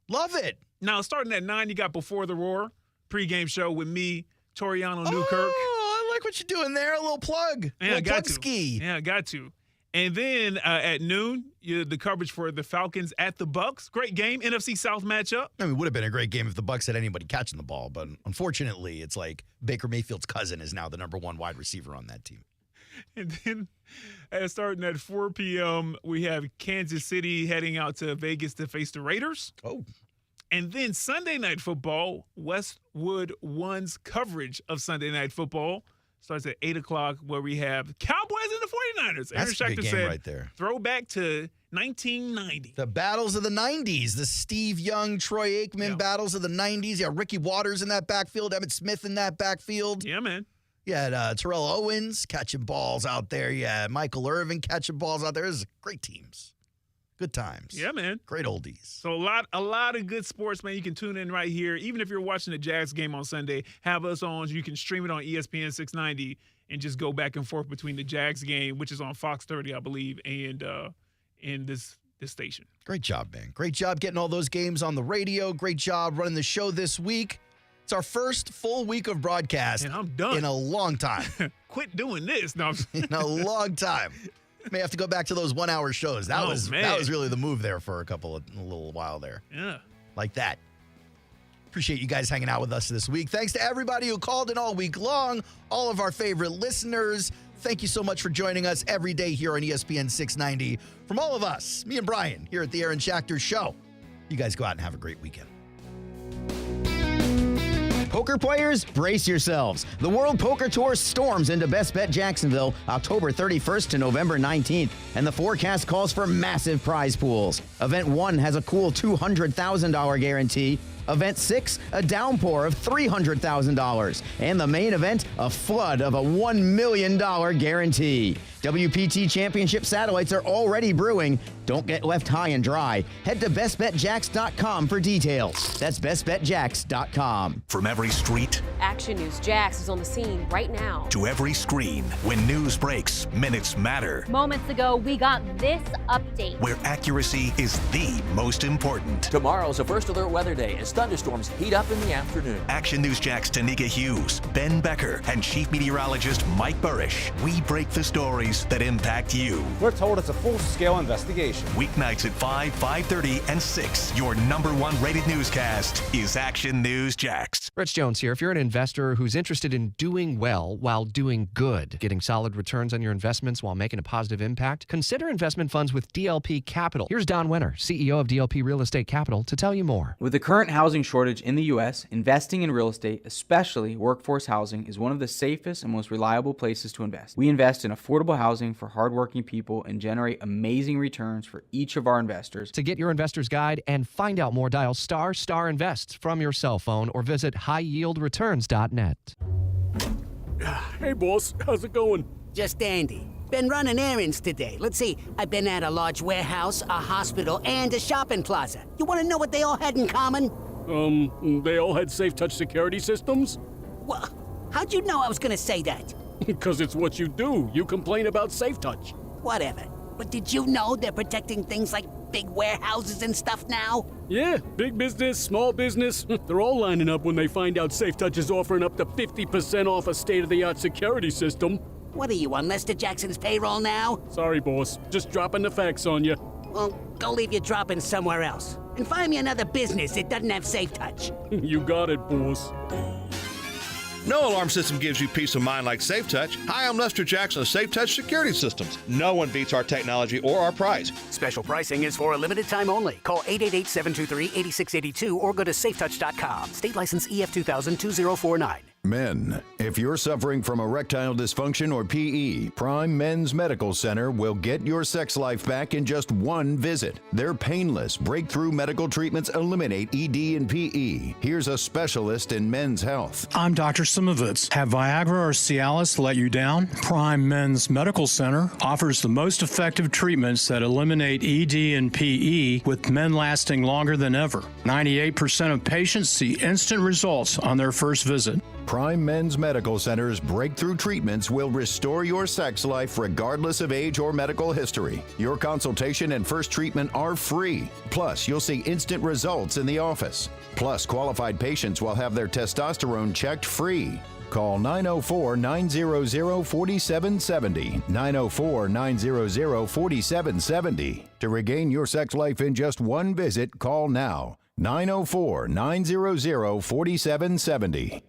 Love it. Now, starting at 9, you got Before the Roar, pregame show with me, Toriano Newkirk. Oh, I like what you're doing there. A little plug. Yeah, I got to. Ski. Yeah, I got to. And then at noon, the coverage for the Falcons at the Bucks. Great game, NFC South matchup. I mean, it would have been a great game if the Bucks had anybody catching the ball, but unfortunately, it's like Baker Mayfield's cousin is now the number 1 wide receiver on that team. And then starting at 4 p.m., we have Kansas City heading out to Vegas to face the Raiders. Oh. And then Sunday Night Football, Westwood One's coverage of Sunday Night Football starts at 8 o'clock, where we have Cowboys and the 49ers. That's a good game right there. Throwback to 1990. The battles of the 90s. The Steve Young, Troy Aikman battles of the 90s. Yeah, Ricky Waters in that backfield. Emmitt Smith in that backfield. Yeah, man. You had Terrell Owens catching balls out there. You had Michael Irvin catching balls out there. This is great teams. Good times. Yeah, man. Great oldies. So a lot of good sports, man. You can tune in right here. Even if you're watching the Jags game on Sunday, have us on. You can stream it on ESPN 690 and just go back and forth between the Jags game, which is on Fox 30, I believe, and this station. Great job, man. Great job getting all those games on the radio. Great job running the show this week. It's our first full week of broadcast. And I'm done. In a long time. Quit doing this. No, in a long time. May have to go back to those 1-hour shows. That was really the move there for a little while there. Yeah. Like that. Appreciate you guys hanging out with us this week. Thanks to everybody who called in all week long, all of our favorite listeners. Thank you so much for joining us every day here on ESPN 690. From all of us, me and Brian, here at the Aaron Schachter Show, you guys go out and have a great weekend. Poker players, brace yourselves. The World Poker Tour storms into Best Bet Jacksonville October 31st to November 19th, and the forecast calls for massive prize pools. Event 1 has a cool $200,000 guarantee. Event 6, a downpour of $300,000. And the main event, a flood of a $1 million guarantee. WPT Championship satellites are already brewing. Don't get left high and dry. Head to bestbetjax.com for details. That's bestbetjax.com. From every street, Action News Jax is on the scene right now. to every screen, when news breaks, minutes matter. Moments ago, we got this update. Where accuracy is the most important. Tomorrow's a first alert weather day as thunderstorms heat up in the afternoon. Action News Jack's Tanika Hughes, Ben Becker, and Chief Meteorologist Mike Burrish. We break the stories that impact you. We're told it's a full-scale investigation. Weeknights at 5, 5:30, and 6. Your #1 rated newscast is Action News Jax. Rich Jones here. If you're an investor who's interested in doing well while doing good, getting solid returns on your investments while making a positive impact, consider investment funds with DLP Capital. Here's Don Winter, CEO of DLP Real Estate Capital, to tell you more. With the current housing shortage in the U.S., investing in real estate, especially workforce housing, is one of the safest and most reliable places to invest. We invest in affordable housing for hardworking people and generate amazing returns for each of our investors. To get your investor's guide and find out more, dial ** invest from your cell phone or visit highyieldreturns.net. Hey, boss. How's it going? Just dandy. Been running errands today. Let's see. I've been at a large warehouse, a hospital, and a shopping plaza. You want to know what they all had in common? They all had safe touch security systems? Well, how'd you know I was going to say that? Because it's what you do. You complain about Safe Touch. Whatever. But did you know they're protecting things like big warehouses and stuff now? Yeah, big business, small business, they're all lining up when they find out Safe Touch is offering up to 50% off a state-of-the-art security system. What are you, on Lester Jackson's payroll now? Sorry, boss. Just dropping the facts on you. Well, go leave your dropping somewhere else. And find me another business that doesn't have Safe Touch. You got it, boss. No alarm system gives you peace of mind like Safe Touch. Hi, I'm Lester Jackson of Safe Touch Security Systems. No one beats our technology or our price. Special pricing is for a limited time only. Call 888-723-8682 or go to safetouch.com. State license EF 2000 2049. Men, if you're suffering from erectile dysfunction or PE, Prime Men's Medical Center will get your sex life back in just one visit. Their painless, breakthrough medical treatments eliminate ED and PE. Here's a specialist in men's health. I'm Dr. Simovitz. Have Viagra or Cialis let you down? Prime Men's Medical Center offers the most effective treatments that eliminate ED and PE, with men lasting longer than ever. 98% of patients see instant results on their first visit. Prime Men's Medical Center's breakthrough treatments will restore your sex life regardless of age or medical history. Your consultation and first treatment are free. Plus, you'll see instant results in the office. Plus, qualified patients will have their testosterone checked free. Call 904-900-4770, 904-900-4770. To regain your sex life in just one visit, call now, 904-900-4770.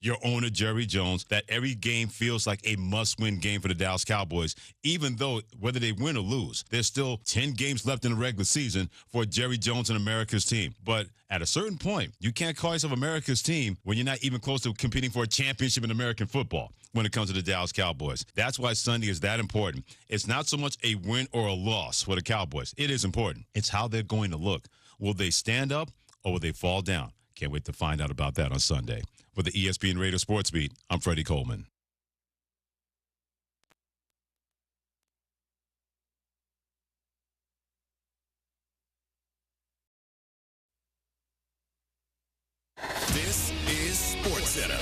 Your owner, Jerry Jones, that every game feels like a must-win game for the Dallas Cowboys, even though whether they win or lose, there's still 10 games left in the regular season for Jerry Jones and America's team. But at a certain point, you can't call yourself America's team when you're not even close to competing for a championship in American football when it comes to the Dallas Cowboys. That's why Sunday is that important. It's not so much a win or a loss for the Cowboys. It is important. It's how they're going to look. Will they stand up or will they fall down? Can't wait to find out about that on Sunday. For the ESPN Radio Sports Beat, I'm Freddie Coleman. This is SportsCenter.